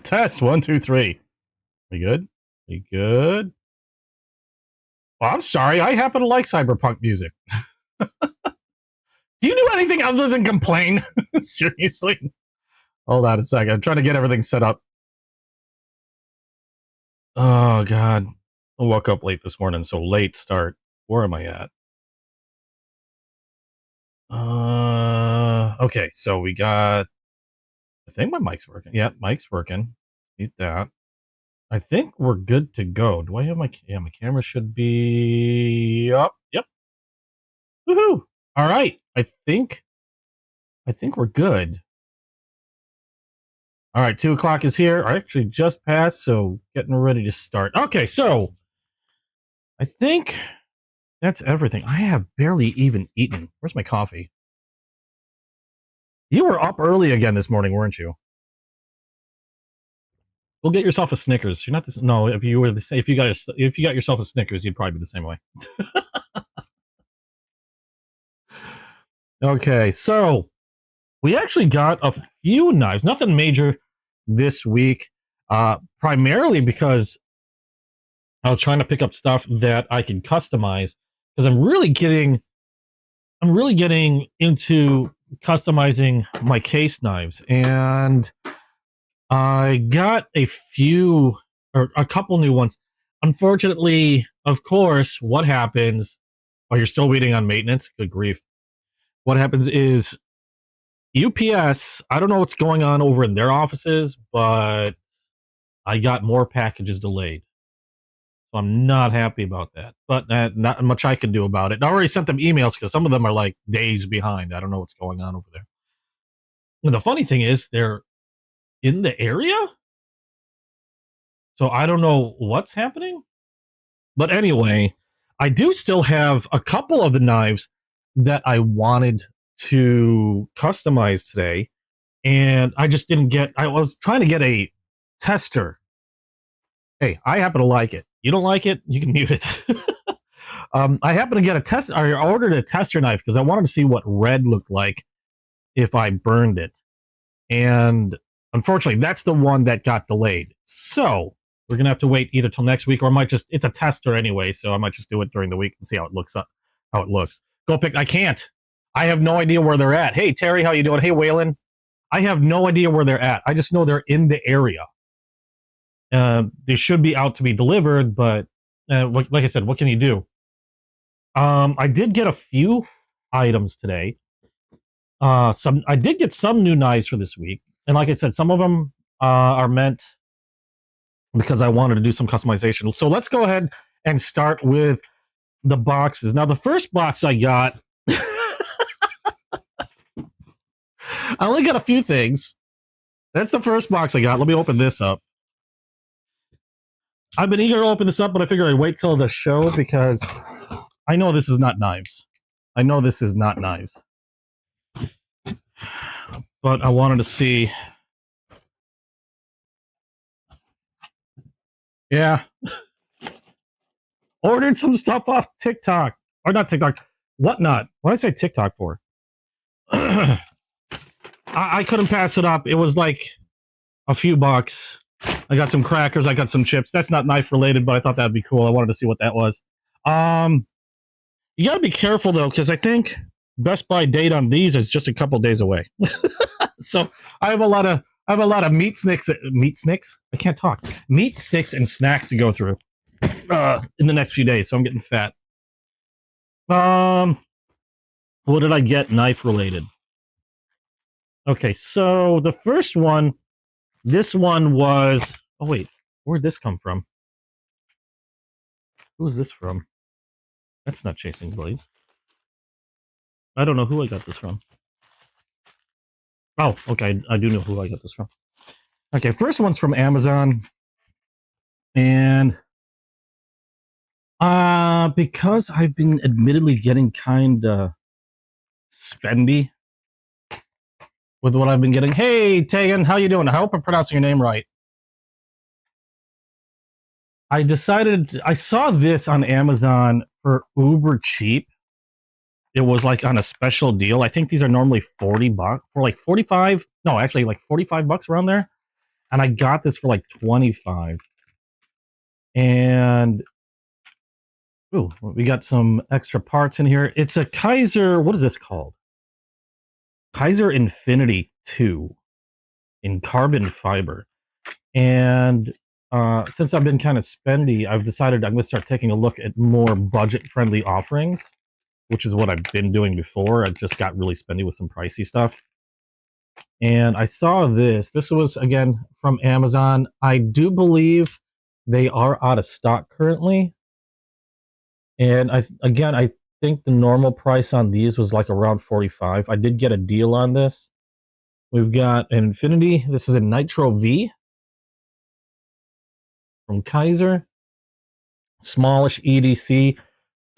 Test 1, 2, 3. We good? We good? Well, I'm sorry. I happen to like cyberpunk music. Do you do anything other than complain? Seriously? Hold on a second. I'm trying to get everything set up. Oh, God. I woke up late this morning, so late start. Where am I at? Okay, so we got... I think my mic's working. Yeah, mic's working. Need that. I think we're good to go. Do I have my... Yeah, my camera should be up. Yep. Woohoo! All right. I think we're good. All right, 2 o'clock is here. I actually just passed, so getting ready to start. Okay, so I think that's everything. I have barely even eaten. Where's my coffee? You were up early again this morning, weren't you? Go get yourself a Snickers. You're not this. No, if you were the same, if you got yourself a Snickers, you'd probably be the same way. Okay, so we actually got a few knives. Nothing major this week. Primarily because I was trying to pick up stuff that I can customize because I'm really getting into customizing my case knives, and I got a couple new ones. Unfortunately, of course, what happens? Oh, you're still waiting on maintenance? Good grief. What happens is UPS, I don't know what's going on over in their offices, but I got more packages delayed. So I'm not happy about that. But not much I can do about it. I already sent them emails because some of them are like days behind. I don't know what's going on over there. And the funny thing is, they're in the area. So I don't know what's happening. But anyway, I do still have a couple of the knives that I wanted to customize today. And I just didn't get... I was trying to get a tester. Hey, I happen to like it. You don't like it, you can mute it. I happen to get a test. I ordered a tester knife because I wanted to see what red looked like if I burned it. And unfortunately, that's the one that got delayed. So we're gonna have to wait either till next week, or I might just... It's a tester anyway, so I might just do it during the week and see how it looks. Go pick... I can't. I have no idea where they're at. Hey, Terry, how you doing? Hey, Waylon. I have no idea where they're at. I just know they're in the area. They should be out to be delivered, but like I said, what can you do? I did get a few items today. I did get some new knives for this week, and like I said, some of them are meant because I wanted to do some customization. So let's go ahead and start with the boxes. Now, the first box I got, I only got a few things. That's the first box I got. Let me open this up. I've been eager to open this up, but I figured I'd wait till the show because I know this is not knives. I know this is not knives. But I wanted to see. Yeah. Ordered some stuff off TikTok. Or not TikTok. Whatnot. What did I say TikTok for? I couldn't pass it up. It was like a few bucks. I got some crackers. I got some chips. That's not knife related, but I thought that'd be cool. I wanted to see what that was. You gotta be careful though, because I think Best Buy date on these is just a couple days away. So I have a lot of meat sticks. I can't talk. Meat sticks and snacks to go through in the next few days. So I'm getting fat. What did I get knife related? Okay, so the first one, this one was... Oh, wait. Where'd this come from? Who is this from? That's not Chasing Blaze. I don't know who I got this from. Oh, okay. I do know who I got this from. Okay, first one's from Amazon. And because I've been admittedly getting kind of spendy with what I've been getting. Hey, Tegan, how you doing? I hope I'm pronouncing your name right. I decided... I saw this on Amazon for uber cheap. It was like on a special deal. I think these are normally $40 for like 45. No, actually like $45 around there. and I got this for like 25. And ooh, we got some extra parts in here. It's a Kaiser. What is this called? Kaiser Infinity 2 in carbon fiber. And since I've been kind of spendy, I've decided I'm going to start taking a look at more budget-friendly offerings, which is what I've been doing before. I just got really spendy with some pricey stuff. And I saw this. This was, again, from Amazon. I do believe they are out of stock currently. And I think the normal price on these was like around 45. I did get a deal on this. We've got an Infinity. This is a Nitro V from Kaiser. Smallish EDC.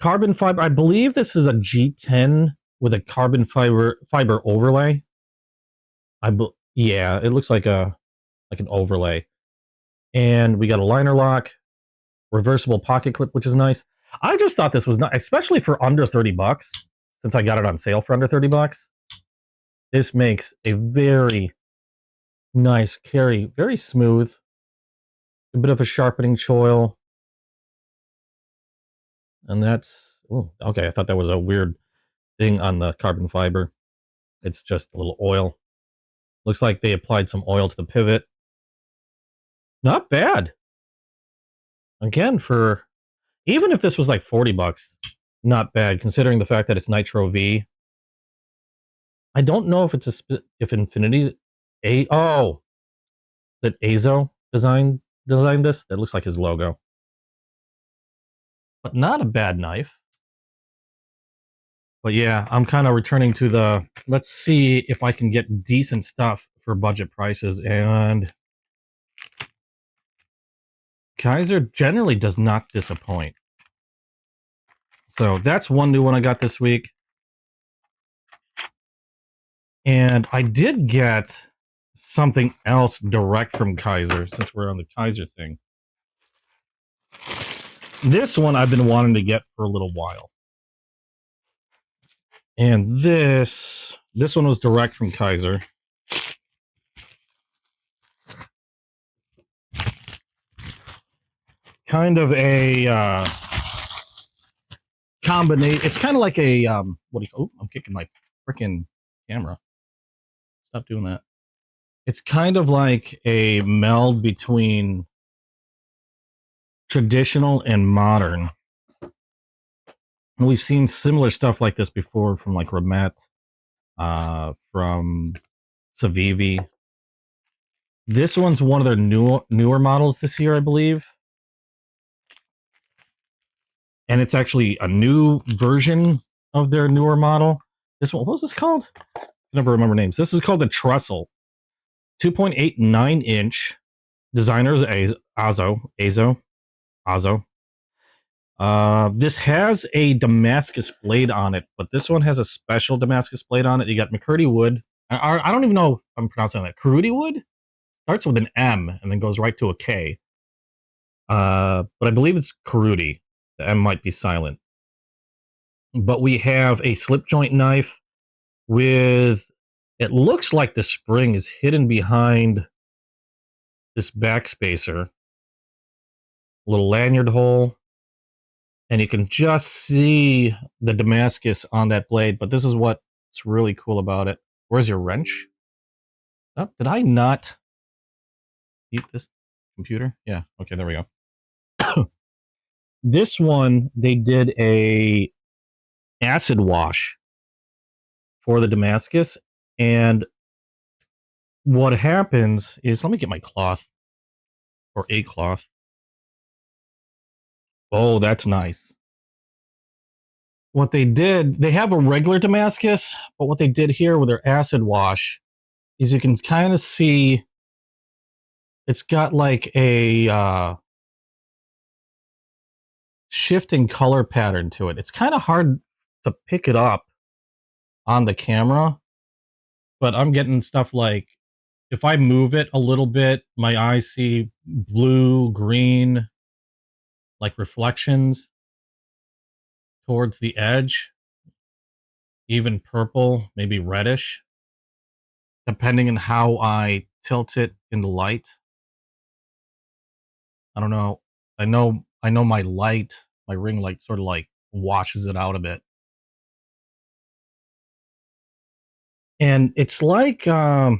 Carbon fiber. I believe this is a G10 with a carbon fiber overlay. Yeah, it looks like an overlay. And we got a liner lock, reversible pocket clip, which is nice. I just thought this was not, especially for under 30 bucks, since I got it on sale for under 30 bucks. This makes a very nice carry, very smooth. A bit of a sharpening choil. And that's, oh, okay, I thought that was a weird thing on the carbon fiber. It's just a little oil. Looks like they applied some oil to the pivot. Not bad. Again, for even if this was like 40 bucks, not bad considering the fact that it's Nitro V. I don't know if it's if Infinity's that Azo designed this. That looks like his logo. But not a bad knife. But yeah, I'm kind of returning to the, let's see if I can get decent stuff for budget prices. And Kaiser generally does not disappoint. So that's one new one I got this week. And I did get something else direct from Kaiser, since we're on the Kaiser thing. This one I've been wanting to get for a little while. And this one was direct from Kaiser. Kind of a combination. It's kind of like a what do you call? Oh, I'm kicking my freaking camera. Stop doing that. It's kind of like a meld between traditional and modern. And we've seen similar stuff like this before from like Ramet, from Savivi. This one's one of their newer models this year, I believe. And it's actually a new version of their newer model. This one, what was this called? I never remember names. This is called the Trestle. 2.89 inch. Designer's Azo. This has a Damascus blade on it, but this one has a special Damascus blade on it. You got McCurdy wood. I don't even know if I'm pronouncing that. Curudi wood? Starts with an M and then goes right to a K. But I believe it's Curudi. The M might be silent. But we have a slip joint knife with, it looks like the spring is hidden behind this backspacer. Little lanyard hole. And you can just see the Damascus on that blade, but this is what's really cool about it. Where's your wrench? Oh, did I not eat this computer? Yeah, okay, there we go. This one, they did a acid wash for the Damascus, and what happens is, let me get my cloth, or a cloth. Oh, that's nice. What they did, they have a regular Damascus, but what they did here with their acid wash is you can kind of see it's got like a shifting color pattern to it. It's kind of hard to pick it up on the camera, but I'm getting stuff like, if I move it a little bit, my eyes see blue, green, like reflections towards the edge, even purple, maybe reddish, depending on how I tilt it in the light. I don't know. I know my light, my ring light sort of like washes it out a bit. And it's like it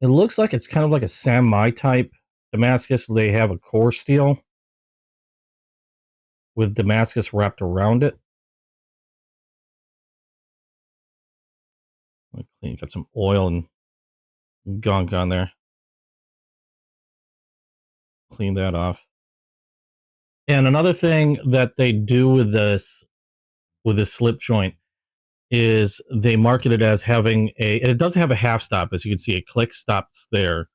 looks like it's kind of like a Samurai type Damascus. They have a core steel with Damascus wrapped around it. Like clean, got some oil and gunk on there. Clean that off. And another thing that they do with this slip joint is they market it as having and it does have a half stop, as you can see, it click stops there,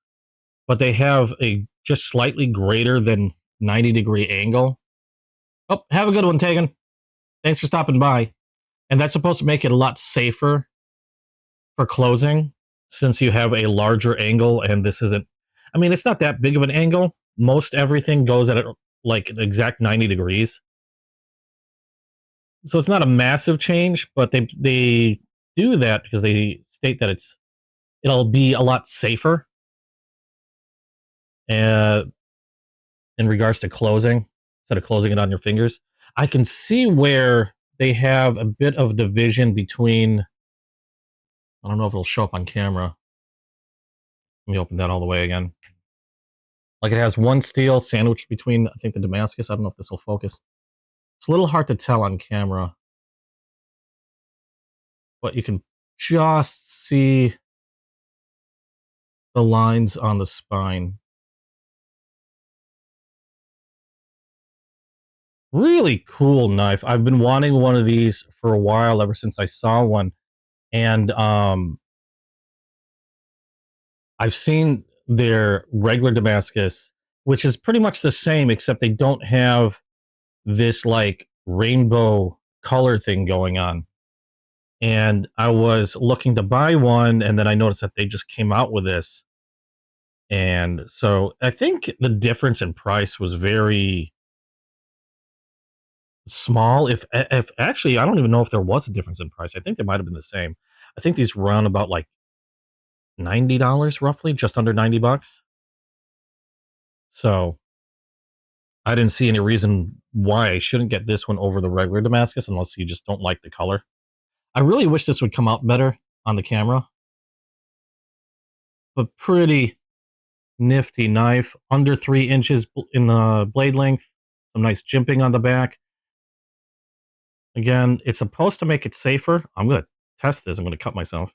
but they have a just slightly greater than 90-degree angle. Oh, have a good one, Tegan. Thanks for stopping by. And that's supposed to make it a lot safer for closing, since you have a larger angle, and this isn't, I mean, it's not that big of an angle. Most everything goes at like an exact 90 degrees. So it's not a massive change, but they do that because they state that it'll be a lot safer uh, in regards to closing, instead of closing it on your fingers. I can see where they have a bit of division between. I don't know if it'll show up on camera. Let me open that all the way again. Like it has one steel sandwiched between, I think, the Damascus. I don't know if this will focus. It's a little hard to tell on camera, but you can just see the lines on the spine. Really cool knife. I've been wanting one of these for a while, ever since I saw one. And I've seen their regular Damascus, which is pretty much the same, except they don't have this like rainbow color thing going on. And I was looking to buy one, and then I noticed that they just came out with this. And so I think the difference in price was very small. If actually, I don't even know if there was a difference in price. I think they might have been the same. I think these run about like $90 roughly, just under $90. So I didn't see any reason why I shouldn't get this one over the regular Damascus, unless you just don't like the color. I really wish this would come out better on the camera, but pretty nifty knife, under 3 inches in the blade length, some nice jimping on the back. Again, it's supposed to make it safer. I'm going to test this. I'm going to cut myself.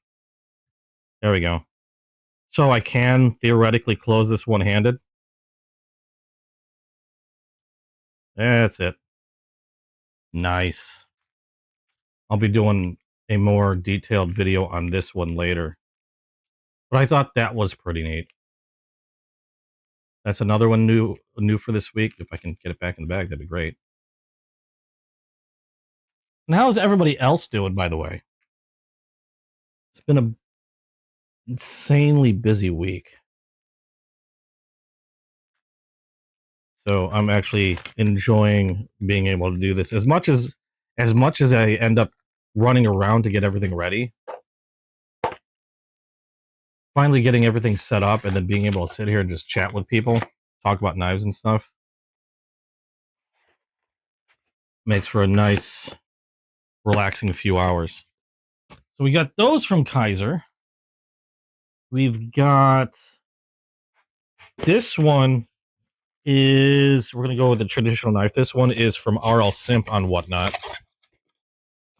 There we go. So I can theoretically close this one-handed. That's it. Nice. I'll be doing a more detailed video on this one later. But I thought that was pretty neat. That's another one new for this week. If I can get it back in the bag, that'd be great. And how's everybody else doing, by the way? It's been a insanely busy week. So I'm actually enjoying being able to do this as much as I end up running around to get everything ready. Finally getting everything set up and then being able to sit here and just chat with people, talk about knives and stuff, makes for a nice, relaxing few hours. So we got those from Kaiser. We've got this one is, we're going to go with the traditional knife. This one is from RL Simp on Whatnot.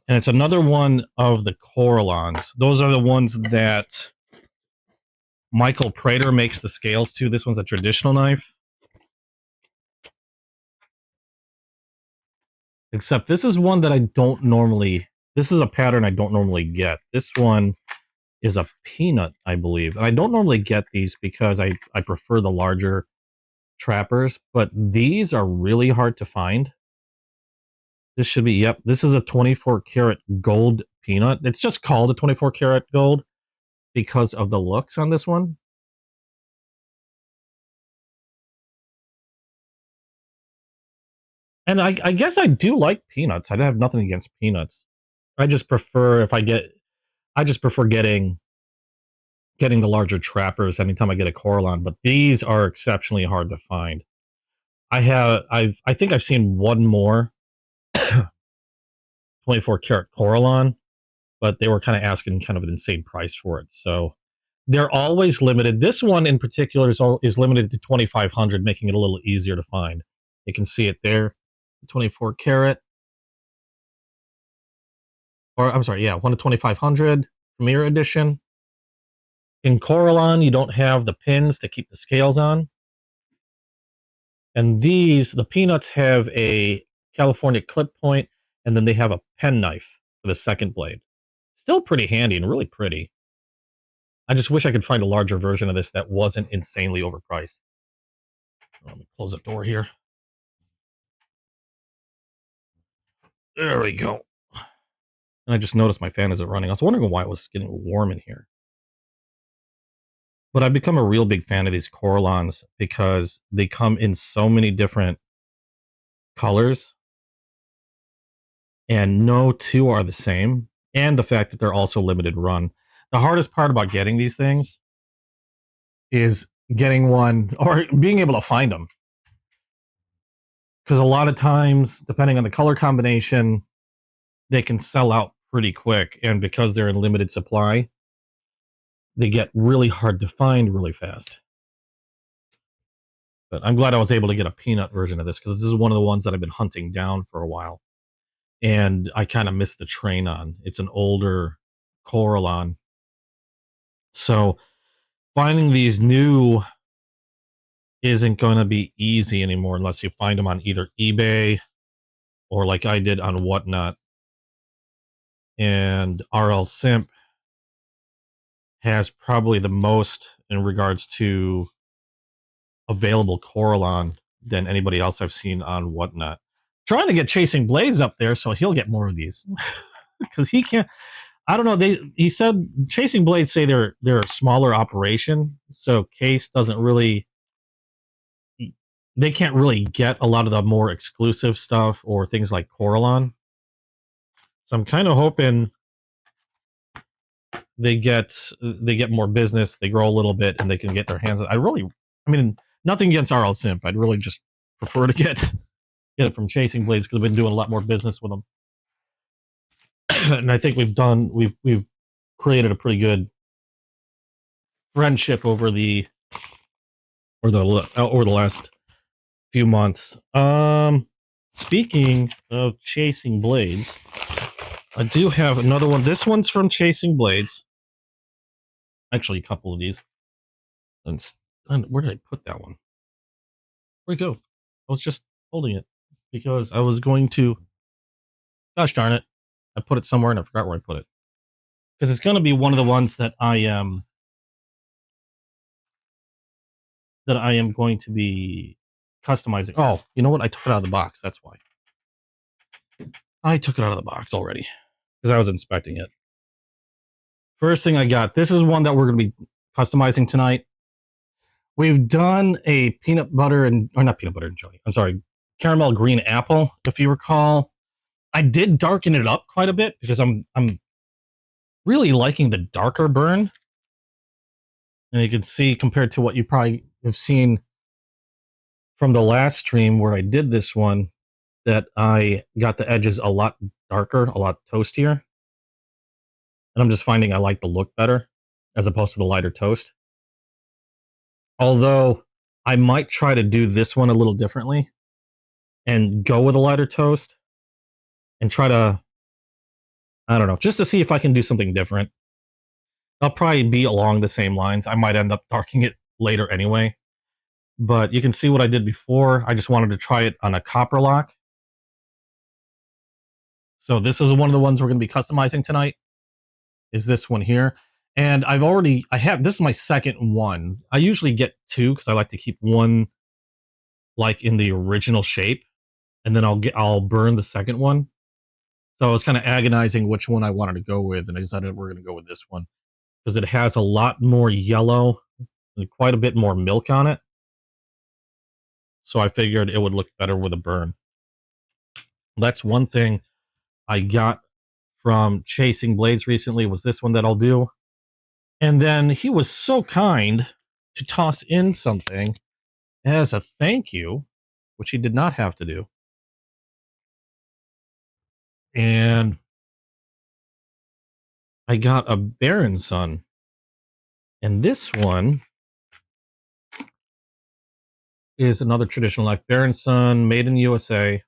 And it's another one of the Coralons. Those are the ones that Michael Prater makes the scales to. This one's a traditional knife. Except this is one that I don't normally, this is a pattern I don't normally get. This one is a peanut, I believe. And I don't normally get these because I prefer the larger trappers, but these are really hard to find. This should be, yep, this is a 24 karat gold peanut. It's just called a 24 karat gold because of the looks on this one. And I guess I do like peanuts. I have nothing against peanuts. I just prefer getting getting the larger trappers anytime I get a Coralon, but these are exceptionally hard to find. I think I've seen one more 24 karat Coralon, but they were kind of asking kind of an insane price for it. So they're always limited. This one in particular is limited to 2,500, making it a little easier to find. You can see it there, 24 karat. Or I'm sorry, yeah, 1 to 2,500 Premier Edition. In Coralon, you don't have the pins to keep the scales on. And the Peanuts have a California clip point, and then they have a pen knife for the second blade. Still pretty handy and really pretty. I just wish I could find a larger version of this that wasn't insanely overpriced. Let me close the door here. There we go. And I just noticed my fan isn't running. I was wondering why it was getting warm in here. But I've become a real big fan of these Coralons because they come in so many different colors. And no two are the same. And the fact that they're also limited run. The hardest part about getting these things is getting one or being able to find them. Because a lot of times, depending on the color combination, they can sell out pretty quick. And because they're in limited supply, they get really hard to find really fast. But I'm glad I was able to get a peanut version of this because this is one of the ones that I've been hunting down for a while. And I kind of missed the train on. It's an older Coralon. So finding these new isn't going to be easy anymore unless you find them on either eBay or like I did on Whatnot. And RL Simp has probably the most in regards to available Coralon than anybody else I've seen on Whatnot. Trying to get Chasing Blades up there so he'll get more of these because he can't. I don't know. He said Chasing Blades say they're a smaller operation, so Case doesn't really. They can't really get a lot of the more exclusive stuff or things like Coralon. So I'm kind of hoping they get more business, they grow a little bit, and they can get their hands on. I mean, nothing against RL Simp. I'd really just prefer to get it from Chasing Blades because I've been doing a lot more business with them. And I think we've created a pretty good friendship over the last few months. Speaking of Chasing Blades, I do have another one. This one's from Chasing Blades. Actually, a couple of these. And where did I put that one? Where'd it go? I was just holding it because I was going to. Gosh darn it! I put it somewhere and I forgot where I put it. Because it's going to be one of the ones that I am going to be customizing. Oh, you know what? I took it out of the box. That's why. I took it out of the box already because I was inspecting it. First thing I got. This is one that we're going to be customizing tonight. We've done a peanut butter and not peanut butter and jelly. I'm sorry, caramel green apple. If you recall, I did darken it up quite a bit because I'm really liking the darker burn. And you can see compared to what you probably have seen from the last stream where I did this one, that I got the edges a lot darker, a lot toastier. And I'm just finding I like the look better as opposed to the lighter toast. Although I might try to do this one a little differently and go with a lighter toast and try to, I don't know, just to see if I can do something different. I'll probably be along the same lines. I might end up darkening it later anyway. But you can see what I did before. I just wanted to try it on a copper lock. So this is one of the ones we're going to be customizing tonight. Is this one here. And this is my second one. I usually get two because I like to keep one like in the original shape. And then I'll burn the second one. So I was kind of agonizing which one I wanted to go with. And I decided we're going to go with this one because it has a lot more yellow and quite a bit more milk on it. So I figured it would look better with a burn. That's one thing I got from Chasing Blades recently was this one that I'll do. And then he was so kind to toss in something as a thank you, which he did not have to do. And I got a Baron Son. And this one is another traditional knife. Baron Son, made in the USA.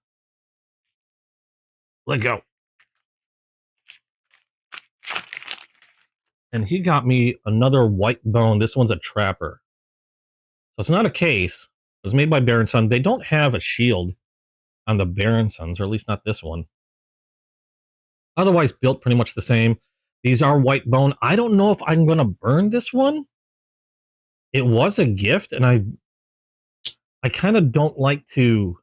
Let go. And he got me another white bone. This one's a trapper. So it's not a case. It was made by Baron Son. They don't have a shield on the Baron Sons, or at least not this one. Otherwise, built pretty much the same. These are white bone. I don't know if I'm going to burn this one. It was a gift, and I kind of don't like to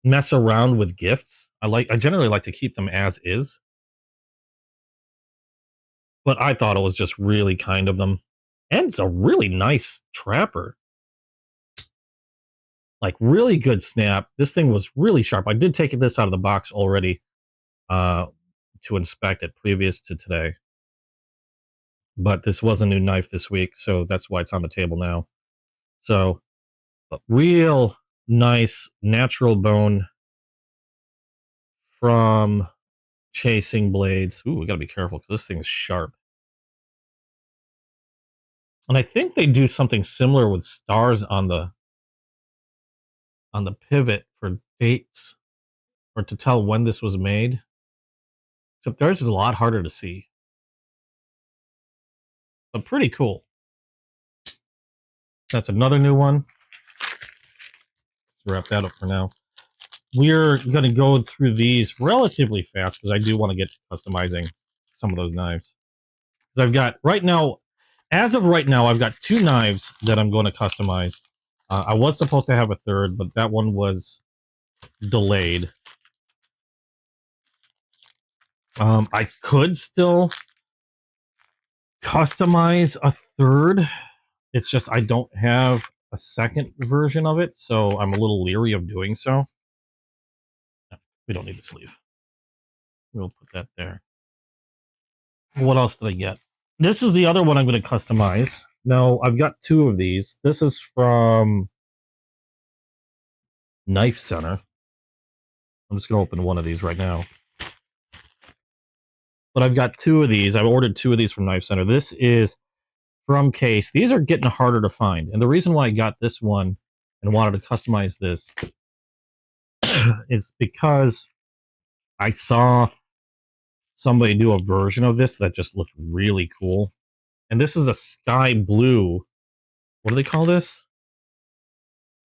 mess around with gifts. I generally like to keep them as is. But I thought it was just really kind of them. And it's a really nice trapper. Like, really good snap. This thing was really sharp. I did take this out of the box already to inspect it previous to today. But this was a new knife this week, so that's why it's on the table now. So, real nice natural bone from Chasing Blades. Ooh, we gotta be careful because this thing is sharp. And I think they do something similar with stars on the pivot for dates or to tell when this was made. Except theirs is a lot harder to see. But pretty cool. That's another new one. Let's wrap that up for now. We're going to go through these relatively fast because I do want to get to customizing some of those knives. Because I've got, right now, as of right now, I've got 2 knives that I'm going to customize. I was supposed to have a third, but that one was delayed. I could still customize a third. It's just I don't have a second version of it, so I'm a little leery of doing so. We don't need the sleeve. We'll put that there. What else did I get? This is the other one I'm going to customize. Now, I've got 2 of these. This is from Knife Center. I'm just going to open one of these right now. But I've got 2 of these. I've ordered 2 of these from Knife Center. This is from Case. These are getting harder to find. And the reason why I got this one and wanted to customize this is because I saw somebody do a version of this that just looked really cool. And this is a sky blue. What do they call this?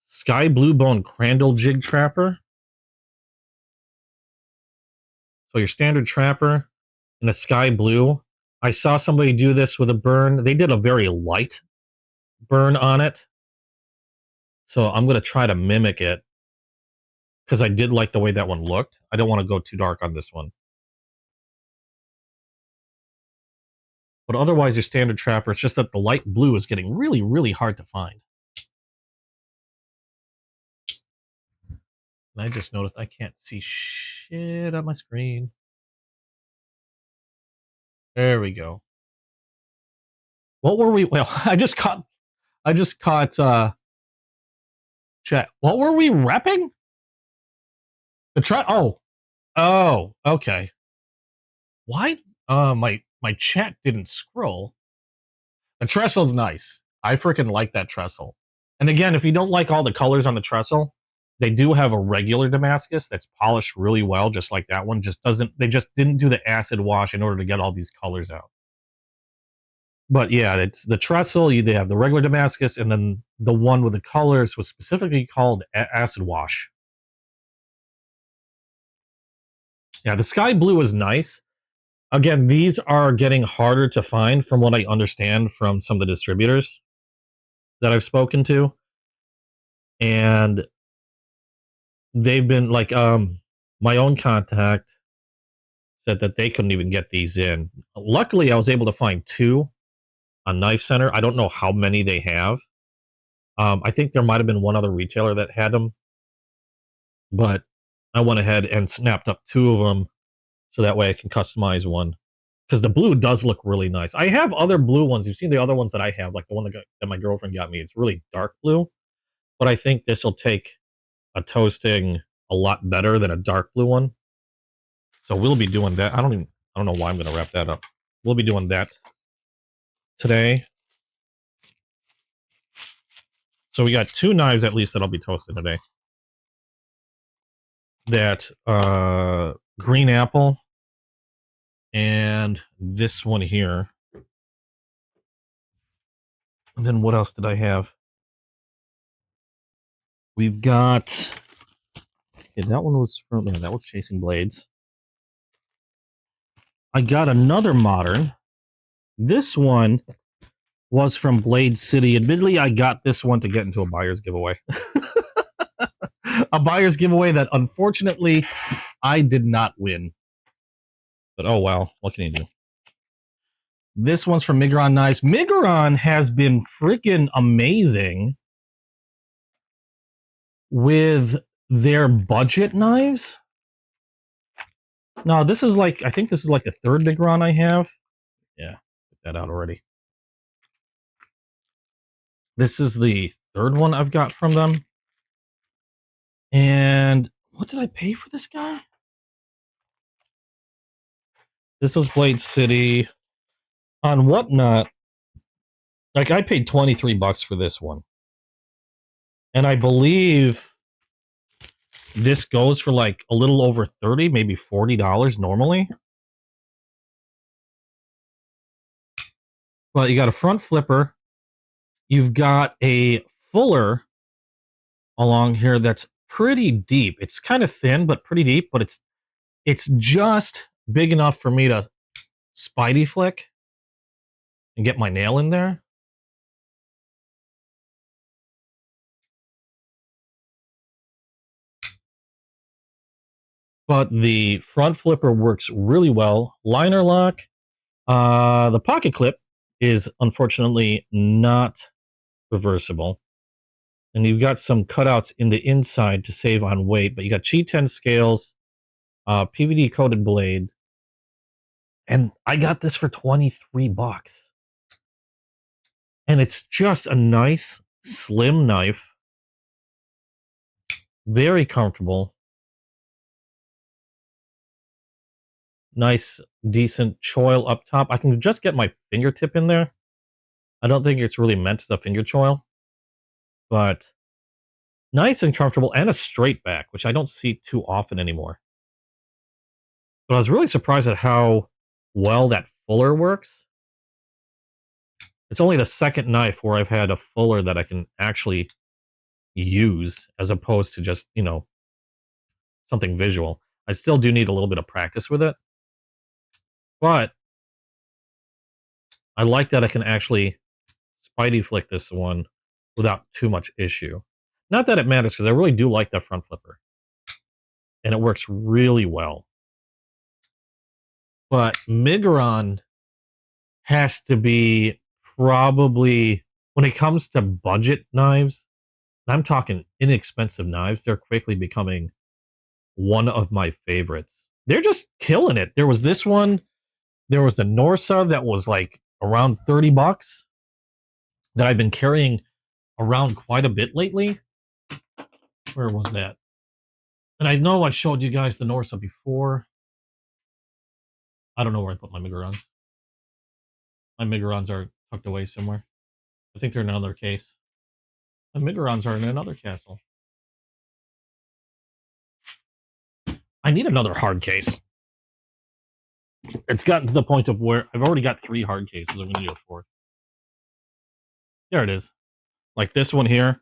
Sky blue bone crandall jig trapper. So your standard trapper in a sky blue. I saw somebody do this with a burn. They did a very light burn on it. So I'm going to try to mimic it because I did like the way that one looked. I don't want to go too dark on this one. But otherwise, your standard trapper, it's just that the light blue is getting really, really hard to find. And I just noticed I can't see shit on my screen. There we go. What were we? Well, I just caught chat. What were we repping? The oh, okay. Why? My chat didn't scroll. The trestle's nice. I freaking like that trestle. And again, if you don't like all the colors on the trestle, they do have a regular Damascus that's polished really well, just like that one. They just didn't do the acid wash in order to get all these colors out. But yeah, it's the trestle. They have the regular Damascus, and then the one with the colors was specifically called acid wash. Yeah, the sky blue is nice. Again, these are getting harder to find from what I understand from some of the distributors that I've spoken to. And they've been like, my own contact said that they couldn't even get these in. Luckily, I was able to find 2 on Knife Center. I don't know how many they have. I think there might have been one other retailer that had them. But I went ahead and snapped up 2 of them so that way I can customize one. because the blue does look really nice. I have other blue ones. You've seen the other ones that I have, like the one that my girlfriend got me. It's really dark blue, but I think this will take a toasting a lot better than a dark blue one. So we'll be doing that. I don't know why I'm going to wrap that up. We'll be doing that today. So we got 2 knives at least that'll be toasted today. That green apple and this one here. And then what else did I have? We've got... Okay, that one was from... Yeah, that was Chasing Blades. I got another modern. This one was from Blade City. Admittedly, I got this one to get into a buyer's giveaway. A buyer's giveaway that, unfortunately, I did not win. But oh well, what can you do? This one's from Migron Knives. Migron has been freaking amazing with their budget knives. No, this is like, I think this is like the 3rd Migron I have. Yeah, get that out already. This is the 3rd one I've got from them. And what did I pay for this guy? This was Blade City. On Whatnot, like I paid $23 for this one. And I believe this goes for like a little over $30, maybe $40 normally. But you got a front flipper. You've got a fuller along here that's pretty deep. It's kind of thin, but pretty deep. But it's just big enough for me to spidey flick and get my nail in there. But the front flipper works really well. Liner lock. The pocket clip is unfortunately not reversible. And you've got some cutouts in the inside to save on weight, but you got G10 scales, PVD coated blade. And I got this for $23. And it's just a nice, slim knife. Very comfortable. Nice, decent choil up top. I can just get my fingertip in there. I don't think it's really meant as a finger choil. But nice and comfortable, and a straight back, which I don't see too often anymore. But I was really surprised at how well that fuller works. It's only the 2nd knife where I've had a fuller that I can actually use, as opposed to just, you know, something visual. I still do need a little bit of practice with it. But I like that I can actually spidey flick this one without too much issue. Not that it matters, because I really do like that front flipper. And it works really well. But Migron has to be probably, when it comes to budget knives, I'm talking inexpensive knives, they're quickly becoming one of my favorites. They're just killing it. There was this one. There was the Norsa that was like around $30 that I've been carrying around quite a bit lately. Where was that? And I know I showed you guys the Norsa before. I don't know where I put my Migarons. My Migarons are tucked away somewhere. I think they're in another case. The Migarons are in another castle. I need another hard case. It's gotten to the point of where I've already got 3 hard cases. I'm going to do a 4th. There it is. Like this one here,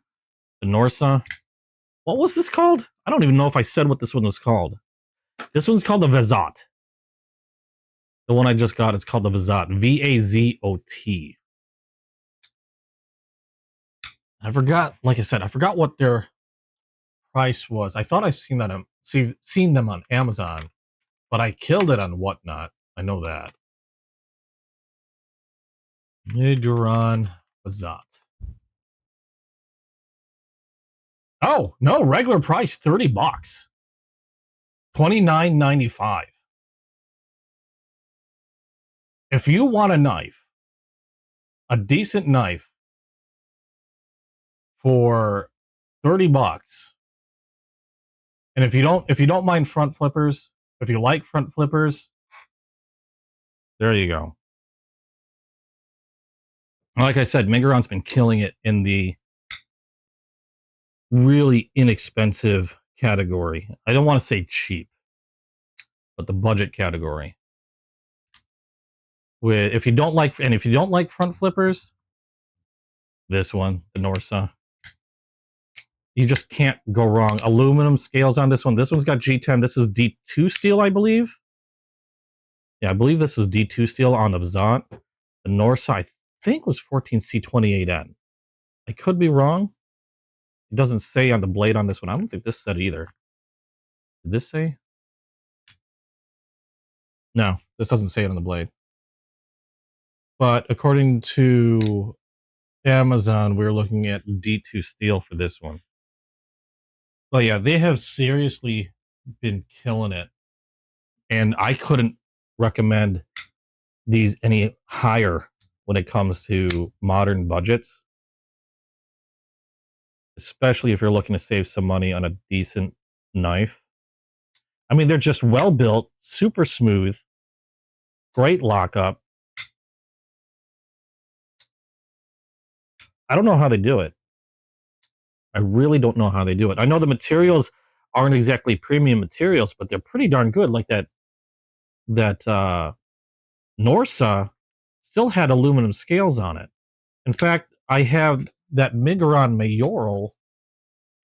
the Norsa. What was this called? I don't even know if I said what this one was called. This one's called the Vazot. The one I just got is called the Vazot. V-A-Z-O-T. I forgot, like I said, I forgot what their price was. I thought I've seen that seen them on Amazon, but I killed it on Whatnot. I know that. Migron Vazot. Oh, no, regular price, $30. $29.95. If you want a knife, a decent knife for $30, and if you don't mind front flippers, if you like front flippers, there you go. Like I said, Miguron's been killing it in the really inexpensive category. I don't want to say cheap, but the budget category. If you don't like front flippers, this one, the Norsa, you just can't go wrong. Aluminum scales on this one. This one's got G10. This is D2 steel, I believe. Yeah, I believe this is D2 steel on the Vazant. The Norsa, I think, was 14C28N. I could be wrong. It doesn't say on the blade on this one. I don't think this said either. Did this say? No, this doesn't say it on the blade. But according to Amazon, we're looking at D2 steel for this one. But yeah, they have seriously been killing it. And I couldn't recommend these any higher when it comes to modern budgets. Especially if you're looking to save some money on a decent knife. I mean, they're just well built, super smooth, great lockup. I don't know how they do it. I really don't know how they do it. I know the materials aren't exactly premium materials, but they're pretty darn good. Like that Norsa still had aluminum scales on it. In fact, I have that Miguron Mayoral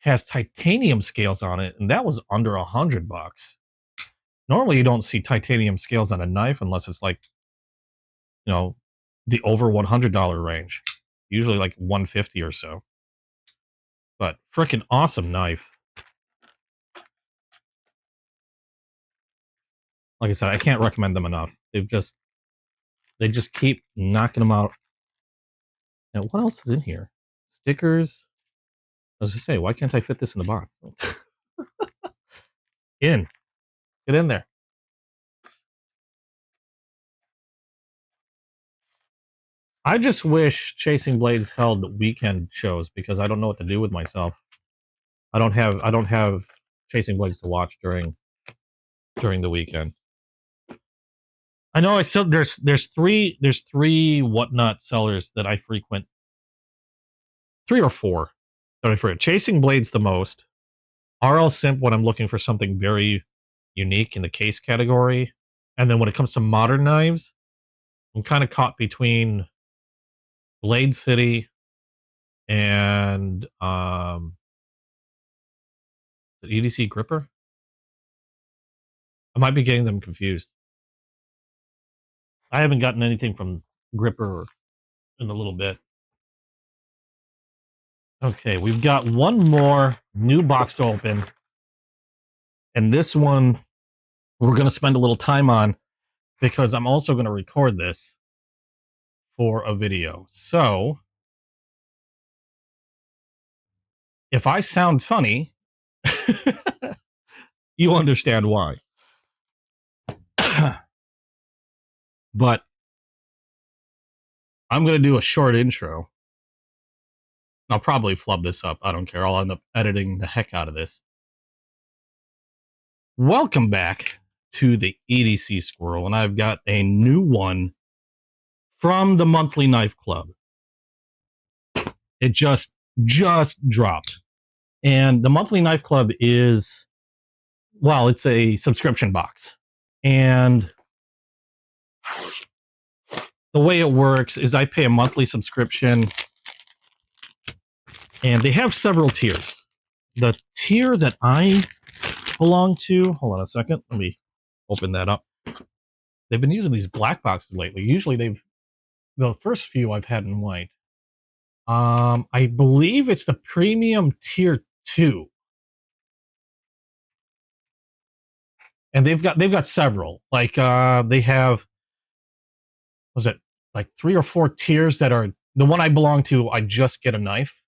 has titanium scales on it, and that was under $100. Normally, you don't see titanium scales on a knife unless it's like, you know, the over $100 range. Usually like $150 or so. But freaking awesome knife. Like I said, I can't recommend them enough. They just keep knocking them out. Now, what else is in here? Stickers. I was just saying, why can't I fit this in the box? Get in there. I just wish Chasing Blades held weekend shows because I don't know what to do with myself. I don't have Chasing Blades to watch during the weekend. I know there's three whatnot sellers that I frequent. 3 or 4 that I frequent. Chasing Blades the most. RL Simp when I'm looking for something very unique in the case category. And then when it comes to modern knives, I'm kind of caught between Blade City and the EDC Gripper. I might be getting them confused. I haven't gotten anything from Gripper in a little bit. Okay, we've got one more new box to open. And this one we're going to spend a little time on because I'm also going to record this for a video. So if I sound funny, you understand why. But I'm going to do a short intro. I'll probably flub this up. I don't care. I'll end up editing the heck out of this. Welcome back to the EDC Squirrel, and I've got a new one from the Monthly Knife Club. It just dropped. And the Monthly Knife Club is, well, it's a subscription box. And the way it works is I pay a monthly subscription, and they have several tiers. The tier that I belong to, hold on a second, let me open that up. They've been using these black boxes lately. Usually the first few I've had in white. I believe it's the premium tier 2. And they've got several. Like they have, was it like 3 or 4 tiers that are the one I belong to, I just get a knife.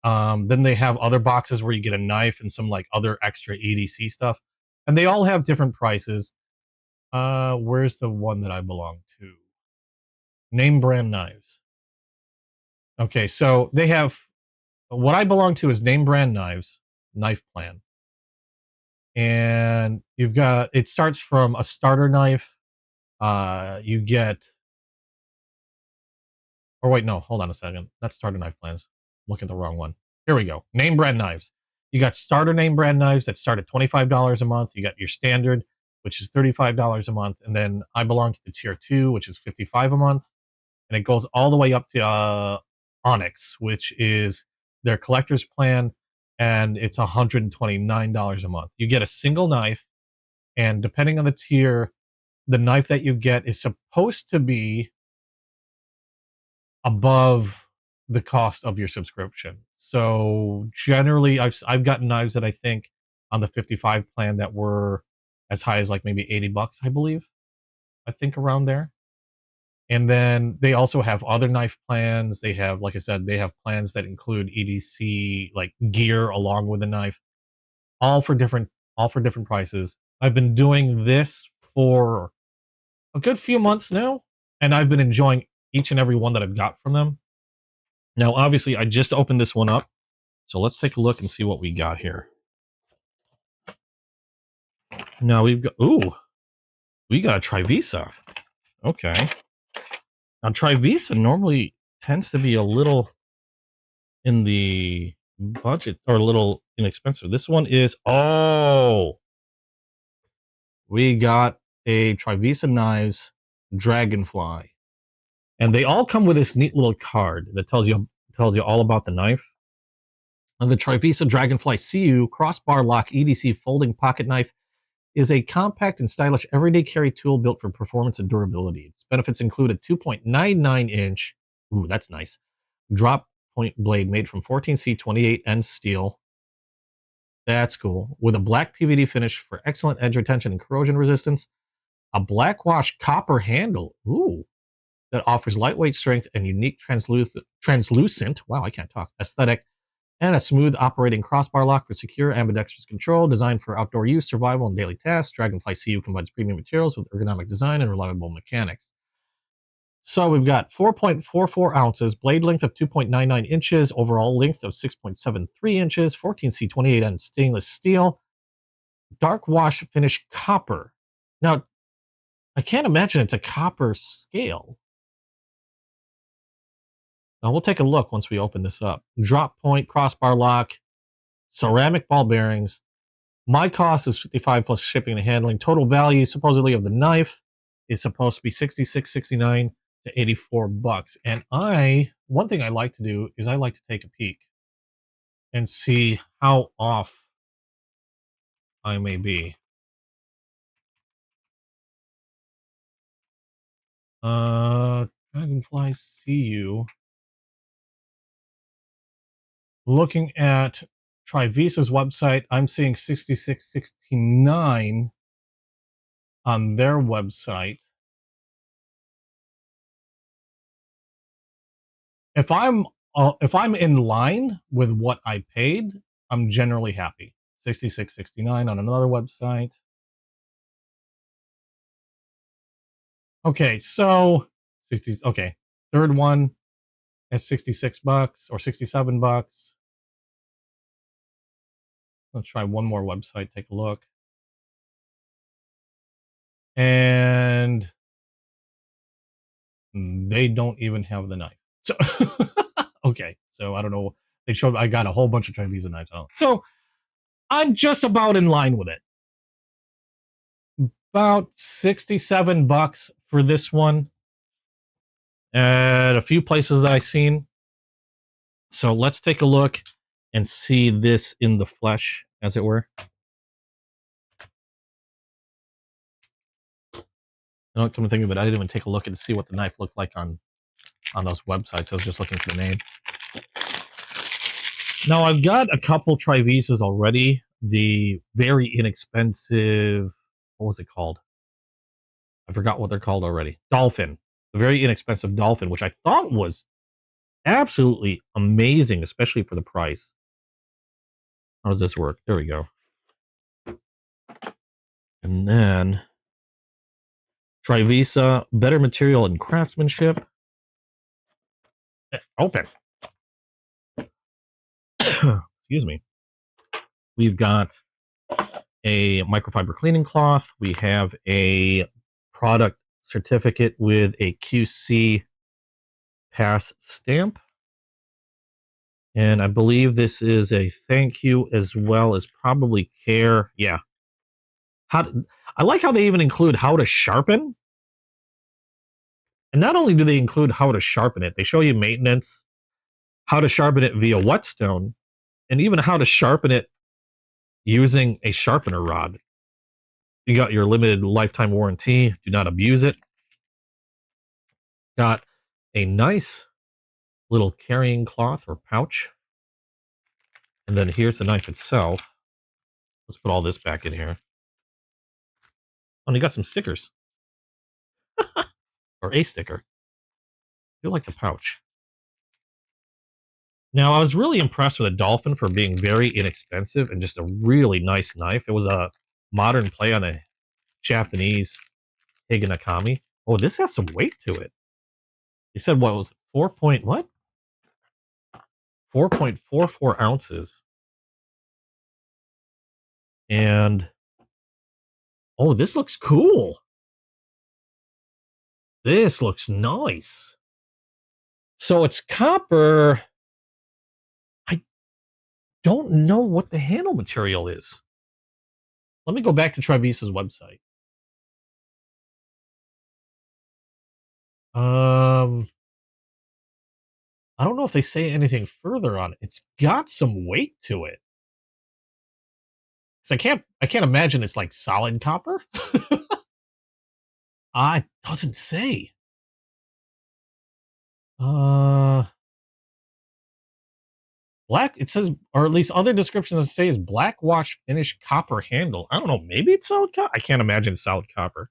Then they have other boxes where you get a knife and some like other extra EDC stuff. And they all have different prices. Where's the one that I belong to? Name brand knives. Okay, so they have what I belong to is name brand knives, knife plan. And you've got it starts from a starter knife. You get or wait, no, hold on a second. That's starter knife plans. Look at the wrong one. Here we go. Name brand knives. You got starter name brand knives that start at $25 a month. You got your standard, which is $35 a month. And then I belong to the tier 2, which is $55 a month. And it goes all the way up to Onyx, which is their collector's plan, and it's $129 a month. You get a single knife, and depending on the tier, the knife that you get is supposed to be above the cost of your subscription. So generally, I've gotten knives that I think on the 55 plan that were as high as like maybe $80, I believe. I think around there. And then they also have other knife plans. They have, like I said, they have plans that include EDC like gear along with the knife, all for different prices. I've been doing this for a good few months now, and I've been enjoying each and every one that I've got from them. Now, obviously, I just opened this one up, so let's take a look and see what we got here. Now we got a Trivisa. Okay. Now Trivisa normally tends to be a little in the budget or a little inexpensive. This one is we got a Trivisa Knives Dragonfly. And they all come with this neat little card that tells you all about the knife. And the Trivisa Dragonfly CU crossbar lock EDC folding pocket knife is a compact and stylish everyday carry tool built for performance and durability. Its benefits include a 2.99 inch, ooh, that's nice, drop point blade made from 14C28N steel. That's cool. With a black PVD finish for excellent edge retention and corrosion resistance. A black wash copper handle, ooh, that offers lightweight strength and unique translucent, wow, I can't talk, aesthetic, and a smooth operating crossbar lock for secure ambidextrous control, designed for outdoor use, survival, and daily tasks. Dragonfly CU combines premium materials with ergonomic design and reliable mechanics. So we've got 4.44 ounces, blade length of 2.99 inches, overall length of 6.73 inches, 14C28N stainless steel, dark wash finish copper. Now, I can't imagine it's a copper scale. Now we'll take a look once we open this up. Drop point, crossbar lock, ceramic ball bearings. My cost is $55 plus shipping and handling. Total value supposedly of the knife is supposed to be $66.69 to $84. And one thing I like to do is I like to take a peek and see how off I may be. Dragonfly CU. Looking at Trivisa's website, I'm seeing $66.69 on their website. If I'm in line with what I paid, I'm generally happy. $66.69 on another website. Okay, so 60. Okay, third one at $66 or $67. Let's try one more website. Take a look. And they don't even have the knife. So okay, so I don't know. They showed I got a whole bunch of Trivisa knives. So I'm just about in line with it. About $67 for this one at a few places that I've seen. So let's take a look and see this in the flesh, as it were. I don't come to think of it, I didn't even take a look and see what the knife looked like on those websites. I was just looking for the name. Now I've got a couple Trivisas already. The very inexpensive, what was it called? I forgot what they're called already. Dolphin. The very inexpensive Dolphin, which I thought was absolutely amazing, especially for the price. How does this work? There we go. And then Trivisa, better material and craftsmanship. Open. Excuse me. We've got a microfiber cleaning cloth. We have a product certificate with a QC pass stamp. And I believe this is a thank you as well as probably care. Yeah. I like how they even include how to sharpen. And not only do they include how to sharpen it, they show you maintenance, how to sharpen it via whetstone, and even how to sharpen it using a sharpener rod. You got your limited lifetime warranty. Do not abuse it. Got a nice little carrying cloth or pouch. And then here's the knife itself. Let's put all this back in here. Oh, and you got some stickers. Or a sticker. I feel like the pouch. Now, I was really impressed with the Dolphin for being very inexpensive and just a really nice knife. It was a modern play on a Japanese Higanakami. Oh, this has some weight to it. He said what was it? 4.44 ounces. And oh, this looks cool. This looks nice. So it's copper. I don't know what the handle material is. Let me go back to Trivisa's website. I don't know if they say anything further on it. It's got some weight to it. So I can't imagine it's like solid copper. It doesn't say. Black, it says, or at least other descriptions say is black wash finish copper handle. I don't know, maybe it's solid copper. I can't imagine it's solid copper.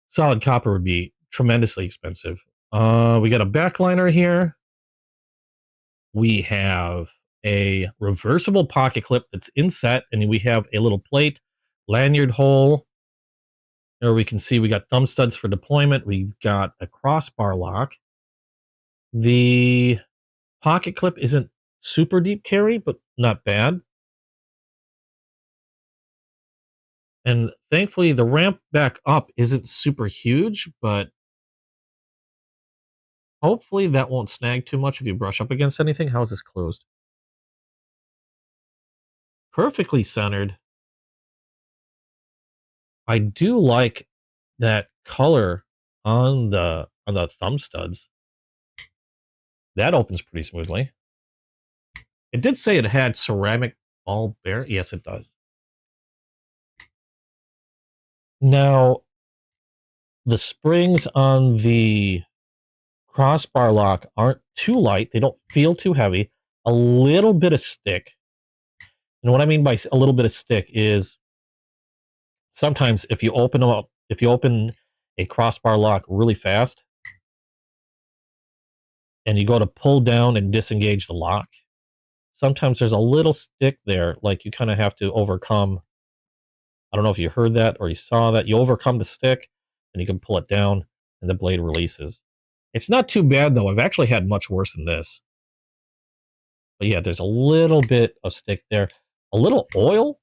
Solid copper would be tremendously expensive. We got a backliner here. We have a reversible pocket clip that's inset, and we have a little plate, lanyard hole. There we can see we got thumb studs for deployment. We've got a crossbar lock. The pocket clip isn't super deep carry, but not bad. And thankfully, the ramp back up isn't super huge, but hopefully that won't snag too much if you brush up against anything. How is this closed? Perfectly centered. I do like that color on the thumb studs. That opens pretty smoothly. It did say it had ceramic ball bearing. Yes, it does. Now, the springs on the crossbar lock aren't too light. They don't feel too heavy. A little bit of stick. And what I mean by a little bit of stick is sometimes if you open a crossbar lock really fast and you go to pull down and disengage the lock, sometimes there's a little stick there, like you kind of have to overcome. I don't know if you heard that or you saw that. You overcome the stick and you can pull it down and the blade releases. It's not too bad though. I've actually had much worse than this. But yeah, there's a little bit of stick there. A little oil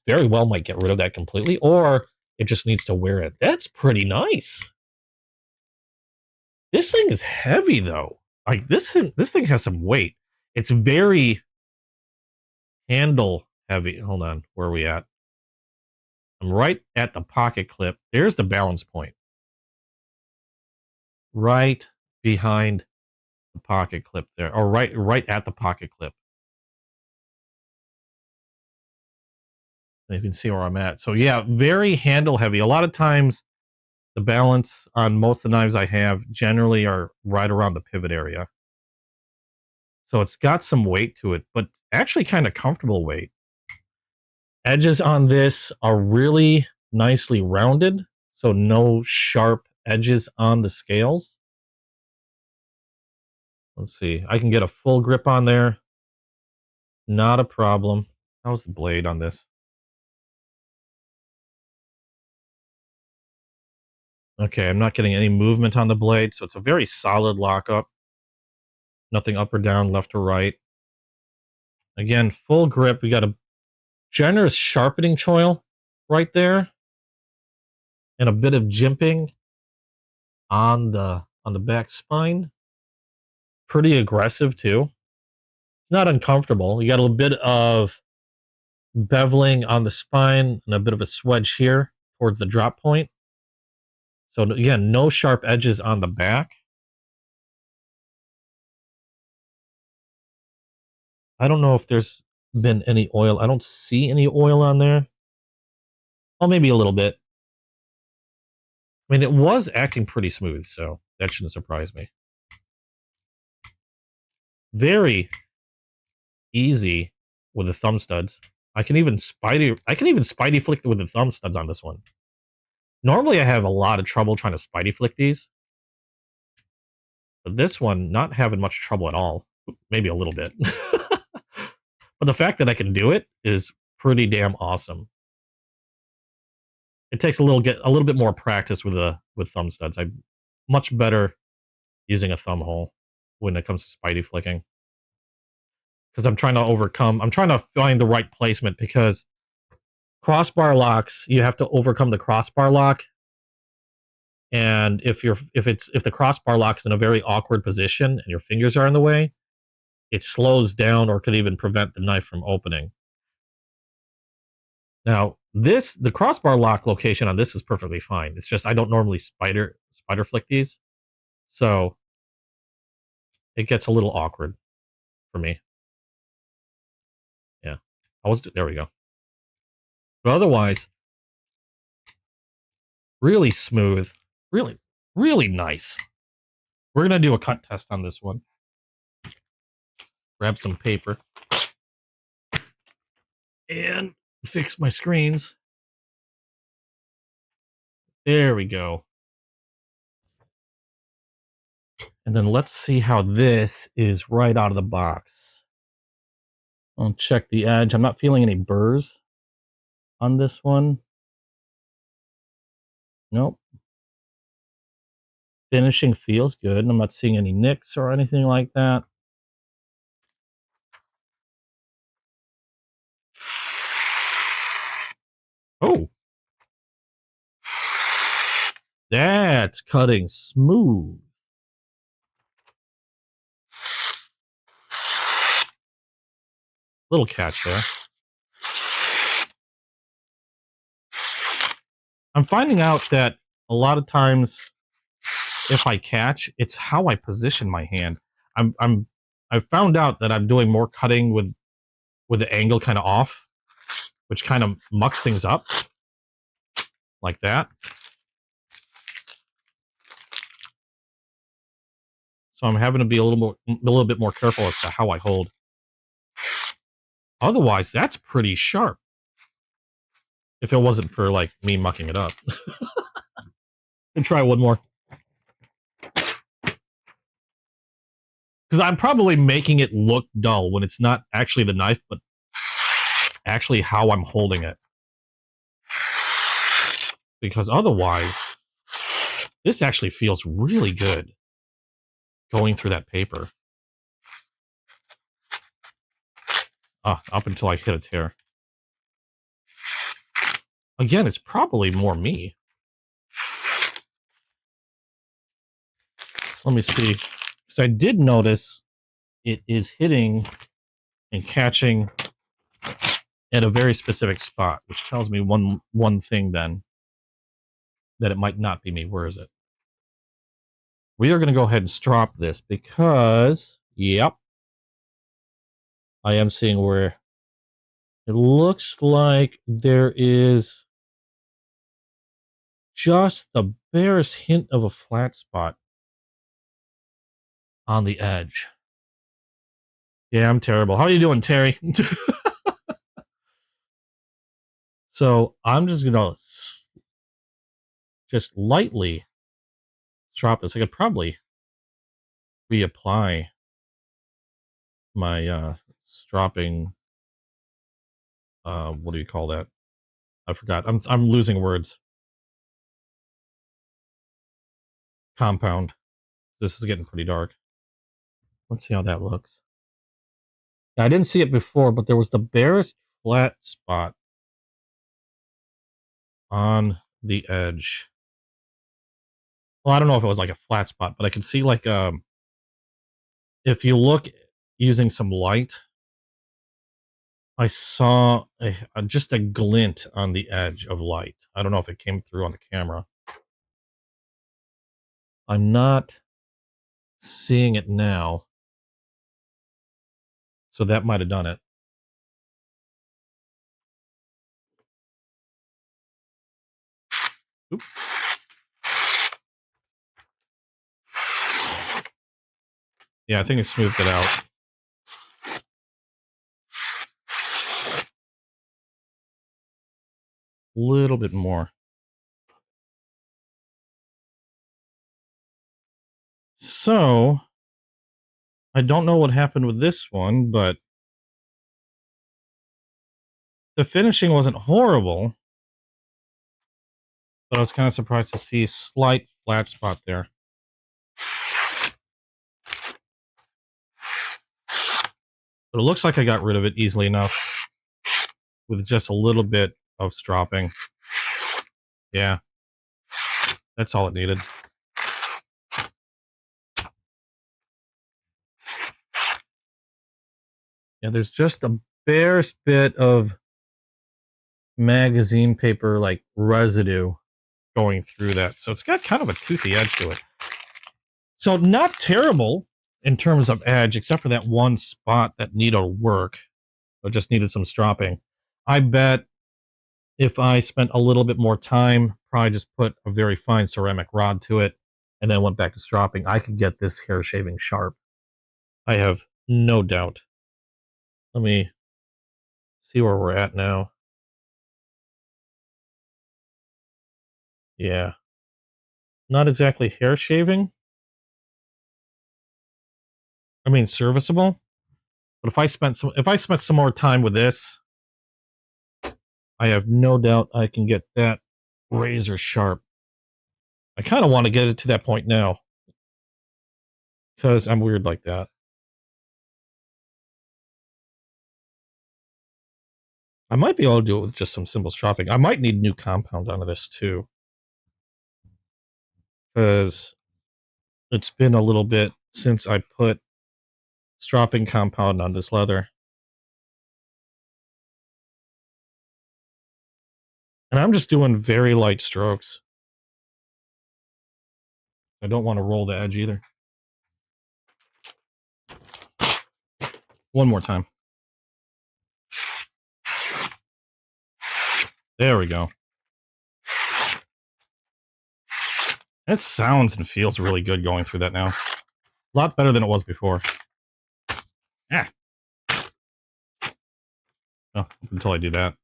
very well might get rid of that completely, or it just needs to wear it. That's pretty nice. This thing is heavy though. Like this thing has some weight. It's very handle heavy. Hold on, where are we at? I'm right at the pocket clip. There's the balance point. Right behind the pocket clip there, or right at the pocket clip. You can see where I'm at. So yeah, very handle heavy. A lot of times the balance on most of the knives I have generally are right around the pivot area. So it's got some weight to it, but actually kind of comfortable weight. Edges on this are really nicely rounded, so no sharp edges on the scales. Let's see. I can get a full grip on there. Not a problem. How's the blade on this? Okay, I'm not getting any movement on the blade, so it's a very solid lockup. Nothing up or down, left or right. Again, full grip. We got a generous sharpening choil right there, and a bit of jimping on the back spine. Pretty aggressive too. Not uncomfortable. You got a little bit of beveling on the spine and a bit of a swedge here towards the drop point. So again, no sharp edges on the back. I don't know if there's been any oil. I don't see any oil on there. Oh, maybe a little bit. I mean, it was acting pretty smooth, so that shouldn't surprise me. Very easy with the thumb studs. I can even spidey flick with the thumb studs on this one. Normally I have a lot of trouble trying to spidey flick these. But this one, not having much trouble at all. Maybe a little bit. But the fact that I can do it is pretty damn awesome. It takes a little bit more practice with thumb studs. I'm much better using a thumb hole when it comes to spidey flicking. Because I'm trying to find the right placement, because crossbar locks, you have to overcome the crossbar lock. And if the crossbar lock is in a very awkward position and your fingers are in the way, it slows down or could even prevent the knife from opening. Now, the crossbar lock location on this is perfectly fine. It's just I don't normally spider flick these, so it gets a little awkward for me. Yeah, there we go. But otherwise, really smooth, really, really nice. We're gonna do a cut test on this one. Grab some paper and fix my screens. There we go. And then let's see how this is right out of the box. I'll check the edge. I'm not feeling any burrs on this one. Nope. Finishing feels good. I'm not seeing any nicks or anything like that. Oh. That's cutting smooth. Little catch there. I'm finding out that a lot of times if I catch, it's how I position my hand. I've found out that I'm doing more cutting with the angle kind of off, which kind of mucks things up like that. So I'm having to be a little bit more careful as to how I hold. Otherwise, that's pretty sharp. If it wasn't for like me mucking it up. And try one more. Because I'm probably making it look dull when it's not actually the knife, but actually how I'm holding it. Because otherwise, this actually feels really good going through that paper. Up until I hit a tear. Again, it's probably more me. Let me see. Because I did notice it is hitting and catching at a very specific spot, which tells me one thing then, that it might not be me. Where is it? We are going to go ahead and strop this because, yep, I am seeing where it looks like there is just the barest hint of a flat spot on the edge. Yeah, I'm terrible. How are you doing, Terry? So I'm just gonna just lightly strop this. I could probably reapply my stropping. What do you call that? I forgot. I'm losing words. compound. This is getting pretty dark. Let's see how that looks. Now, I didn't see it before, but there was the barest flat spot on the edge. Well, I don't know if it was like a flat spot, but I can see like if you look using some light, I saw just a glint on the edge of light. I don't know if it came through on the camera. I'm not seeing it now, so that might have done it. Oop. Yeah, I think it smoothed it out. A little bit more. So, I don't know what happened with this one, but the finishing wasn't horrible, but I was kind of surprised to see a slight flat spot there. But it looks like I got rid of it easily enough with just a little bit of stropping. Yeah, that's all it needed. Yeah, there's just a barest bit of magazine paper like residue going through that. So it's got kind of a toothy edge to it. So not terrible in terms of edge, except for that one spot that needed work. It just needed some stropping. I bet if I spent a little bit more time, probably just put a very fine ceramic rod to it, and then went back to stropping, I could get this hair shaving sharp. I have no doubt. Let me see where we're at now. Yeah. Not exactly hair shaving. I mean, serviceable. But if I spent some more time with this, I have no doubt I can get that razor sharp. I kind of want to get it to that point now because I'm weird like that. I might be able to do it with just some simple stropping. I might need new compound onto this too, because it's been a little bit since I put stropping compound on this leather. And I'm just doing very light strokes. I don't want to roll the edge either. One more time. There we go. It sounds and feels really good going through that now. A lot better than it was before. Ah. Oh, until I do that.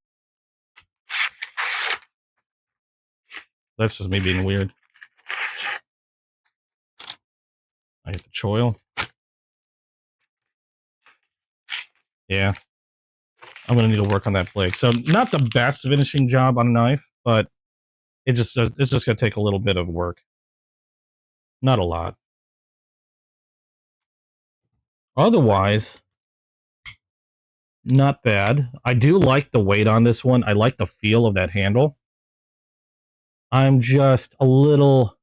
That's just me being weird. I hit the choil. Yeah. I'm going to need to work on that blade. So not the best finishing job on a knife, but it's just going to take a little bit of work. Not a lot. Otherwise, not bad. I do like the weight on this one. I like the feel of that handle. I'm just a little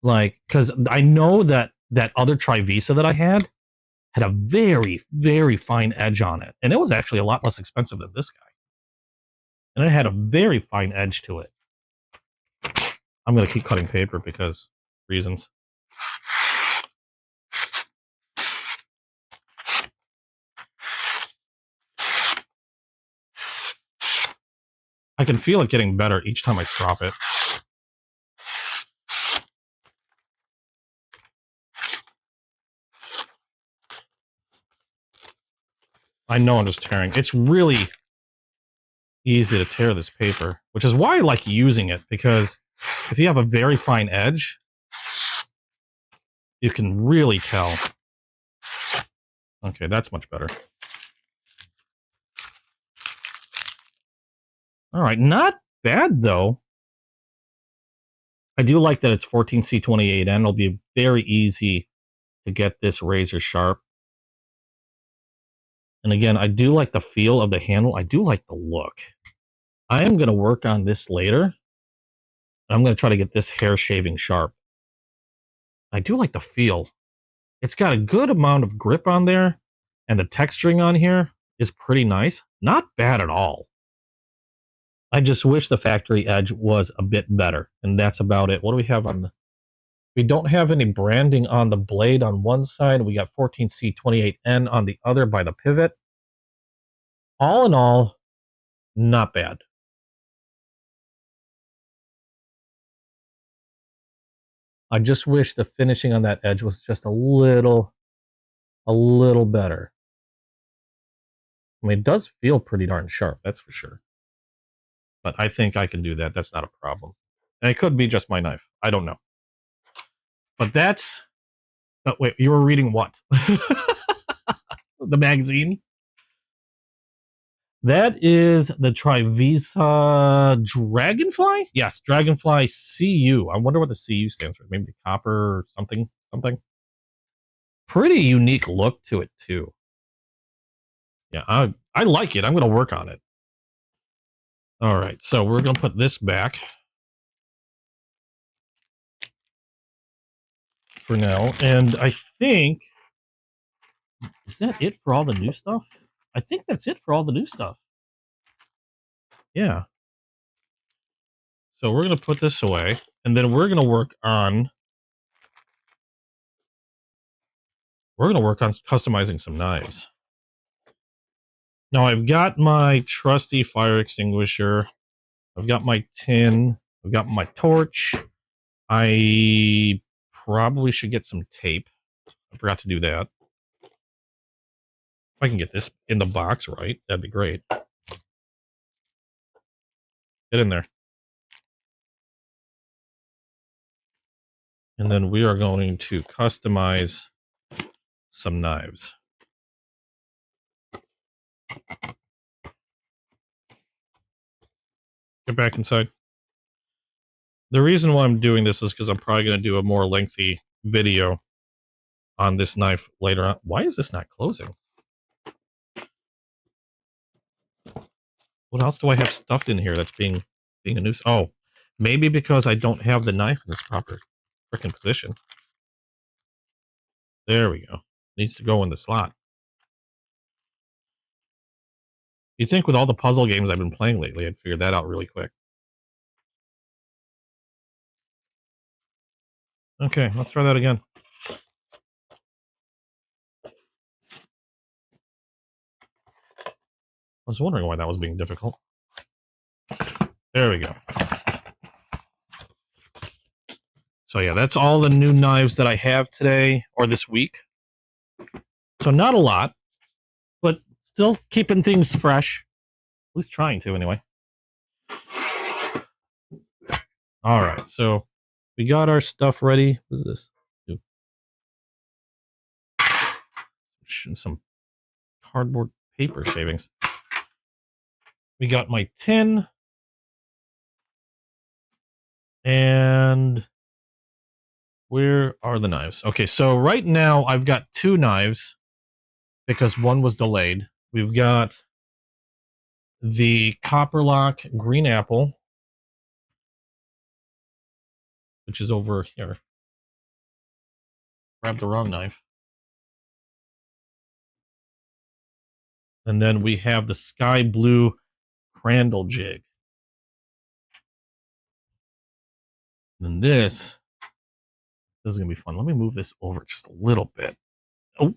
like, because I know that other Trivisa that I had a very, very fine edge on it. And it was actually a lot less expensive than this guy. And it had a very fine edge to it. I'm going to keep cutting paper because reasons. I can feel it getting better each time I strop it. I know I'm just tearing. It's really easy to tear this paper, which is why I like using it, because if you have a very fine edge, you can really tell. Okay, that's much better. All right, not bad though. I do like that it's 14C28N. It'll be very easy to get this razor sharp. And again, I do like the feel of the handle. I do like the look. I am going to work on this later. I'm going to try to get this hair shaving sharp. I do like the feel. It's got a good amount of grip on there, and the texturing on here is pretty nice. Not bad at all. I just wish the factory edge was a bit better, and that's about it. What do we have on the... We don't have any branding on the blade on one side. We got 14C28N on the other by the pivot. All in all, not bad. I just wish the finishing on that edge was just a little better. I mean, it does feel pretty darn sharp, that's for sure. But I think I can do that. That's not a problem. And it could be just my knife. I don't know. But that's... Oh, wait, you were reading what? The magazine? That is the Trivisa Dragonfly? Yes, Dragonfly CU. I wonder what the CU stands for. Maybe the copper or something. Pretty unique look to it, too. Yeah, I like it. I'm going to work on it. All right, so we're going to put this back for now. And I think... Is that it for all the new stuff? I think that's it for all the new stuff. Yeah. So we're going to put this away, and then we're going to work on... customizing some knives. Now, I've got my trusty fire extinguisher. I've got my tin. I've got my torch. I probably should get some tape. I forgot to do that. If I can get this in the box right, that'd be great. Get in there. And then we are going to customize some knives. Get back inside. The reason why I'm doing this is because I'm probably going to do a more lengthy video on this knife later on. Why is this not closing? What else do I have stuffed in here that's being a nuisance? Oh, maybe because I don't have the knife in its proper freaking position. There we go. Needs to go in the slot. You'd think with all the puzzle games I've been playing lately, I'd figure that out really quick. Okay, let's try that again. I was wondering why that was being difficult. There we go. So yeah, that's all the new knives that I have today, or this week. So not a lot, but still keeping things fresh. At least trying to, anyway. All right, so we got our stuff ready. What is this? Some cardboard paper shavings. We got my tin. And where are the knives? Okay, so right now I've got two knives because one was delayed. We've got the Copperlock Green Apple, which is over here. Grabbed the wrong knife. And then we have the Sky Blue Crandall Jig. And this is going to be fun. Let me move this over just a little bit. Oh,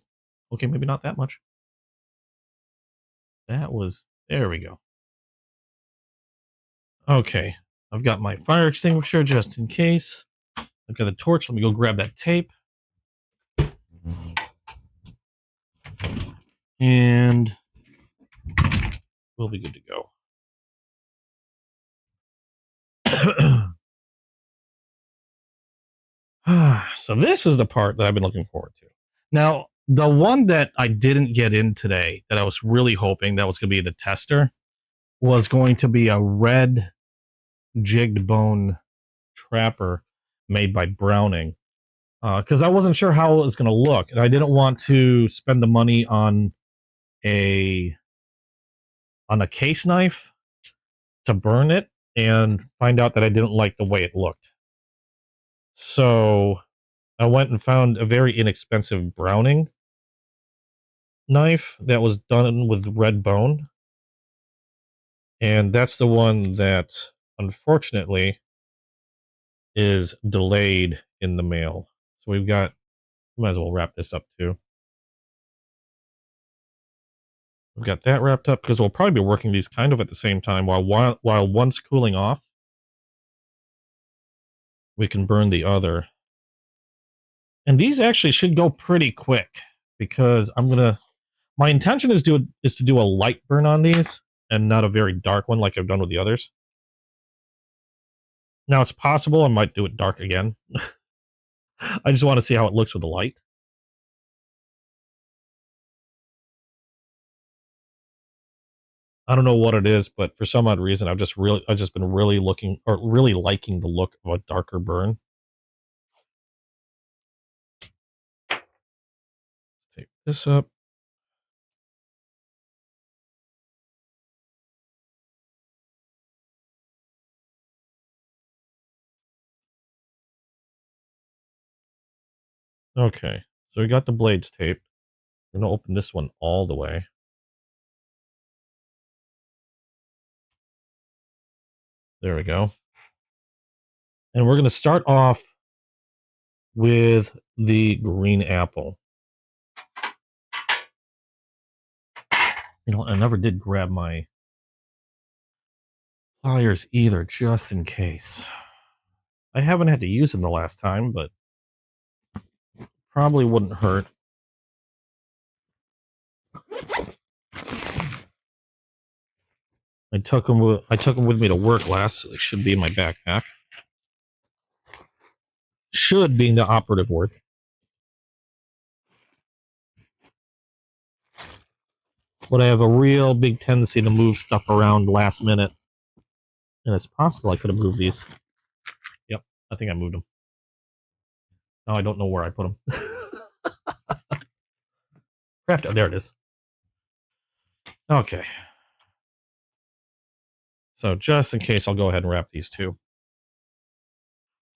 okay, maybe not that much. There we go. Okay, I've got my fire extinguisher just in case. I've got a torch. Let me go grab that tape. And we'll be good to go. So this is the part that I've been looking forward to. Now, the one that I didn't get in today, that I was really hoping that was going to be the tester, was going to be a red jigged bone trapper. made by Browning, because I wasn't sure how it was going to look, and I didn't want to spend the money on a case knife to burn it and find out that I didn't like the way it looked. So I went and found a very inexpensive Browning knife that was done with red bone. And that's the one that, unfortunately, is delayed in the mail. So might as well wrap this up too. We've got that wrapped up because we'll probably be working these kind of at the same time while one's cooling off. We can burn the other. And these actually should go pretty quick because my intention is to do a light burn on these and not a very dark one like I've done with the others. Now it's possible I might do it dark again. I just want to see how it looks with the light. I don't know what it is, but for some odd reason, I've just been really liking the look of a darker burn. Take this up. Okay, so we got the blades taped. We're gonna open this one all the way. There we go. And we're gonna start off with the green apple. You know, I never did grab my pliers either, just in case. I haven't had to use them the last time, but probably wouldn't hurt. I took them with me to work last, so they should be in my backpack. Should being the operative word. But I have a real big tendency to move stuff around last minute. And it's possible I could have moved these. Yep, I think I moved them. Now I don't know where I put them. Crap, there it is. Okay. So just in case, I'll go ahead and wrap these two.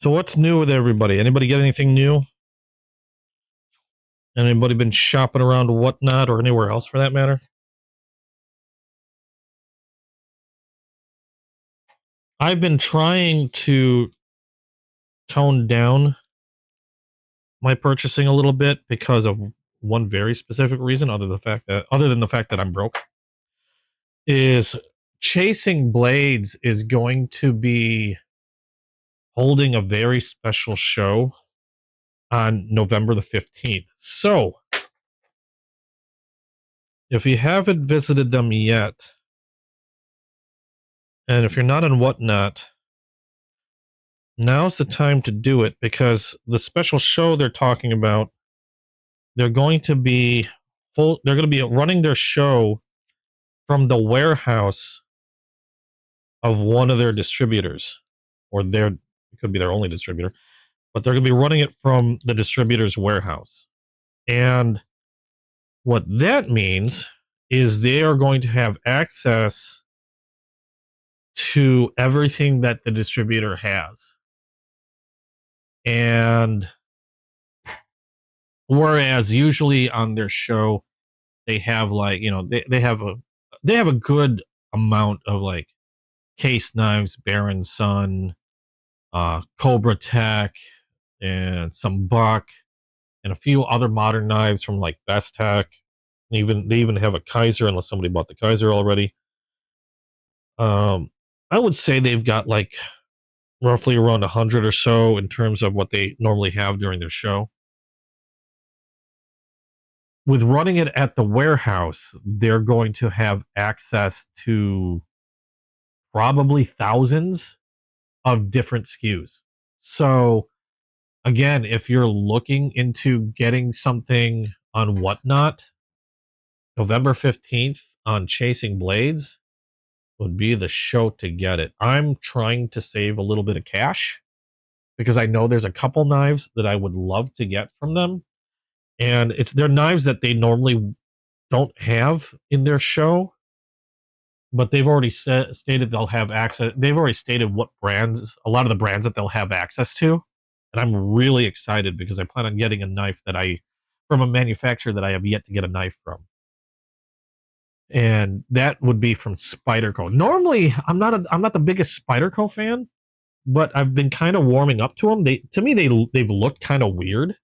So what's new with everybody? Anybody get anything new? Anybody been shopping around Whatnot or anywhere else for that matter? I've been trying to tone down my purchasing a little bit because of one very specific reason, other than the fact that I'm broke, is Chasing Blades is going to be holding a very special show on November the 15th. So, if you haven't visited them yet, and if you're not on Whatnot, now's the time to do it, because the special show they're talking about, they're going to be running their show from the warehouse of one of their distributors, or it could be their only distributor, but they're going to be running it from the distributor's warehouse. And what that means is they are going to have access to everything that the distributor has. And whereas usually on their show they have they have a good amount of like case knives, Baron Sun, Cobra Tech, and some Buck, and a few other modern knives from like Best Tech. They even have a Kaiser, unless somebody bought the Kaiser already. I would say they've got like roughly around 100 or so in terms of what they normally have during their show. With running it at the warehouse, they're going to have access to probably thousands of different SKUs. So, again, if you're looking into getting something on Whatnot, November 15th on Chasing Blades would be the show to get it. I'm trying to save a little bit of cash because I know there's a couple knives that I would love to get from them, and they're knives that they normally don't have in their show, but they've already stated they'll have access. They've already stated what brands, a lot of the brands that they'll have access to, and I'm really excited because I plan on getting a knife from a manufacturer that I have yet to get a knife from, and that would be from Spyderco. Normally, I'm not the biggest Spyderco fan, but I've been kind of warming up to them. They've looked kind of weird,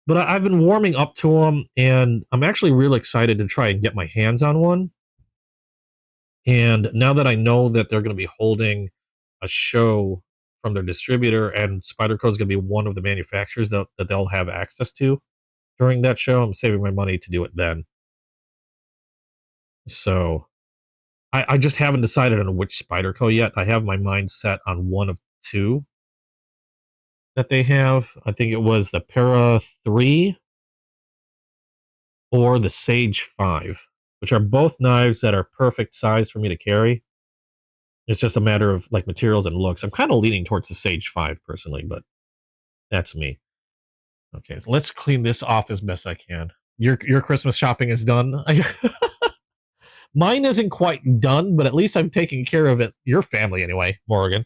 but I've been warming up to them, and I'm actually real excited to try and get my hands on one. And now that I know that they're going to be holding a show from their distributor, and Spyderco is going to be one of the manufacturers that they'll have access to during that show, I'm saving my money to do it then. So I just haven't decided on which Spyderco yet. I have my mind set on one of two that they have. I think it was the Para 3 or the Sage 5, which are both knives that are perfect size for me to carry. It's just a matter of like materials and looks. I'm kind of leaning towards the Sage 5 personally, but that's me. Okay, so let's clean this off as best I can. Your Christmas shopping is done. Mine isn't quite done, but at least I'm taking care of it. Your family, anyway, Morgan.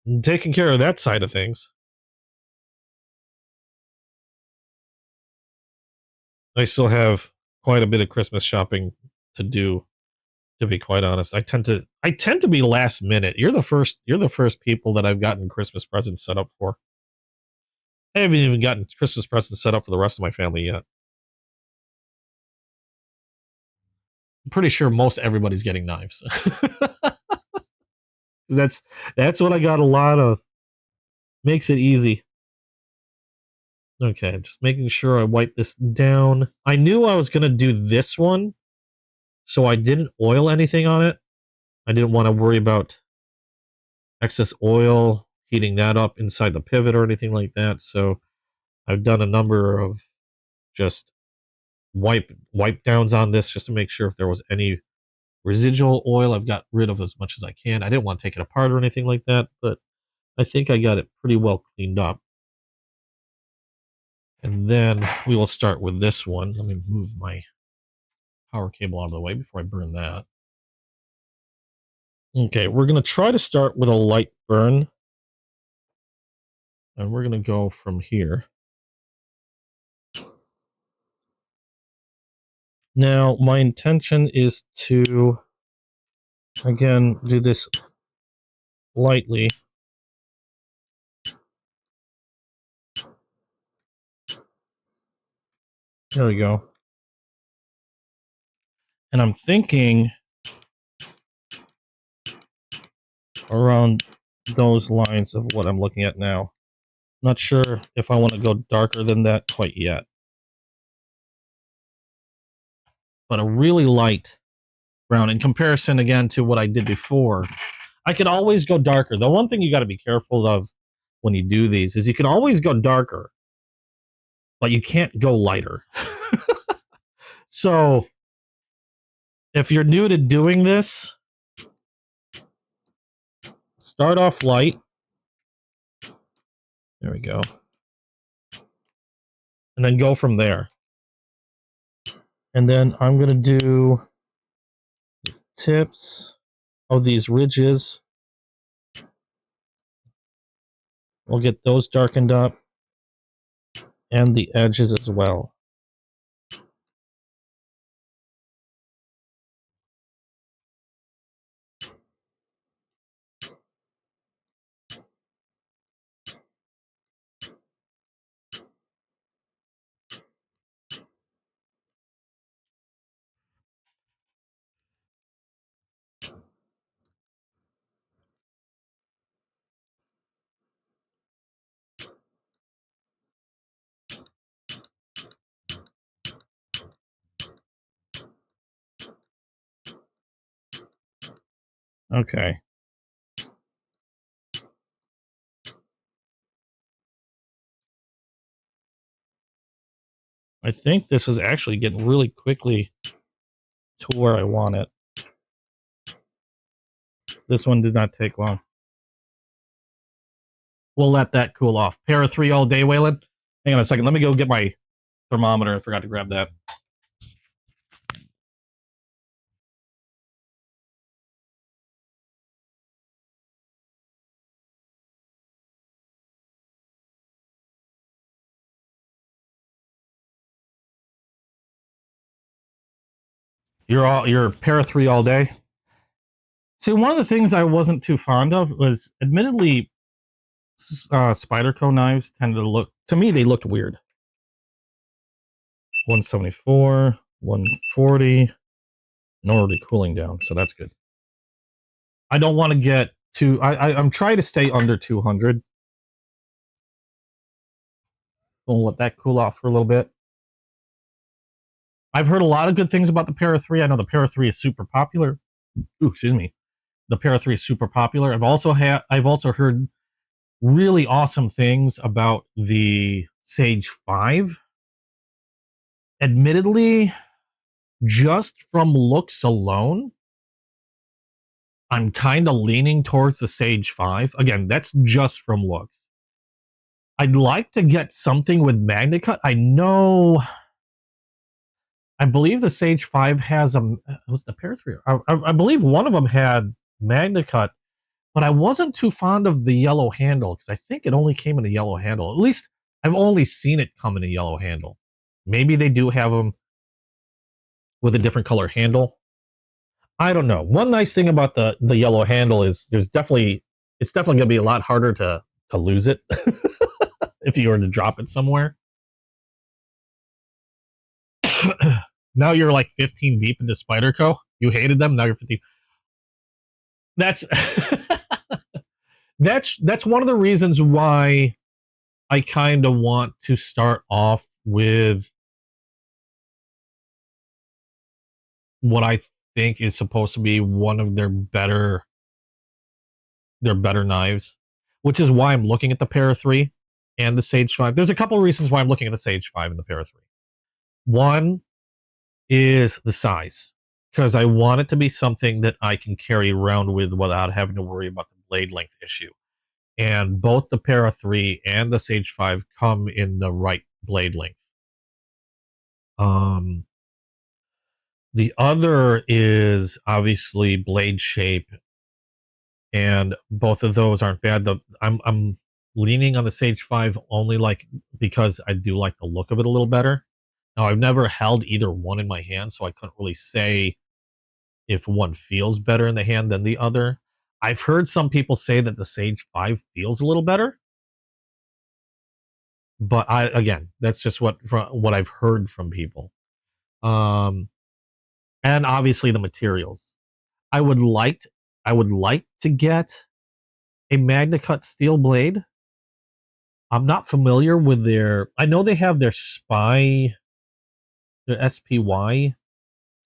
I'm taking care of that side of things. I still have quite a bit of Christmas shopping to do, to be quite honest. I tend to be last minute. You're the first people that I've gotten Christmas presents set up for. I haven't even gotten Christmas presents set up for the rest of my family yet. I'm pretty sure most everybody's getting knives. that's what I got a lot of. Makes it easy. Okay, just making sure I wipe this down. I knew I was gonna do this one, so I didn't oil anything on it. I didn't want to worry about excess oil, heating that up inside the pivot or anything like that. So I've done a number of just wipe downs on this just to make sure if there was any residual oil, I've got rid of as much as I can. I didn't want to take it apart or anything like that, but I think I got it pretty well cleaned up. And then we will start with this one. Let me move my power cable out of the way before I burn that. Okay, we're going to try to start with a light burn. And we're going to go from here. Now, my intention is to, again, do this lightly. There we go. And I'm thinking around those lines of what I'm looking at now. Not sure if I want to go darker than that quite yet. But a really light brown in comparison, again, to what I did before. I could always go darker. The one thing you got to be careful of when you do these is you can always go darker, but you can't go lighter. So if you're new to doing this, start off light. There we go. And then go from there. And then I'm going to do the tips of these ridges. We'll get those darkened up. And the edges as well. Okay. I think this is actually getting really quickly to where I want it. This one did not take long. We'll let that cool off. Para 3 all day, Waylon. Hang on a second. Let me go get my thermometer. I forgot to grab that. You're para 3 all day. See, one of the things I wasn't too fond of was, admittedly, Spyderco knives tended to look, to me, they looked weird. 174, 140, and already cooling down, so that's good. I don't want to get too, I'm trying to stay under 200. We'll let that cool off for a little bit. I've heard a lot of good things about the Para 3. I know the Para 3 is super popular. Ooh, excuse me. The Para 3 is super popular. I've also heard really awesome things about the Sage 5. Admittedly, just from looks alone, I'm kind of leaning towards the Sage 5. Again, that's just from looks. I'd like to get something with MagnaCut. I believe the Sage 5 has was the Para 3. I believe one of them had MagnaCut, but I wasn't too fond of the yellow handle because I think it only came in a yellow handle. At least I've only seen it come in a yellow handle. Maybe they do have them with a different color handle. I don't know. One nice thing about the yellow handle is it's definitely going to be a lot harder to lose it if you were to drop it somewhere. Now you're like 15 deep into Spyderco. You hated them. Now you're 15. That's that's one of the reasons why I kind of want to start off with what I think is supposed to be one of their better knives, which is why I'm looking at the Para 3 and the Sage 5. There's a couple of reasons why I'm looking at the Sage 5 and the Para 3. One is the size, because I want it to be something that I can carry around with without having to worry about the blade length issue. And both the Para 3 and the Sage 5 come in the right blade length. The other is obviously blade shape, and both of those aren't bad. I'm leaning on the Sage 5 only because I do like the look of it a little better. Now, I've never held either one in my hand, so I couldn't really say if one feels better in the hand than the other. I've heard some people say that the Sage 5 feels a little better, but again, that's just what I've heard from people. And obviously the materials. I would like to get a MagnaCut steel blade. I'm not familiar with I know they have their SPY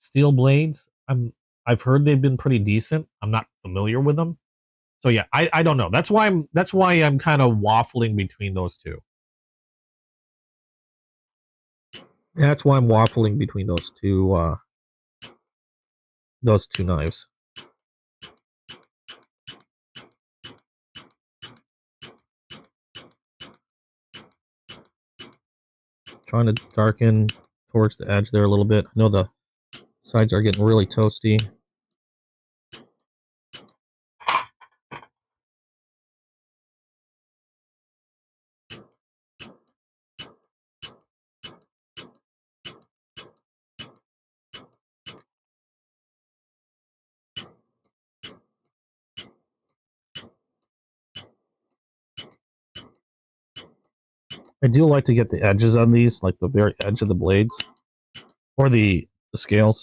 steel blades. I've heard they've been pretty decent. I'm not familiar with them. So yeah, I don't know. That's why I'm kind of waffling between those two. That's why I'm waffling between those two knives. Trying to darken towards the edge there a little bit. I know the sides are getting really toasty. I do like to get the edges on these, like the very edge of the blades, or the scales.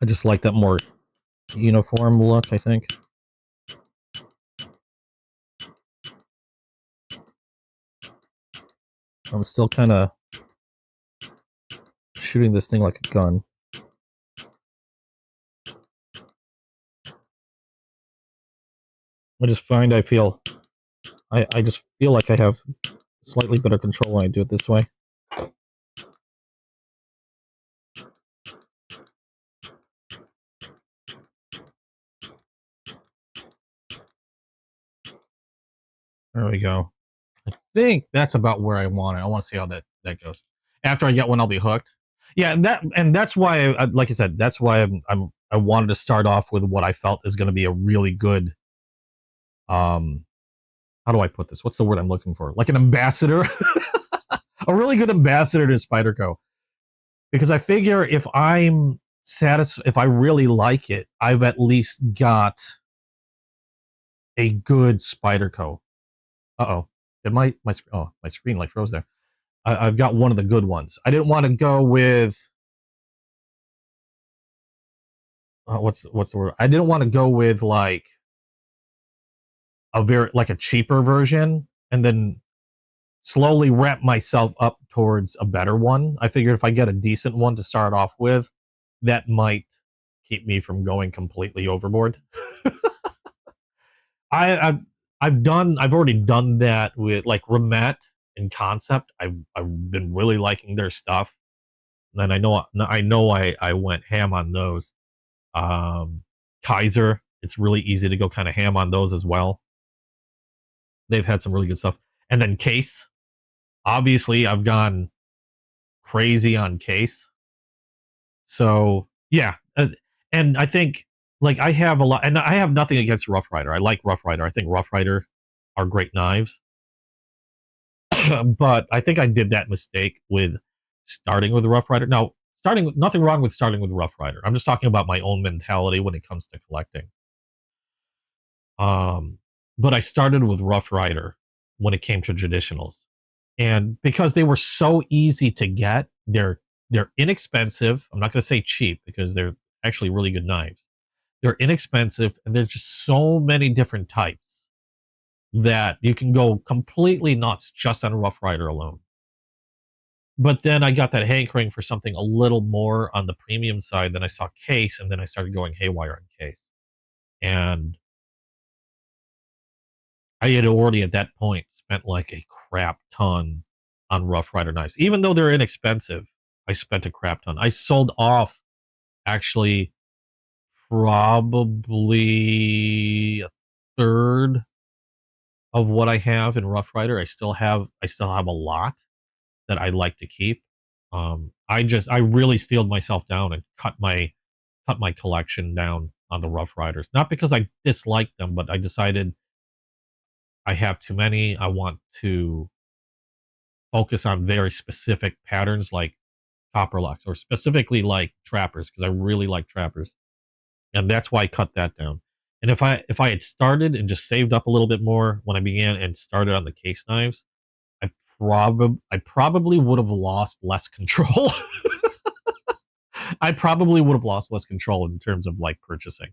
I just like that more uniform look, I think. I'm still kind of shooting this thing like a gun. I just find I just feel like I have slightly better control when I do it this way. There we go. I think that's about where I want it. I want to see how that goes. After I get one, I'll be hooked. Yeah, that's why, like I said, that's why I wanted to start off with what I felt is going to be a really good. How do I put this? What's the word I'm looking for? Like an ambassador, a really good ambassador to Spyderco. Because I figure if I'm satisfied, if I really like it, I've at least got a good Spyderco. Uh-oh. Did my screen like froze there. I've got one of the good ones. I didn't want to go with what's the word? I didn't want to go with like a cheaper version and then slowly ramp myself up towards a better one. I figured if I get a decent one to start off with, that might keep me from going completely overboard. I've already done that with like Remet and Concept. I've been really liking their stuff. And I know I went ham on those. Kaiser, it's really easy to go kind of ham on those as well. They've had some really good stuff. And then Case, obviously I've gone crazy on Case. So yeah, and I think like I have a lot, and I have nothing against Rough Rider. I like Rough Rider. I think Rough Rider are great knives. But I think I did that mistake with starting with Rough Rider. Now, nothing wrong with starting with Rough Rider. I'm just talking about my own mentality when it comes to collecting. But I started with Rough Rider when it came to traditionals, and because they were so easy to get, they're inexpensive. I'm not going to say cheap because they're actually really good knives. They're inexpensive, and there's just so many different types that you can go completely nuts just on Rough Rider alone. But then I got that hankering for something a little more on the premium side. Then I saw Case, and then I started going haywire on Case. And I had already at that point spent like a crap ton on Rough Rider knives. Even though they're inexpensive, I spent a crap ton. I sold off actually probably a third of what I have in Rough Rider. I still have a lot that I like to keep. I really steeled myself down and cut my collection down on the Rough Riders. Not because I disliked them, but I decided I have too many. I want to focus on very specific patterns like Copperlocks or specifically like Trappers because I really like Trappers. And that's why I cut that down. And if I had started and just saved up a little bit more when I began and started on the Case knives, I probably would have lost less control. I probably would have lost less control in terms of like purchasing.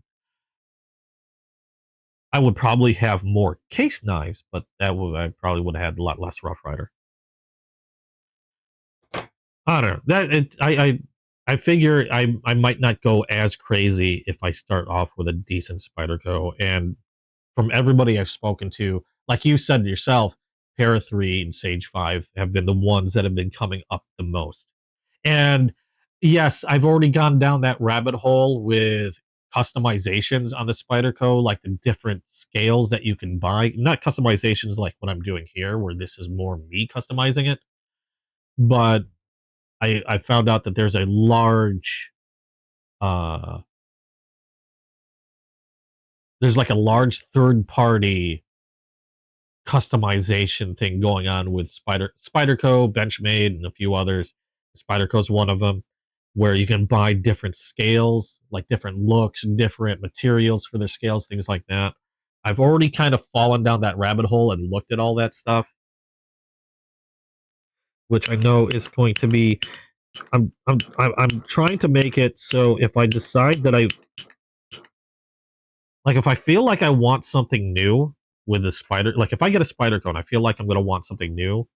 I would probably have more Case knives, but I probably would have had a lot less Rough Rider. I don't know. I figure I might not go as crazy if I start off with a decent Spyderco. And from everybody I've spoken to, like you said yourself, Para 3 and Sage 5 have been the ones that have been coming up the most. And yes, I've already gone down that rabbit hole with customizations on the Spyderco, like the different scales that you can buy. Not customizations like what I'm doing here, where this is more me customizing it, but I found out that there's a large there's like a large third party customization thing going on with Spyderco, Benchmade, and a few others. Spyderco's one of them, where you can buy different scales, like different looks, different materials for their scales, things like that. I've already kind of fallen down that rabbit hole and looked at all that stuff, which I know is going to be. I'm trying to make it so if I decide that if I feel like I want something new with the spider, like if I get a Spyderco, I feel like I'm going to want something new.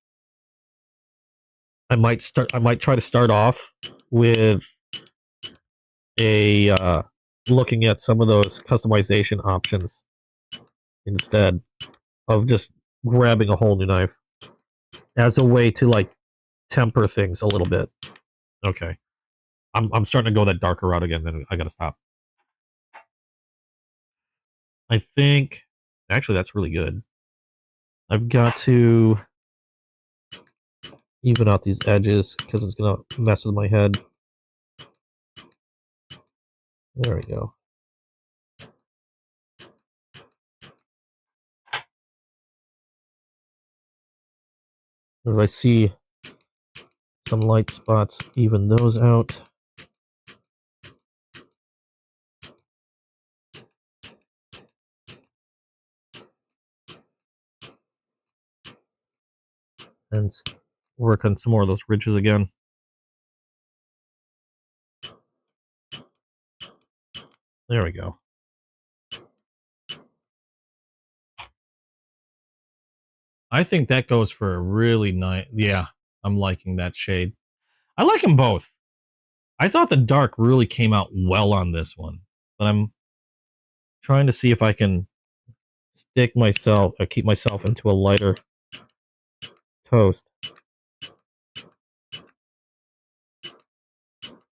I might try to start off with a looking at some of those customization options instead of just grabbing a whole new knife as a way to like temper things a little bit. Okay, I'm starting to go that darker route again. Then I got to stop. I think actually that's really good. I've got to even out these edges because it's gonna mess with my head. There we go. If I see some light spots, even those out. And work on some more of those ridges again. There we go. I think that goes for a really nice, yeah, I'm liking that shade. I like them both. I thought the dark really came out well on this one, but I'm trying to see if I can keep myself into a lighter toast.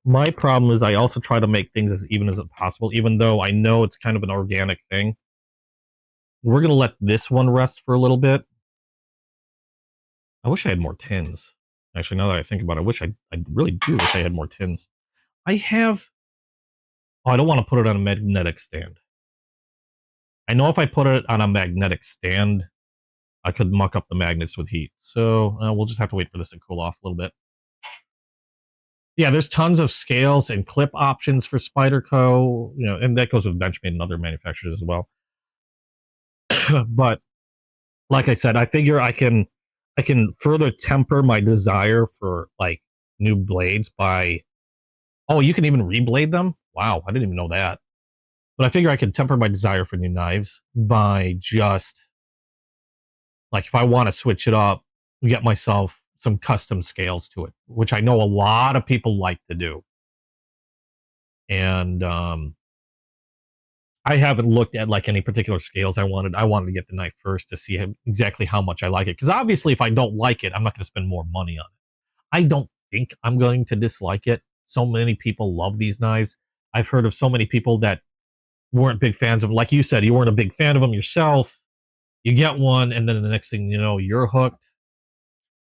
My problem is I also try to make things as even as possible, even though I know it's kind of an organic thing. We're going to let this one rest for a little bit. I wish I had more tins. Actually, now that I think about it, I really do wish I had more tins. I have... Oh, I don't want to put it on a magnetic stand. I know if I put it on a magnetic stand, I could muck up the magnets with heat. So we'll just have to wait for this to cool off a little bit. Yeah, there's tons of scales and clip options for Spyderco, you know, and that goes with Benchmade and other manufacturers as well. But like I said, I figure I can further temper my desire for like new blades by... Oh, you can even reblade them? Wow, I didn't even know that. But I figure I can temper my desire for new knives by just, like, if I want to switch it up, get myself some custom scales to it, which I know a lot of people like to do. And I haven't looked at like any particular scales I wanted. I wanted to get the knife first to see exactly how much I like it. Because obviously, if I don't like it, I'm not going to spend more money on it. I don't think I'm going to dislike it. So many people love these knives. I've heard of so many people that weren't big fans of, like you said, you weren't a big fan of them yourself. You get one, and then the next thing you know, you're hooked.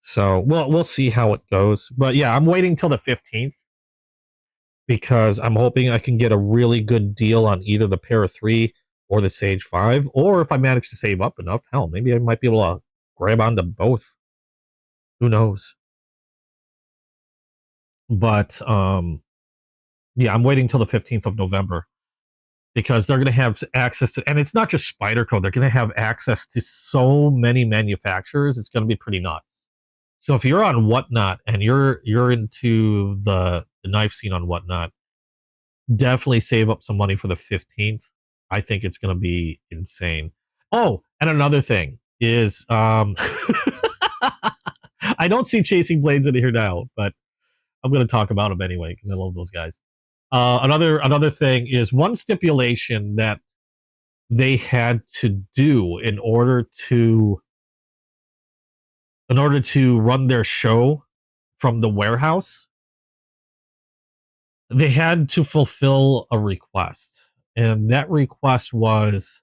So we'll see how it goes. But yeah, I'm waiting till the 15th because I'm hoping I can get a really good deal on either the Para 3 or the Sage 5. Or if I manage to save up enough, hell, maybe I might be able to grab onto both. Who knows? But yeah, I'm waiting till the 15th of November because they're going to have access to, and it's not just Spyderco, they're going to have access to so many manufacturers. It's going to be pretty nuts. So if you're on Whatnot and you're into the knife scene on Whatnot, definitely save up some money for the 15th. I think it's going to be insane. Oh, and another thing is, I don't see Chasing Blades in here now, but I'm going to talk about them anyway because I love those guys. Another thing is one stipulation that they had to do in order to run their show from the warehouse. They had to fulfill a request, and that request was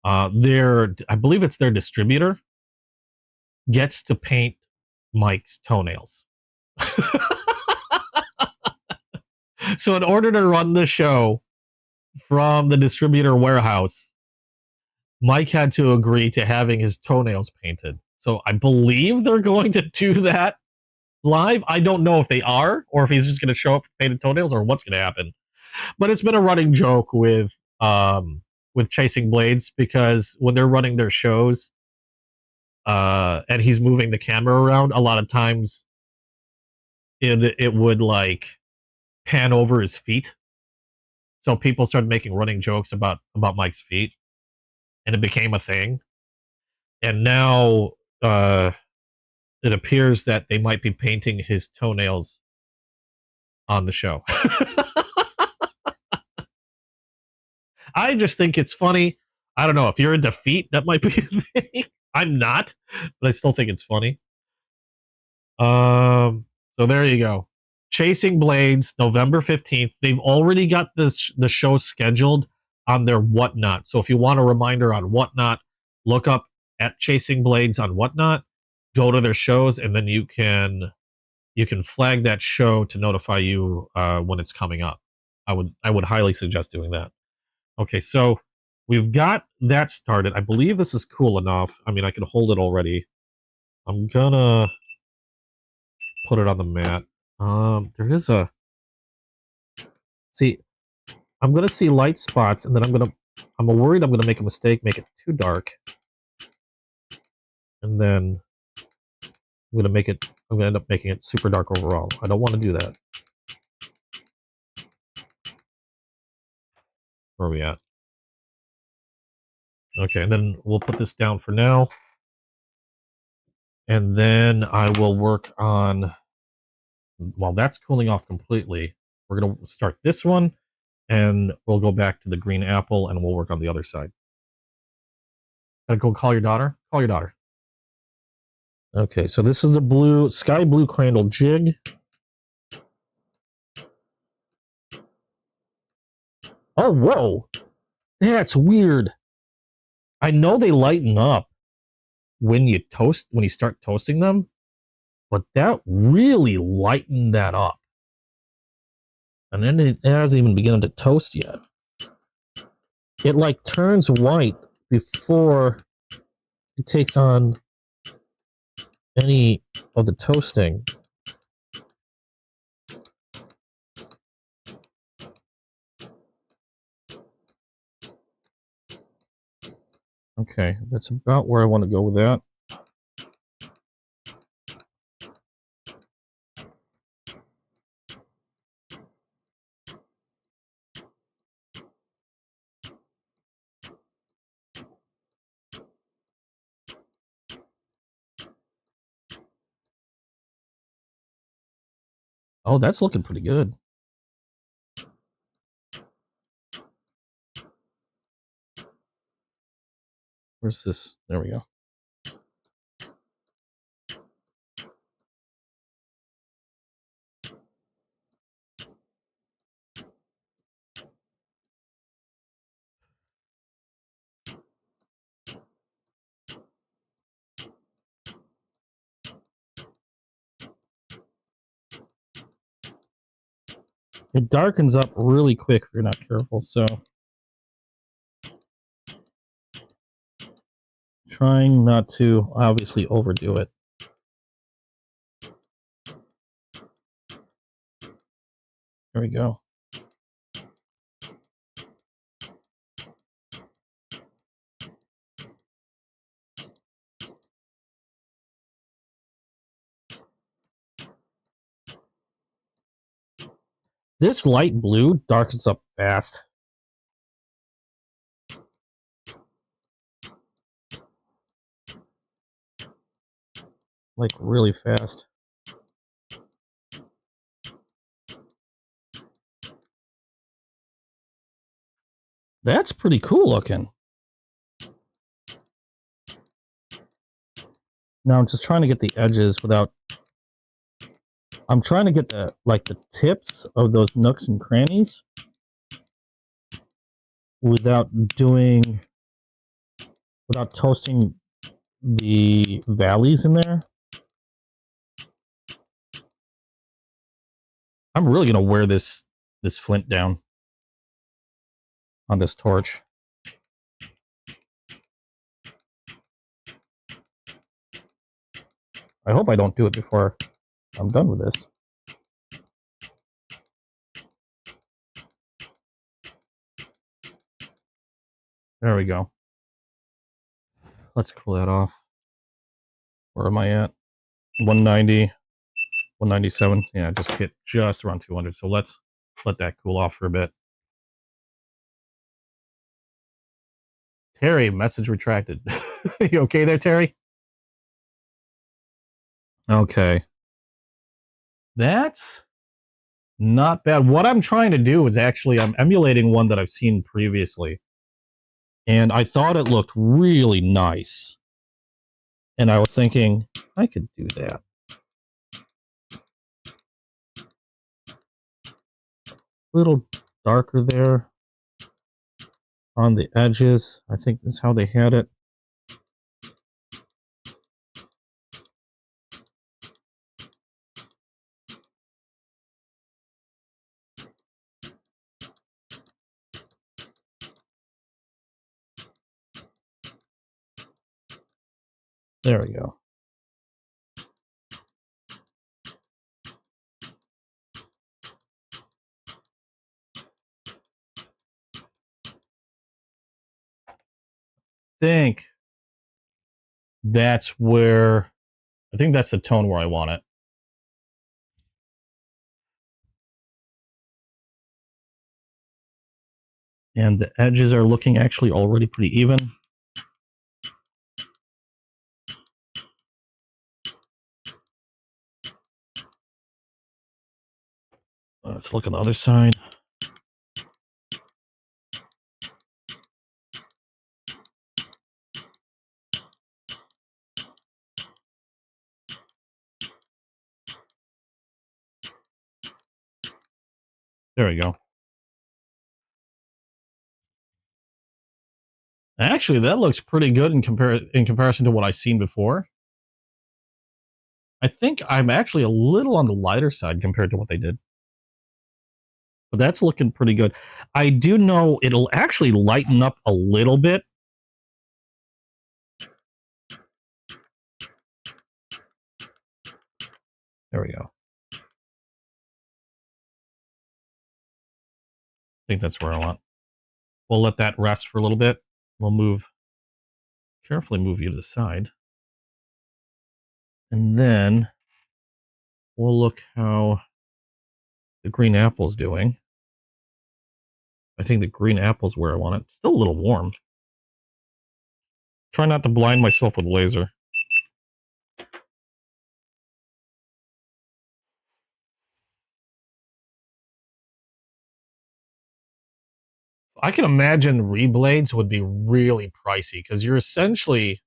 I believe it's their distributor gets to paint Mike's toenails. So in order to run the show from the distributor warehouse, Mike had to agree to having his toenails painted. So I believe they're going to do that live. I don't know if they are, or if he's just going to show up with painted toenails, or what's going to happen. But it's been a running joke with Chasing Blades, because when they're running their shows, and he's moving the camera around, a lot of times it would like pan over his feet. So people started making running jokes about Mike's feet, and it became a thing. And now it appears that they might be painting his toenails on the show. I just think it's funny. I don't know. If you're into feet, that might be a thing. I'm not, but I still think it's funny. So there you go. Chasing Blades, November 15th. They've already got the show scheduled on their Whatnot. So if you want a reminder on Whatnot, look up at Chasing Blades on Whatnot, go to their shows, and then you can flag that show to notify you when it's coming up. I would highly suggest doing that. Okay, so we've got that started. I believe this is cool enough. I mean, I can hold it already. I'm gonna put it on the mat. There is a... See, I'm gonna see light spots, and then I'm worried I'm gonna make a mistake, make it too dark, and then I'm gonna end up making it super dark overall. I don't want to do that. Where are we at? Okay, and then we'll put this down for now. And then I will work on, while that's cooling off completely, we're going to start this one, and we'll go back to the green apple, and we'll work on the other side. Gotta go call your daughter? Call your daughter. Okay, so this is the sky blue crandall jig. Oh, whoa! That's weird. I know they lighten up when you start toasting them, but that really lightened that up. And then it hasn't even begun to toast yet. It like turns white before it takes on any of the toasting. Okay, that's about where I want to go with that. Oh, that's looking pretty good. Where's this? There we go. It darkens up really quick if you're not careful, so trying not to obviously overdo it. There we go. This light blue darkens up fast. Like really fast. That's pretty cool looking. Now I'm just trying to get the edges without... I'm trying to get the tips of those nooks and crannies without toasting the valleys in there. I'm really gonna wear this flint down on this torch. I hope I don't do it before I'm done with this. There we go. Let's cool that off. Where am I at? 190, 197. Yeah, just hit just around 200. So let's let that cool off for a bit. Terry, message retracted. You okay there, Terry? Okay. That's not bad. What I'm trying to do is actually, I'm emulating one that I've seen previously. And I thought it looked really nice. And I was thinking, I could do that. A little darker there on the edges. I think that's how they had it. There we go. Think that's where, I think that's the tone where I want it. And the edges are looking actually already pretty even. Let's look on the other side. There we go. Actually, that looks pretty good in comparison to what I've seen before. I think I'm actually a little on the lighter side compared to what they did. But that's looking pretty good. I do know it'll actually lighten up a little bit. There we go. I think that's where I want. We'll let that rest for a little bit. We'll carefully move you to the side. And then we'll look how the green apple's doing. I think the green apple's where I want it. It's still a little warm. Try not to blind myself with laser. I can imagine reblades would be really pricey because you're essentially,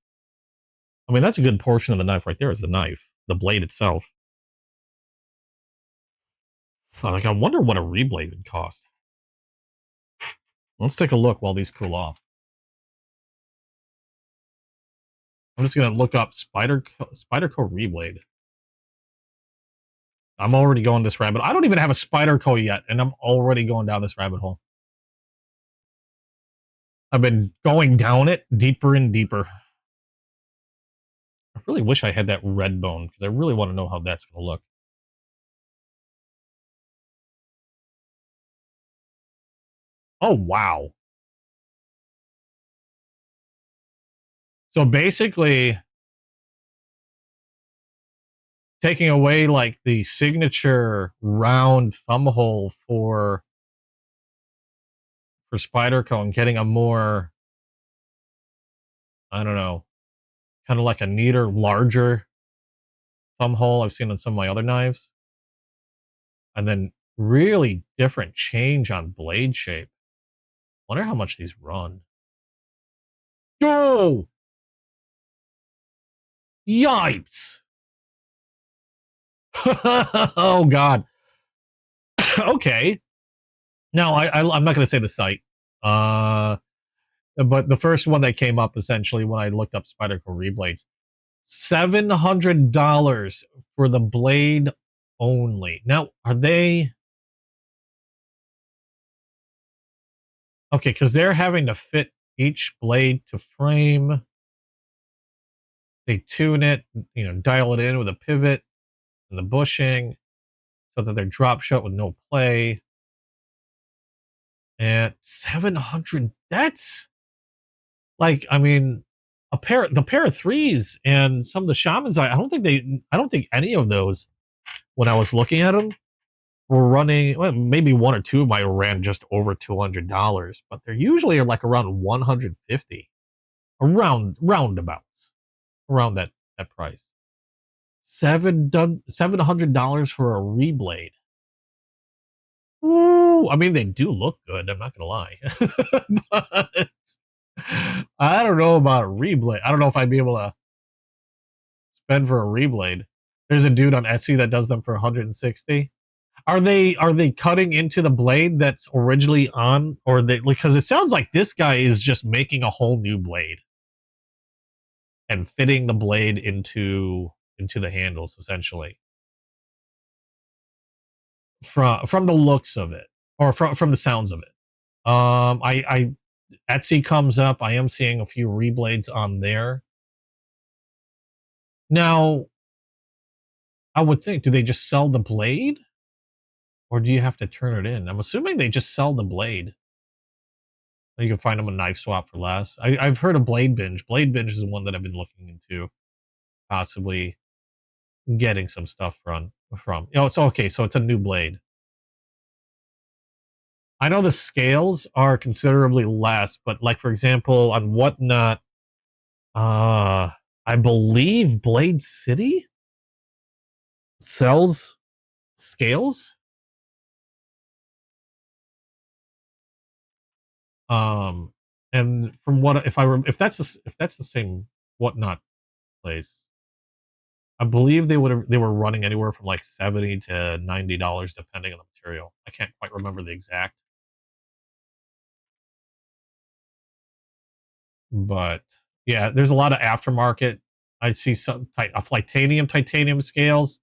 I mean, that's a good portion of the knife right there is the knife, the blade itself. Like, I wonder what a reblade would cost. Let's take a look while these cool off. I'm just going to look up Spyderco reblade. I'm already going this rabbit. I don't even have a Spyderco yet, and I'm already going down this rabbit hole. I've been going down it deeper and deeper. I really wish I had that red bone because I really want to know how that's going to look. Oh, wow. So basically, taking away like the signature round thumb hole for Spyderco and getting a more, I don't know, kind of like a neater, larger thumb hole I've seen on some of my other knives. And then really different change on blade shape. Wonder how much these run. Oh! Yipes! Oh, God. Okay. No, I'm not going to say the site. But the first one that came up, essentially, when I looked up Spyderco reblades, $700 for the blade only. Now, are they... Okay, because they're having to fit each blade to frame. They tune it, dial it in with a pivot and the bushing so that they're drop shot with no play. And 700, that's like, I mean, the pair of threes and some of the shamans, I don't think any of those, when I was looking at them, were running, well, maybe one or two of mine ran just over $200, but they're usually like around 150, roundabouts, around that price. $700 for a reblade. Ooh, I mean, they do look good. I'm not gonna lie, but I don't know about a reblade. I don't know if I'd be able to spend for a reblade. There's a dude on Etsy that does them for 160. Are they cutting into the blade that's originally on, or they, because it sounds like this guy is just making a whole new blade and fitting the blade into the handles, essentially, from the looks of it, or from the sounds of it. I Etsy comes up. I am seeing a few reblades on there. Now, I would think, do they just sell the blade? Or do you have to turn it in? I'm assuming they just sell the blade. You can find them a knife swap for less. I've heard of Blade Binge. Blade Binge is the one that I've been looking into, possibly getting some stuff from. Oh, it's okay. So it's a new blade. I know the scales are considerably less, but like for example, on Whatnot, uh, I believe Blade City sells scales. Um, and from what if that's the same Whatnot place, I believe they were running anywhere from like $70 to $90 depending on the material. I can't quite remember the exact, but yeah, there's a lot of aftermarket. I see some titanium scales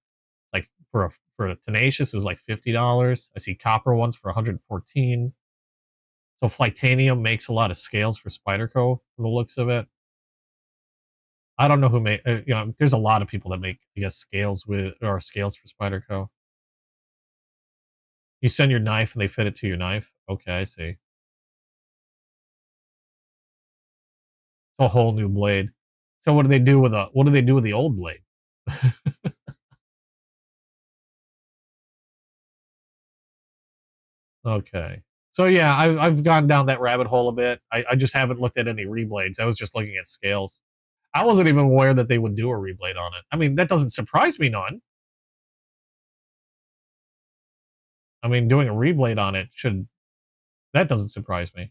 like for a tenacious is like $50. I see copper ones for 114. So Flightanium makes a lot of scales for Spyderco from the looks of it. I don't know who make there's a lot of people that make I guess scales for Spyderco. You send your knife and they fit it to your knife. Okay, I see. A whole new blade. So what do they do with the old blade? Okay. So yeah, I've gone down that rabbit hole a bit. I just haven't looked at any reblades. I was just looking at scales. I wasn't even aware that they would do a reblade on it. I mean, that doesn't surprise me none. I mean, doing a reblade on it should that doesn't surprise me.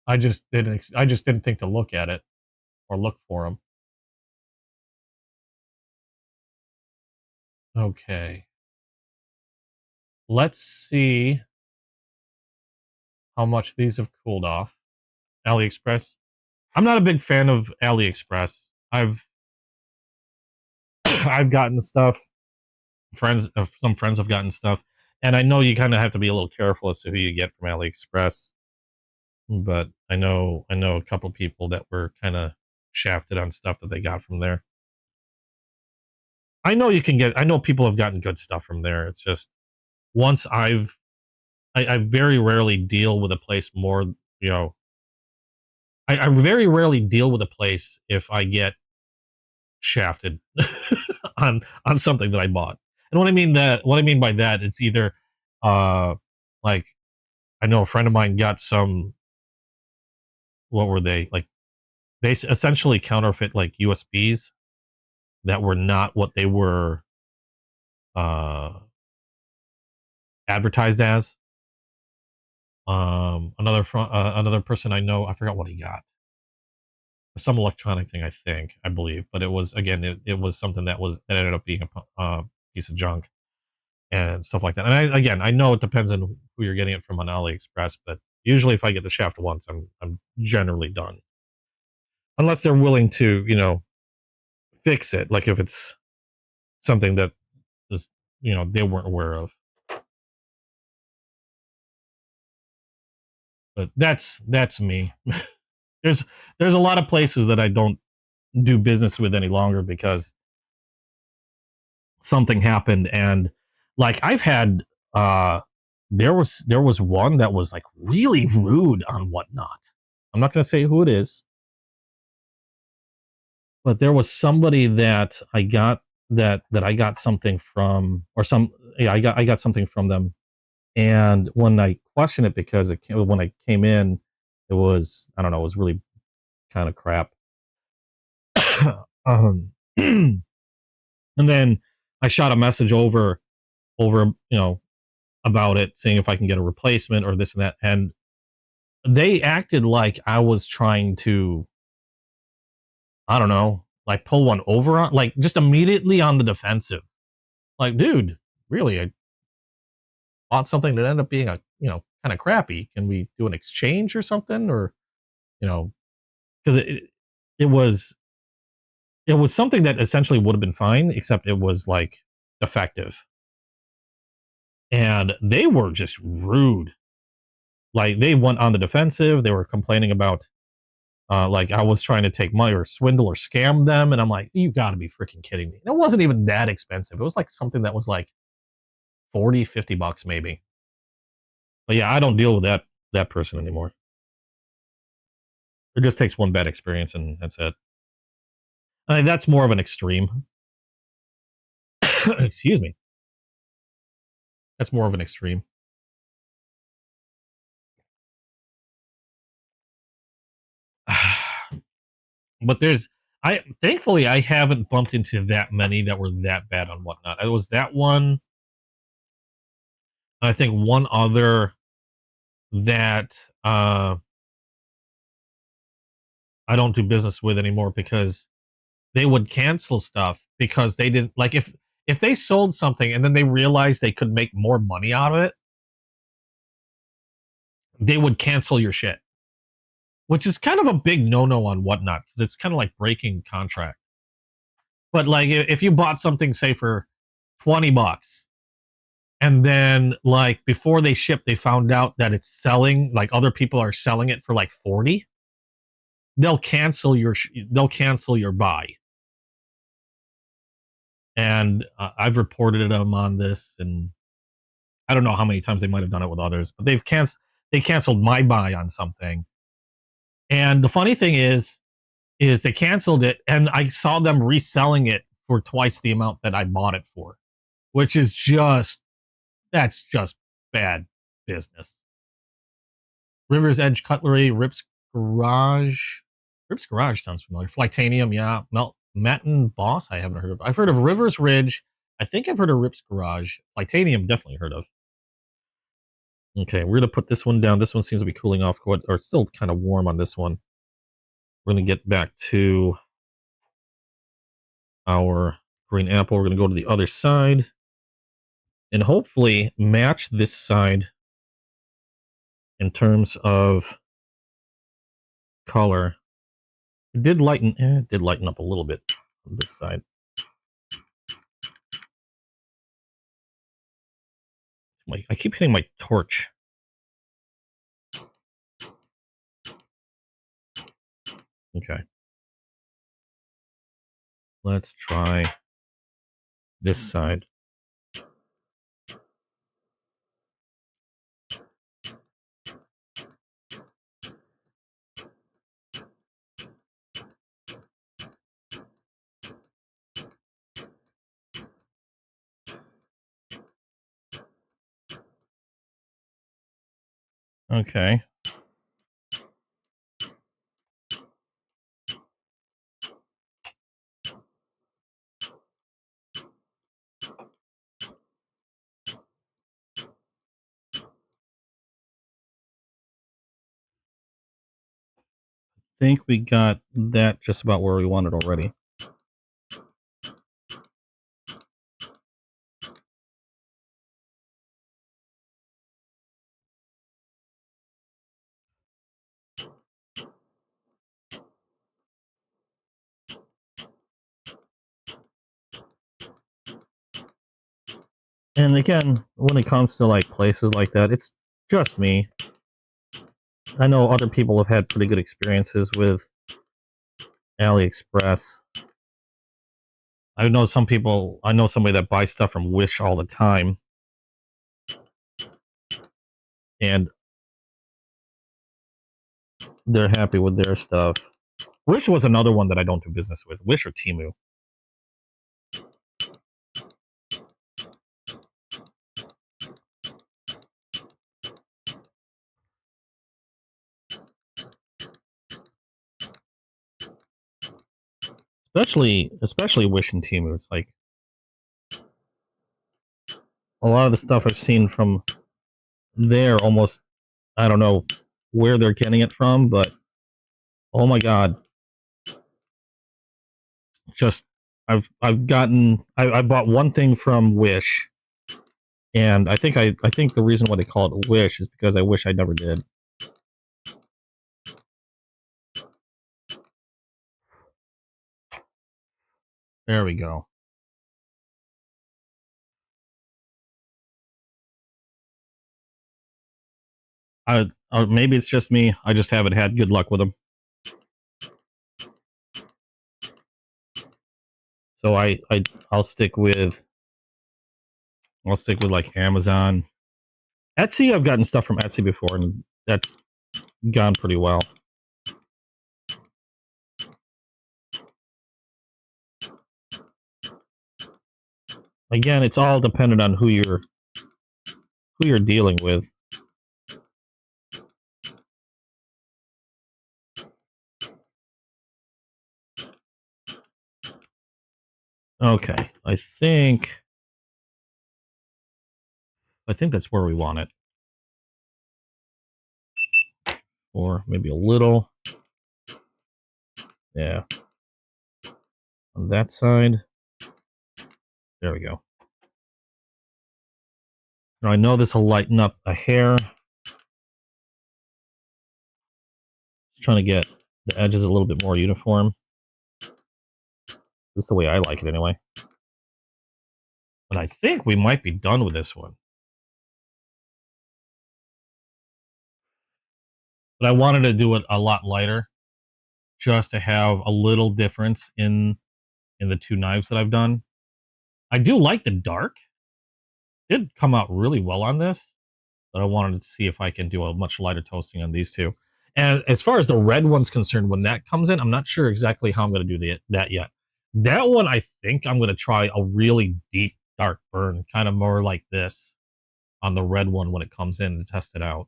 I just didn't think to look at it or look for them. Okay. Let's see how much these have cooled off. AliExpress. I'm not a big fan of AliExpress. I've gotten stuff. Some friends have gotten stuff, and I know you kind of have to be a little careful as to who you get from AliExpress. But I know a couple people that were kind of shafted on stuff that they got from there. I know people have gotten good stuff from there. It's just once I very rarely deal with a place more. You know, I very rarely deal with a place if I get shafted on something that I bought. And what I mean by that, it's either like I know a friend of mine got some what were they like they essentially counterfeit like USBs that were not what they were uh advertised as. Another person I know, I forgot what he got. Some electronic thing, I believe, but it was again, it was something that ended up being a piece of junk and stuff like that. And I know it depends on who you're getting it from on AliExpress, but usually if I get the shaft once, I'm generally done, unless they're willing to fix it. Like if it's something that is they weren't aware of. But that's me. there's there's a lot of places that I don't do business with any longer because something happened and like I've had there was one that was like really rude on Whatnot. I'm not going to say who it is, but there was somebody that I got that I got something from or some yeah I got something from them, and when I questioned it because when I came in it was I don't know, it was really kind of crap. And then I shot a message over about it, seeing if I can get a replacement or this and that. And they acted like I was trying to, I don't know, like pull one over on, like just immediately on the defensive. Like, dude, really, I bought something that ended up being kind of crappy. Can we do an exchange or something? Or, you know, because it was, it was something that essentially would have been fine, except it was like defective. And they were just rude. like they went on the defensive. They were complaining about like I was trying to take money or swindle or scam them, and I'm like, you got to be freaking kidding me. It wasn't even that expensive. It was like something that was like 40, $50 maybe. But yeah, I don't deal with that person anymore. It just takes one bad experience and that's it. I mean, that's more of an extreme. Excuse me. That's more of an extreme. But I thankfully I haven't bumped into that many that were that bad on Whatnot. It was that one. I think one other that I don't do business with anymore because they would cancel stuff because they didn't like if they sold something and then they realized they could make more money out of it, they would cancel your shit, which is kind of a big no-no on Whatnot because it's kind of like breaking contract. But like if you bought something say for $20 and then like before they ship they found out that it's selling, like other people are selling it for like 40, they'll cancel your buy. And I've reported them on this, and I don't know how many times they might have done it with others, but they canceled my buy on something. And the funny thing is they canceled it, and I saw them reselling it for twice the amount that I bought it for, which is that's just bad business. River's Edge Cutlery, Rip's Garage. Rip's Garage sounds familiar. Flightanium, yeah. Matin Boss, I haven't heard of. I've heard of River's Ridge. I think I've heard of Rip's Garage. Flightanium, definitely heard of. Okay, we're gonna put this one down. This one seems to be cooling off, or still kind of warm on this one. We're gonna get back to our green apple. We're gonna go to the other side and hopefully match this side in terms of color. It did lighten up a little bit on this side. I keep hitting my torch. Okay. Let's try this side. Okay. Think we got that just about where we want it already. And again, when it comes to like places like that, it's just me. I know other people have had pretty good experiences with AliExpress. I know somebody that buys stuff from Wish all the time. And they're happy with their stuff. Wish was another one that I don't do business with. Wish or Temu. Especially Wish and Temu. It's like a lot of the stuff I've seen from there almost, I don't know where they're getting it from, but oh my god. Just I bought one thing from Wish, and I think the reason why they call it Wish is because I wish I never did. There we go. Maybe it's just me. I just haven't had good luck with them. So I'll stick with like Amazon, Etsy. I've gotten stuff from Etsy before, and that's gone pretty well. Again, it's all dependent on who you're dealing with. Okay, I think that's where we want it. Or maybe a little. Yeah. On that side. There we go. Now I know this will lighten up a hair. Just trying to get the edges a little bit more uniform. That's the way I like it anyway. But I think we might be done with this one. But I wanted to do it a lot lighter, just to have a little difference in the two knives that I've done. I do like the dark. It did come out really well on this, but I wanted to see if I can do a much lighter toasting on these two. And as far as the red one's concerned, when that comes in, I'm not sure exactly how I'm going to do that yet. That one, I think I'm going to try a really deep dark burn, kind of more like this on the red one when it comes in, to test it out.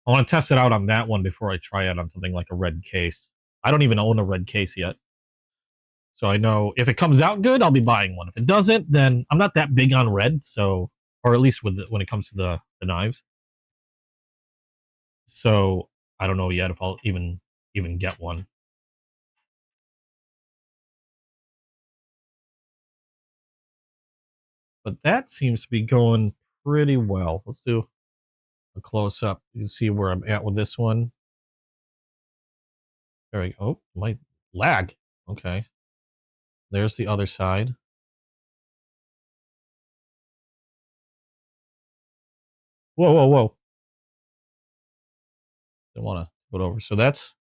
I want to test it out on that one before I try it on something like a red case. I don't even own a red case yet. So I know if it comes out good, I'll be buying one. If it doesn't, then I'm not that big on red, so, or at least when it comes to the knives. So I don't know yet if I'll even get one. But that seems to be going pretty well. Let's do a close up. You can see where I'm at with this one. There we go. Oh, my lag. Okay. There's the other side. Whoa, whoa, whoa. Don't want to put over. So that's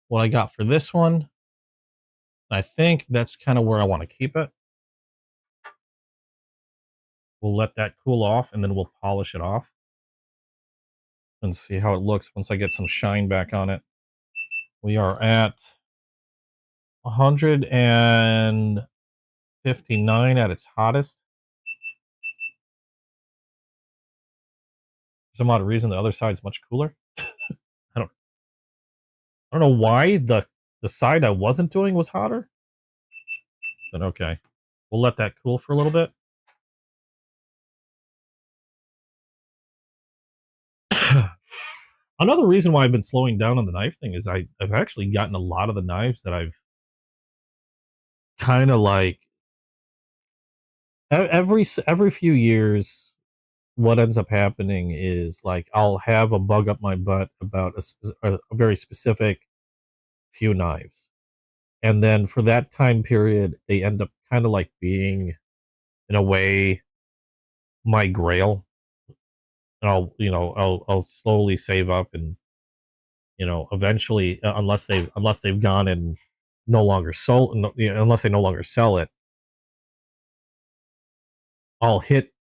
what I got for this one. I think that's kind of where I want to keep it. We'll let that cool off, and then we'll polish it off and see how it looks once I get some shine back on it. We are at 159 at its hottest. For some odd reason, the other side's much cooler. I don't know why the side I wasn't doing was hotter. But okay, we'll let that cool for a little bit. Another reason why I've been slowing down on the knife thing is I've actually gotten a lot of the knives that I've kind of like every few years. What ends up happening is, like, I'll have a bug up my butt about a very specific few knives, and then for that time period, they end up kind of like being, in a way, my grail. And I'll slowly save up, and eventually, unless they've gone and no longer sold, unless they no longer sell it, I'll hit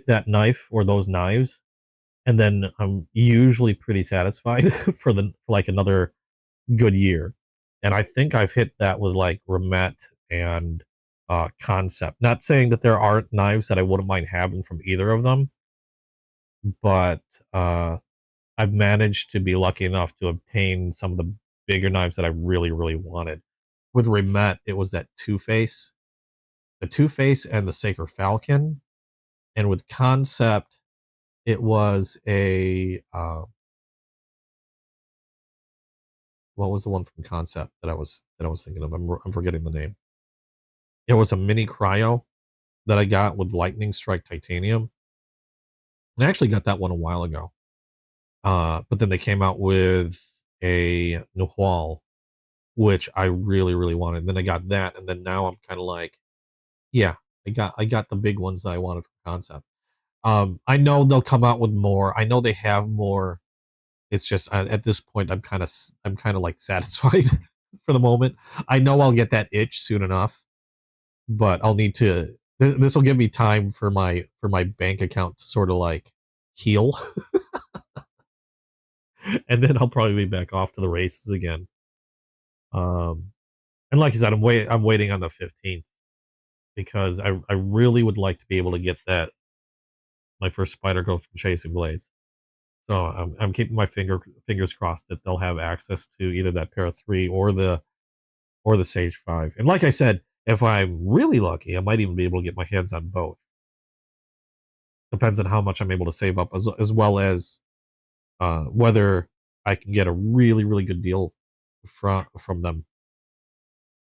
that knife or those knives, and then I'm usually pretty satisfied for like another good year. And I think I've hit that with like Remet and Concept. Not saying that there aren't knives that I wouldn't mind having from either of them, but I've managed to be lucky enough to obtain some of the bigger knives that I really, really wanted. With Remet, it was that the Two Face and the Sacred Falcon. And with Concept, it was a what was the one from Concept that I was thinking of? I'm forgetting the name. It was a mini cryo that I got with Lightning Strike Titanium. And I actually got that one a while ago. But then they came out with a Nohwal, which I really, really wanted. And then I got that, and then now I'm kind of like, yeah, I got the big ones that I wanted from Concept. I know they'll come out with more. I know they have more It's just at this point I'm kind of like satisfied for the moment. I know I'll get that itch soon enough, but I'll need to. This will give me time for my bank account to sort of like heal, and then I'll probably be back off to the races again. And like I said, I'm waiting on the 15th because I really would like to be able to get that my first spider girl from Chasing Blades. So I'm keeping my fingers crossed that they'll have access to either that pair of 3 or the Sage 5. And like I said, if I'm really lucky, I might even be able to get my hands on both. Depends on how much I'm able to save up, as well as whether I can get a really, really good deal from them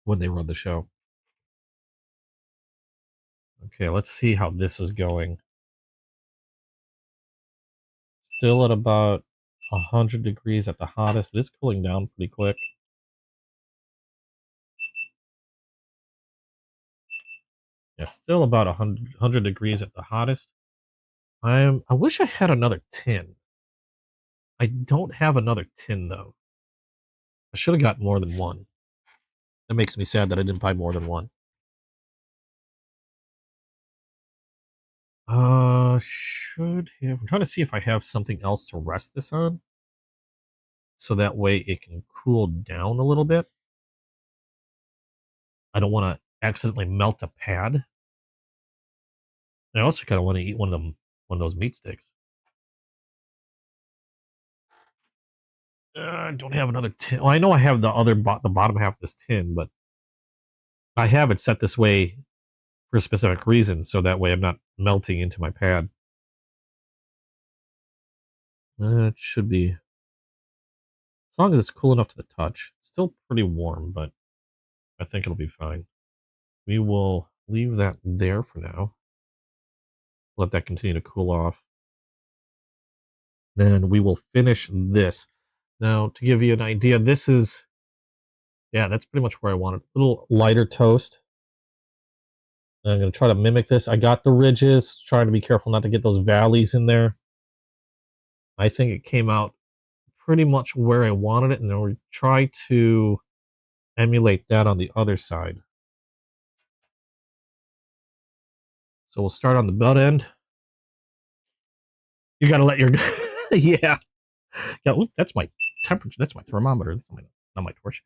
when they run the show. Okay, let's see how this is going. Still at about 100 degrees at the hottest. It is cooling down pretty quick. Yeah, still about 100 degrees at the hottest. I wish I had another tin. I don't have another tin though. I should have got more than one. That makes me sad that I didn't buy more than one. Should have. I'm trying to see if I have something else to rest this on, so that way it can cool down a little bit. I don't want to accidentally melt a pad. I also kind of want to eat one of those meat sticks. I don't have another tin. Well, I know I have the bottom half of this tin, but I have it set this way for a specific reason, so that way I'm not melting into my pad. It should be, as long as it's cool enough to the touch. It's still pretty warm, but I think it'll be fine. We will leave that there for now. Let that continue to cool off. Then we will finish this. Now, to give you an idea, this is, yeah, that's pretty much where I want it. A little lighter toast. And I'm going to try to mimic this. I got the ridges, trying to be careful not to get those valleys in there. I think it came out pretty much where I wanted it, and then we'll try to emulate that on the other side. So we'll start on the butt end. You got to let your yeah. Ooh, that's my temperature. That's my thermometer. That's not my torch.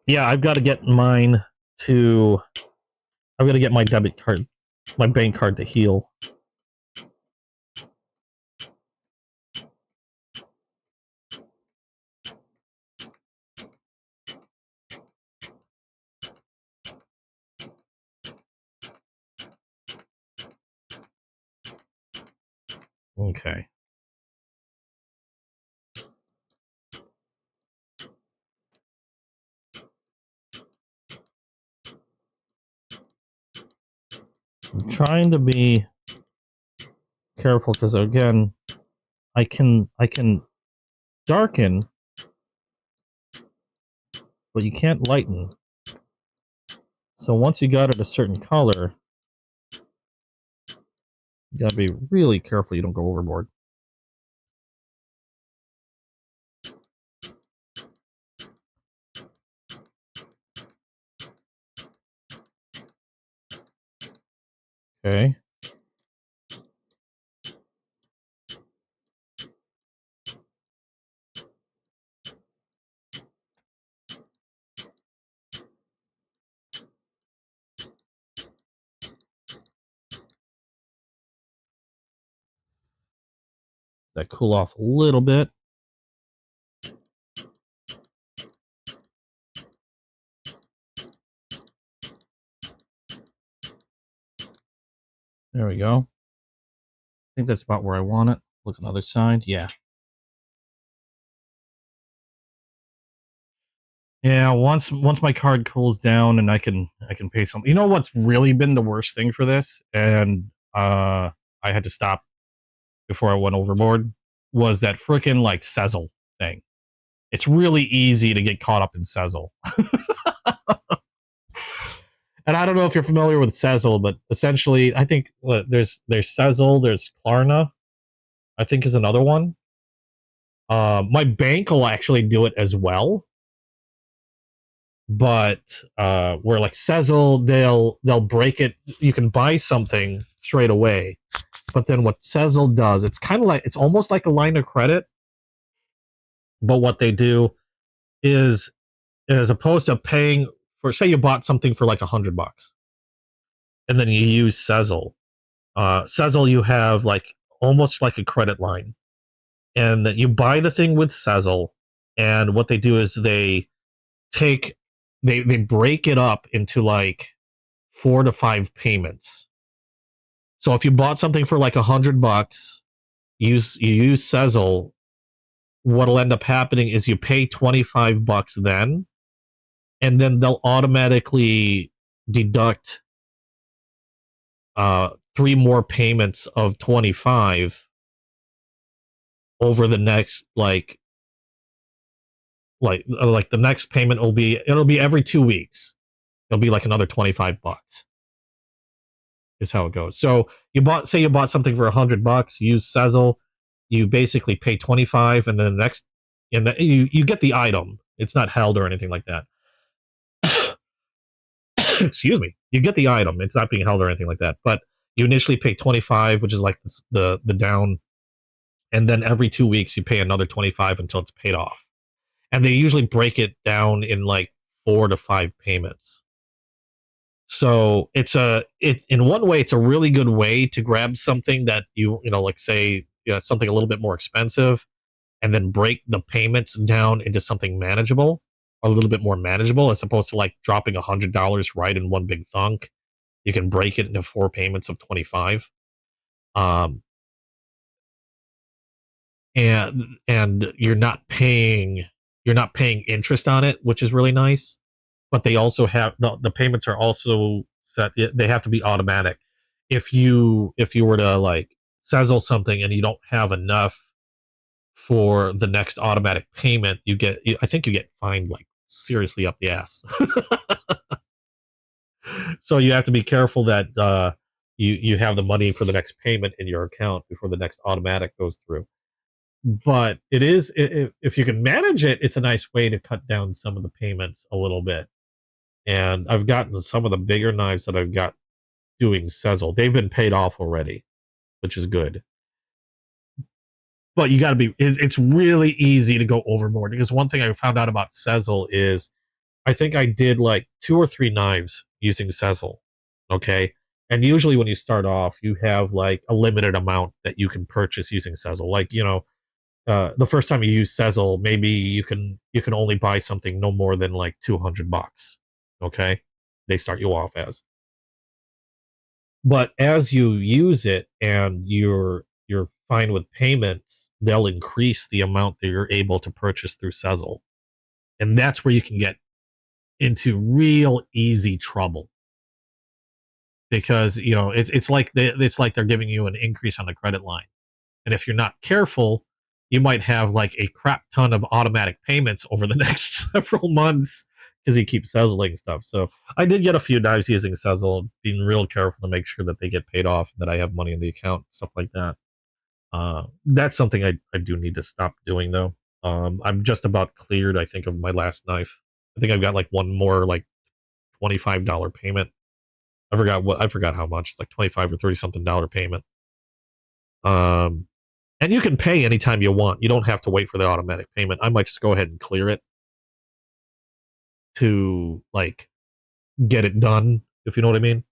Yeah, I've got to get mine to. I've got to get my debit card, my bank card to heal. Okay. I'm trying to be careful because again, I can darken, but you can't lighten. So once you got it a certain color, you gotta be really careful you don't go overboard. Okay. That cool off a little bit. There we go. I think that's about where I want it. Look on the other side. Yeah. Yeah, once my card cools down and I can pay some. You know what's really been the worst thing for this, and I had to stop before I went overboard, was that freaking like Sezzle thing. It's really easy to get caught up in Sezzle. And I don't know if you're familiar with Sezzle, but essentially, I think there's Sezzle, there's Klarna, I think is another one. My bank will actually do it as well, but where like Sezzle, they'll break it. You can buy something straight away, but then what Sezzle does, it's kind of like it's almost like a line of credit, but what they do is as opposed to paying for, say you bought something for like $100, and then you use Sezzle. Sezzle, you have like almost like a credit line, and that you buy the thing with Sezzle, and what they do is take they break it up into like 4 to 5 payments. So if you bought something for like $100, you use Sezzle. What'll end up happening is you pay $25 then, and then they'll automatically deduct 3 more payments of 25 over the next like the next payment it'll be every 2 weeks. It'll be like another $25 is how it goes. So you bought something for $100, use Sezzle, you basically pay 25, and then the next, and you get the item. It's not held or anything like that. Excuse me. You get the item. It's not being held or anything like that. But you initially pay 25, which is like the down, and then every 2 weeks you pay another 25 until it's paid off. And they usually break it down in like 4 to 5 payments. So in one way, it's a really good way to grab something that like say something a little bit more expensive, and then break the payments down into something manageable, a little bit more manageable, as opposed to like dropping $100 right in one big thunk. You can break it into 4 payments of 25. And you're not paying interest on it, which is really nice. But they also have the payments are also set. They have to be automatic. If you were to like Sezzle something and you don't have enough for the next automatic payment, I think you get fined like seriously up the ass. So you have to be careful that you have the money for the next payment in your account before the next automatic goes through. But if you can manage it, it's a nice way to cut down some of the payments a little bit. And I've gotten some of the bigger knives that I've got doing Sezzle. They've been paid off already, which is good. But you got to be, it's really easy to go overboard, because one thing I found out about Sezzle is I think I did like 2 or 3 knives using Sezzle. Okay. And usually when you start off, you have like a limited amount that you can purchase using Sezzle. Like, the first time you use Sezzle, maybe you can only buy something no more than like $200. Okay. They start you off as. But as you use it and you're fine with payments, they'll increase the amount that you're able to purchase through Sezzle. And that's where you can get into real easy trouble, because it's like they're giving you an increase on the credit line. And if you're not careful, you might have like a crap ton of automatic payments over the next several months, because you keep Sezzling stuff. So I did get a few knives using Sezzle, being real careful to make sure that they get paid off, that I have money in the account, stuff like that. That's something I do need to stop doing, though. I'm just about cleared, I think, of my last knife. I think I've got like one more like $25 payment. I forgot how much. It's like 25 or 30 something dollar payment. And you can pay anytime you want. You don't have to wait for the automatic payment. I might just go ahead and clear it to like get it done, if you know what I mean.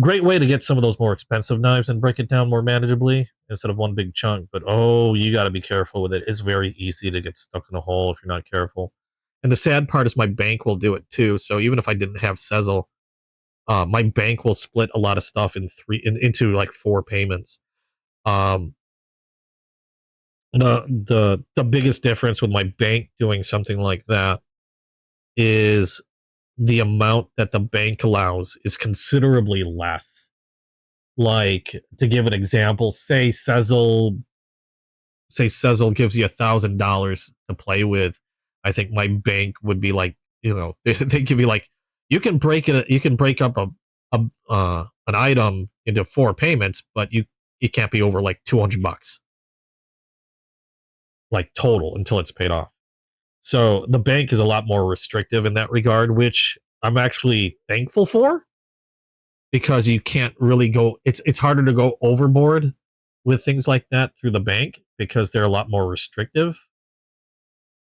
Great way to get some of those more expensive knives and break it down more manageably instead of one big chunk. But you got to be careful with it. It's very easy to get stuck in a hole if you're not careful. And the sad part is my bank will do it too. So even if I didn't have Sezzle, my bank will split a lot of stuff into like 4 payments. The biggest difference with my bank doing something like that is the amount that the bank allows is considerably less. Like, to give an example, say Sezzle gives you $1,000 to play with. I think my bank would be like, they give you like, you can break up an item into 4 payments, but you it can't be over like $200, like total, until it's paid off. So the bank is a lot more restrictive in that regard, which I'm actually thankful for, because you can't really go. It's harder to go overboard with things like that through the bank, because they're a lot more restrictive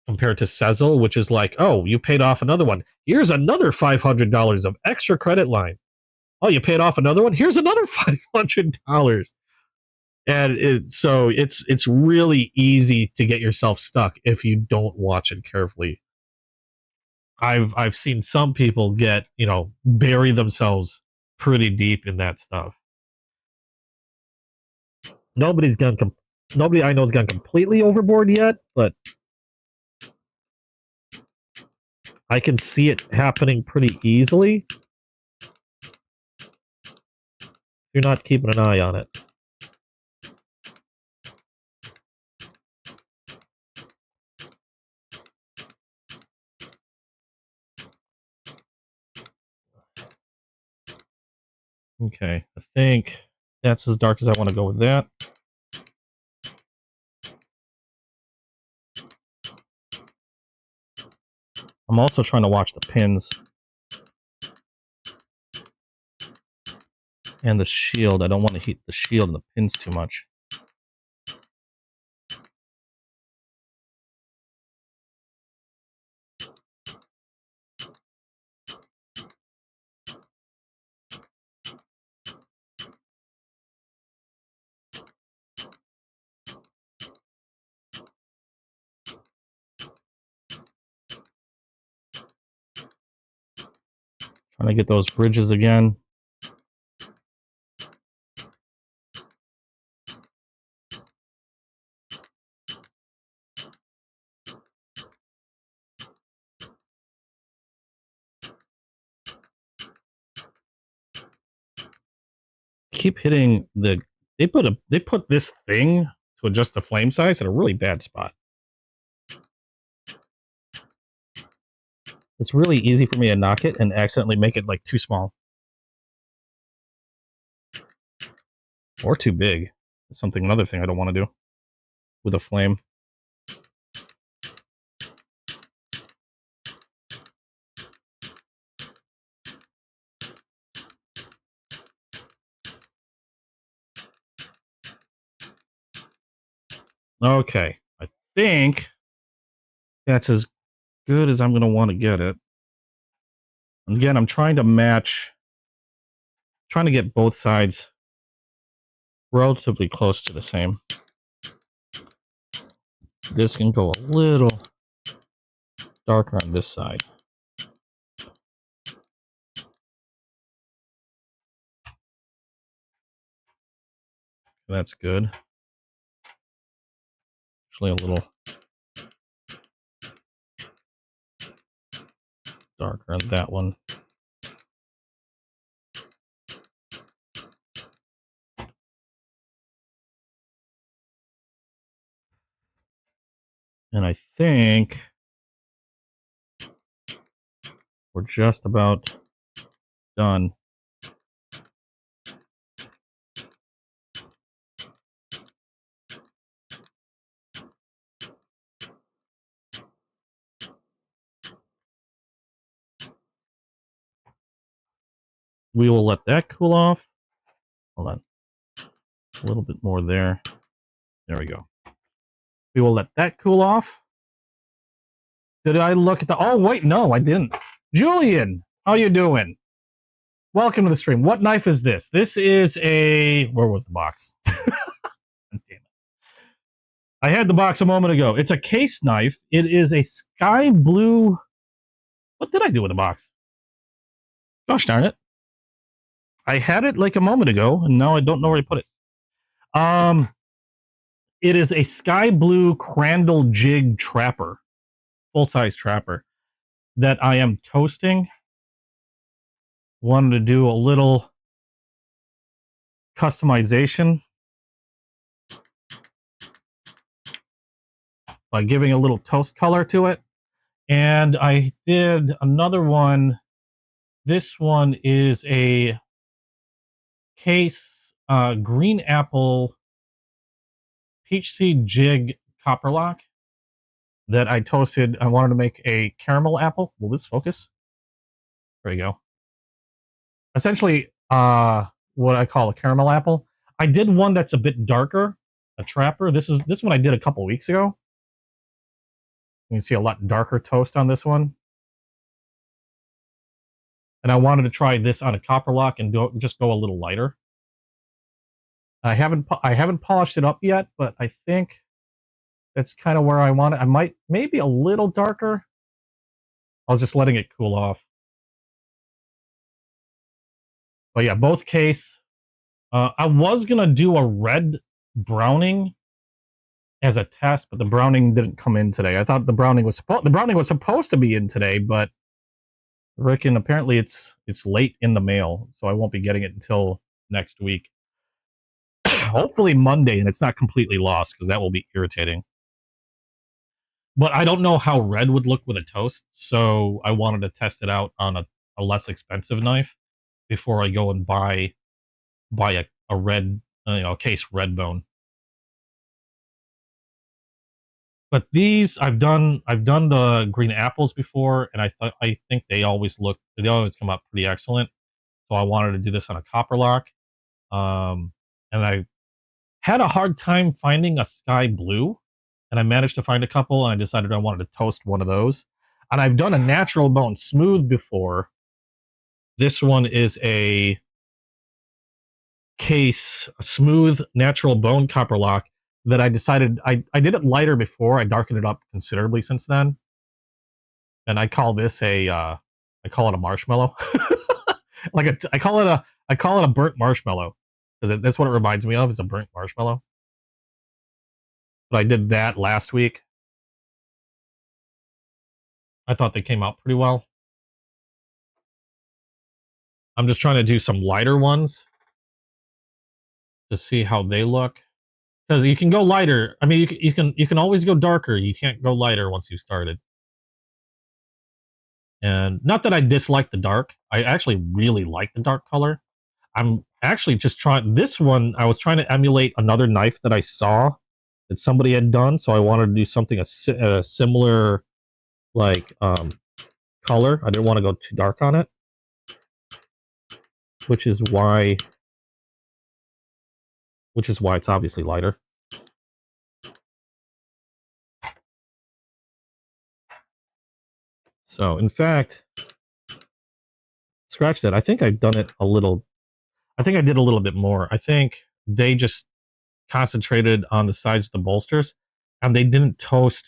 compared to Sezzle, which is like, oh, you paid off another one. Here's another $500 of extra credit line. Oh, you paid off another one. Here's another $500. And so it's really easy to get yourself stuck if you don't watch it carefully. I've seen some people get, bury themselves pretty deep in that stuff. Nobody I know has gone completely overboard yet, but I can see it happening pretty easily if you're not keeping an eye on it. Okay, I think that's as dark as I want to go with that. I'm also trying to watch the pins and the shield. I don't want to heat the shield and the pins too much. Trying to get those bridges again. Keep hitting the. They put this thing to adjust the flame size at a really bad spot. It's really easy for me to knock it and accidentally make it like too small. Or too big. That's another thing I don't want to do with a flame. Okay, I think that's as good as I'm going to want to get it. And again, I'm trying to get both sides relatively close to the same. This can go a little darker on this side. That's good. Actually, a little darker on that one. And I think we're just about done. We will let that cool off. Hold on. A little bit more there. There we go. We will let that cool off. Did I look at the... Oh, wait, no, I didn't. Julian, how you doing? Welcome to the stream. What knife is this? This is a... Where was the box? Damn it. I had the box a moment ago. It's a case knife. It is a sky blue... What did I do with the box? Gosh darn it. I had it like a moment ago, and now I don't know where I put it. It is a sky blue Crandall jig trapper. Full-size trapper that I am toasting. Wanted to do a little customization by giving a little toast color to it. And I did another one. This one is a case green apple peach seed jig copper lock that I toasted. I wanted to make a caramel apple. Will this focus? There you go. Essentially, what I call a caramel apple. I did one that's a bit darker, a trapper. This one I did a couple weeks ago. You can see a lot darker toast on this one. And I wanted to try this on a copper lock and just go a little lighter. I haven't polished it up yet, but I think that's kind of where I want it. I might maybe a little darker. I was just letting it cool off. But yeah, both case. I was gonna do a red browning as a test, but the browning didn't come in today. I thought the browning was supposed to be in today, but Ricken, apparently it's late in the mail, so I won't be getting it until next week. Hopefully Monday, and it's not completely lost, because that will be irritating. But I don't know how red would look with a toast, so I wanted to test it out on a less expensive knife before I go and buy a red, case red bone. But these I've done the green apples before, and I think they always come out pretty excellent. So I wanted to do this on a copper lock, and I had a hard time finding a sky blue, and I managed to find a couple, and I decided I wanted to toast one of those. And I've done a natural bone smooth before. This one is a case smooth natural bone copper lock that I decided I did it lighter before. I darkened it up considerably since then, and I call this I call it a marshmallow. I call it a burnt marshmallow, because that's what it reminds me of, is a burnt marshmallow. But I did that last week. I thought they came out pretty well. I'm just trying to do some lighter ones to see how they look. Because you can go lighter. I mean, you can always go darker. You can't go lighter once you started. And not that I dislike the dark. I actually really like the dark color. I'm actually just trying this one. I was trying to emulate another knife that I saw that somebody had done, so I wanted to do something a similar color. I didn't want to go too dark on it, which is why it's obviously lighter. So, in fact, scratch that. I think I've done it a little. I think I did a little bit more. I think they just concentrated on the sides of the bolsters, and they didn't toast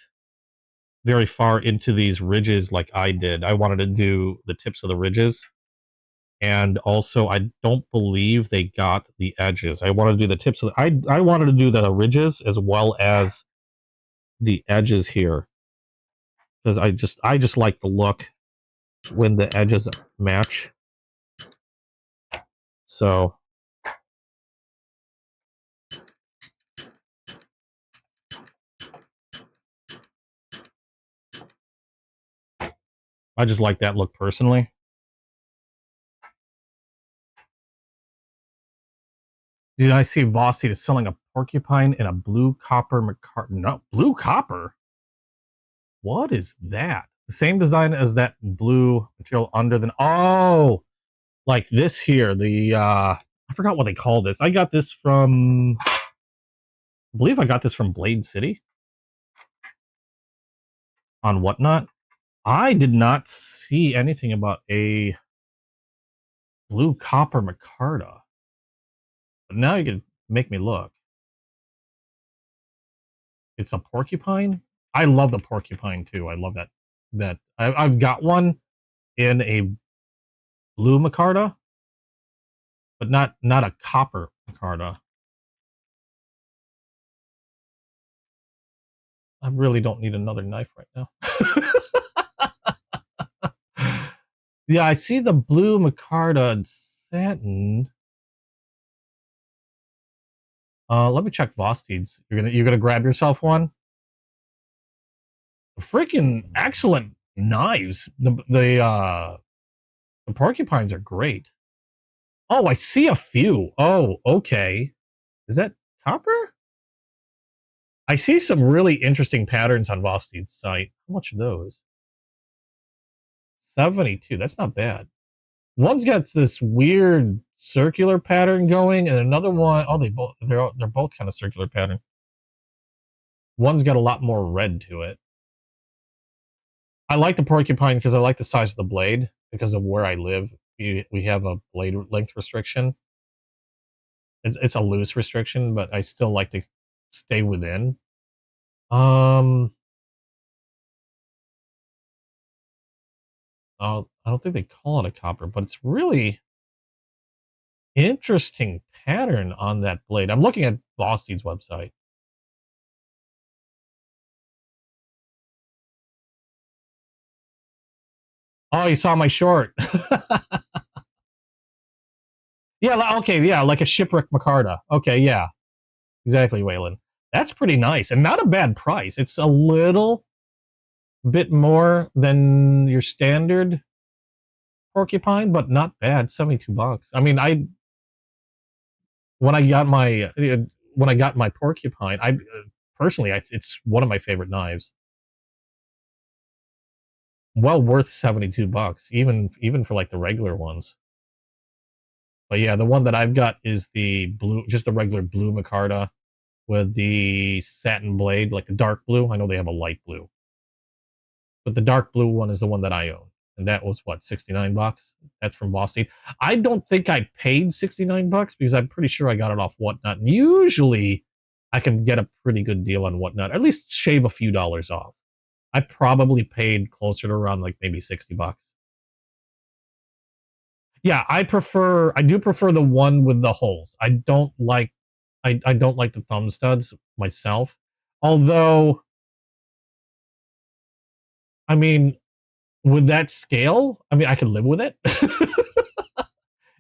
very far into these ridges like I did. I wanted to do the tips of the ridges, and also I don't believe they got the edges. I wanted to do the tips of I wanted to do the ridges as well as the edges here, because I just like the look when the edges match. So I just like that look personally. Did I see Vossi is selling a porcupine in a blue copper No, blue copper? What is that? The same design as that blue material under the... Oh! Like this here. The, I forgot what they call this. I got this from... I believe I got this from Blade City. On Whatnot. I did not see anything about a blue copper micarta. But now you can make me look. It's a porcupine? I love the porcupine too. I love that. I've got one in a blue micarta, but not a copper micarta. I really don't need another knife right now. Yeah, I see the blue micarta satin. Let me check Vosteed's. You're gonna grab yourself one. Freaking excellent knives. The porcupines are great. Oh, I see a few. Oh, okay. Is that copper? I see some really interesting patterns on Vosti's site. How much are those? 72. That's not bad. One's got this weird circular pattern going, and another one, oh, they're both kind of circular pattern. One's got a lot more red to it. I like the porcupine because I like the size of the blade. Because of where I live, we have a blade length restriction. It's a loose restriction, but I still like to stay within. I don't think they call it a copper, but it's really interesting pattern on that blade. I'm looking at Vosti's website. Oh, you saw my short. Yeah, okay, yeah, like a shipwreck Micarta. Okay, yeah, exactly, Waylon. That's pretty nice and not a bad price. It's a little bit more than your standard porcupine, but not bad. 72 bucks. I mean, when I got my porcupine, I personally, it's one of my favorite knives. Well worth 72 bucks, even for like the regular ones. But yeah, the one that I've got is the blue, just the regular blue micarta with the satin blade, like the dark blue. I know they have a light blue, but the dark blue one is the one that I own, and that was what, 69 bucks. That's from Boston. I don't think I paid 69 bucks because I'm pretty sure I got it off Whatnot. And usually, I can get a pretty good deal on Whatnot, at least shave a few dollars off. I probably paid closer to around like maybe 60 bucks. Yeah, I do prefer the one with the holes. I don't like the thumb studs myself. Although, I mean, with that scale, I mean, I could live with it.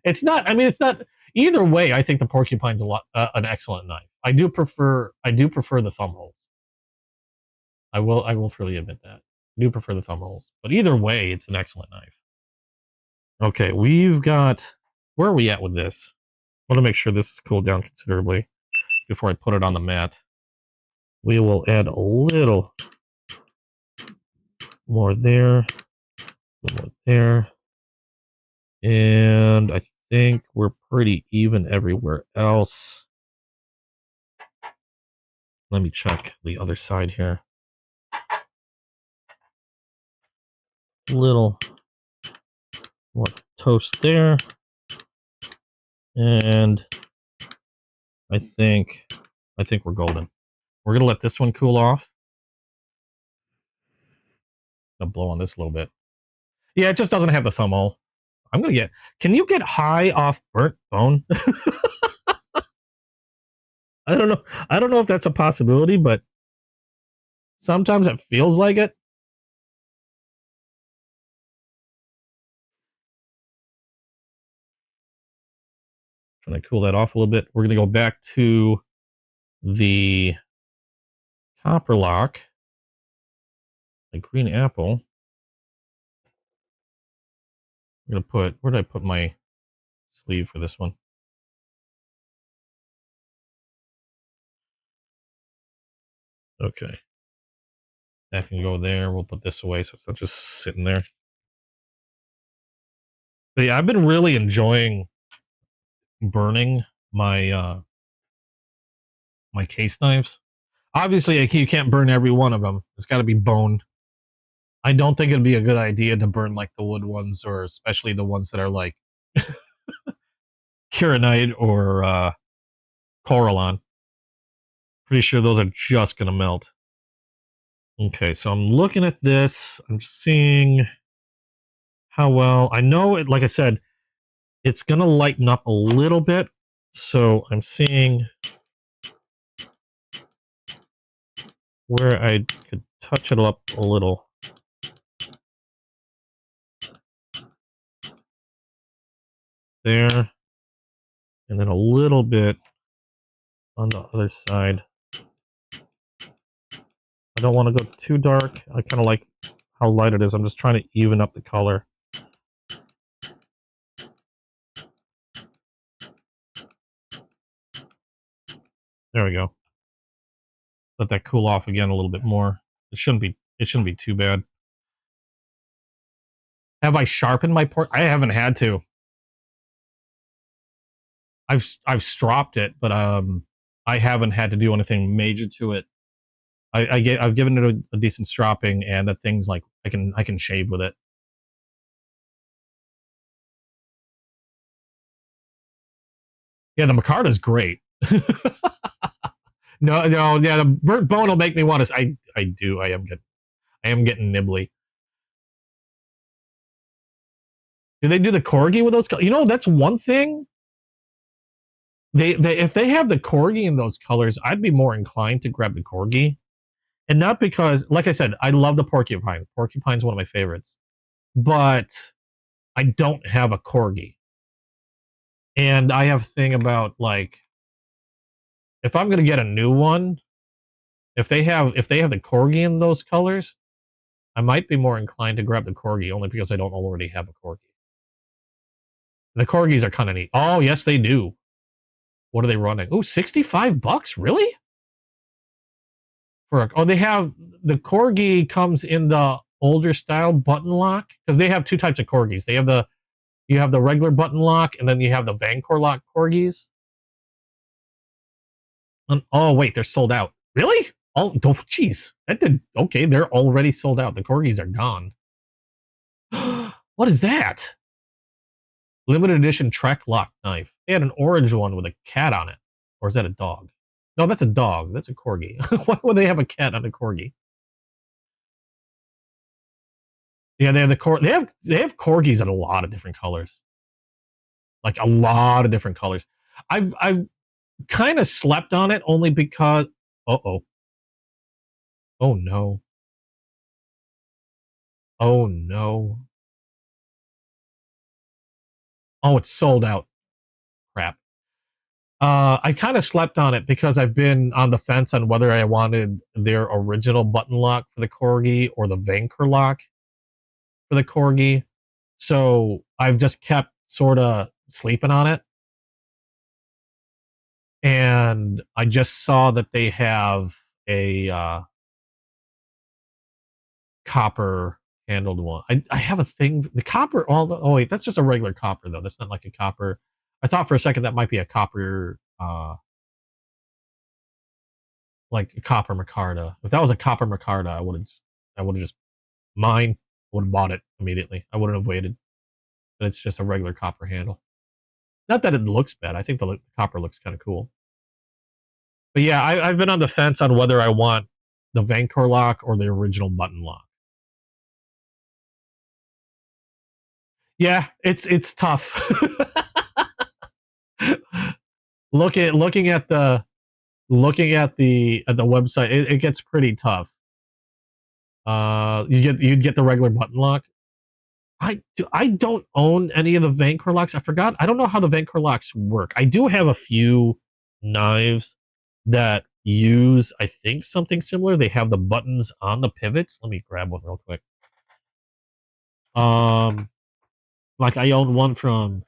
It's not. I mean, it's not. Either way, I think the porcupine's an excellent knife. I do prefer the thumb holes. I will freely admit that. I do prefer the thumb holes, but either way, it's an excellent knife. Okay, we've got. Where are we at with this? I want to make sure this is cooled down considerably before I put it on the mat. We will add a little more there, a little more there, and I think we're pretty even everywhere else. Let me check the other side here. Little more toast there, and I think we're golden. We're gonna let this one cool off. I'm gonna blow on this a little bit. Yeah, it just doesn't have the thumb hole. I'm gonna get. Can you get high off burnt bone? I don't know. I don't know if that's a possibility, but sometimes it feels like it. Trying to cool that off a little bit. We're gonna go back to the copper lock, the green apple. I'm gonna put. Where did I put my sleeve for this one? Okay. That can go there. We'll put this away so it's not just sitting there. But yeah, I've been really enjoying burning my my case knives. Obviously, you can't burn every one of them. It's got to be bone. I don't think it'd be a good idea to burn like the wood ones, or especially the ones that are like Kieranite or Coralon. Pretty sure those are just gonna melt. Okay, so I'm looking at this. I'm seeing how well. I know it. Like I said, it's gonna lighten up a little bit. So I'm seeing where I could touch it up a little. There. And then a little bit on the other side. I don't want to go too dark. I kind of like how light it is. I'm just trying to even up the color. There we go. Let that cool off again a little bit more. It shouldn't be too bad. Have I sharpened my pork? I haven't had to. I've stropped it, but I haven't had to do anything major to it. I've given it a decent stropping, and that thing's like I can shave with it. Yeah, the Micarta's great. No, yeah, the burnt bone will make me want to. I am getting nibbly. Do they do the corgi with those? You know, that's one thing. They if they have the corgi in those colors, I'd be more inclined to grab the corgi, and not because, like I said, I love the porcupine. Porcupine's one of my favorites, but I don't have a corgi, and I have a thing about like if I'm gonna get a new one, if they have the corgi in those colors, I might be more inclined to grab the corgi only because I don't already have a corgi. The corgis are kind of neat. Oh, yes, they do. What are they running? Oh, $65? Really? They have the corgi comes in the older style button lock because they have two types of corgis. You have the regular button lock, and then you have the Vancor lock corgis. And, oh wait, they're sold out. Really? Oh, jeez, okay. They're already sold out. The corgis are gone. What is that? Limited edition Trek lock knife. They had an orange one with a cat on it. Or is that a dog? No, that's a dog. That's a corgi. Why would they have a cat on a corgi? Yeah, they have they have corgis in a lot of different colors. Like a lot of different colors. I kind of slept on it only because oh no. Oh no. Oh, it's sold out. Crap. I kind of slept on it because I've been on the fence on whether I wanted their original button lock for the corgi or the Vancor lock for the corgi. So I've just kept sort of sleeping on it. And I just saw that they have a copper handled one. I have a thing. The copper. Oh wait, that's just a regular copper though. That's not like a copper. I thought for a second that might be a copper, like a copper micarta. If that was a copper micarta, I would have just mine. Would have bought it immediately. I wouldn't have waited. But it's just a regular copper handle. Not that it looks bad. I think the copper looks kind of cool. But yeah, I've been on the fence on whether I want the Vancor lock or the original button lock. Yeah, it's tough. Looking at the website, it gets pretty tough. You'd get the regular button lock. I don't own any of the Vancor locks. I forgot. I don't know how the Vancor locks work. I do have a few knives that use, I think, something similar. They have the buttons on the pivots. Let me grab one real quick. Like I own one from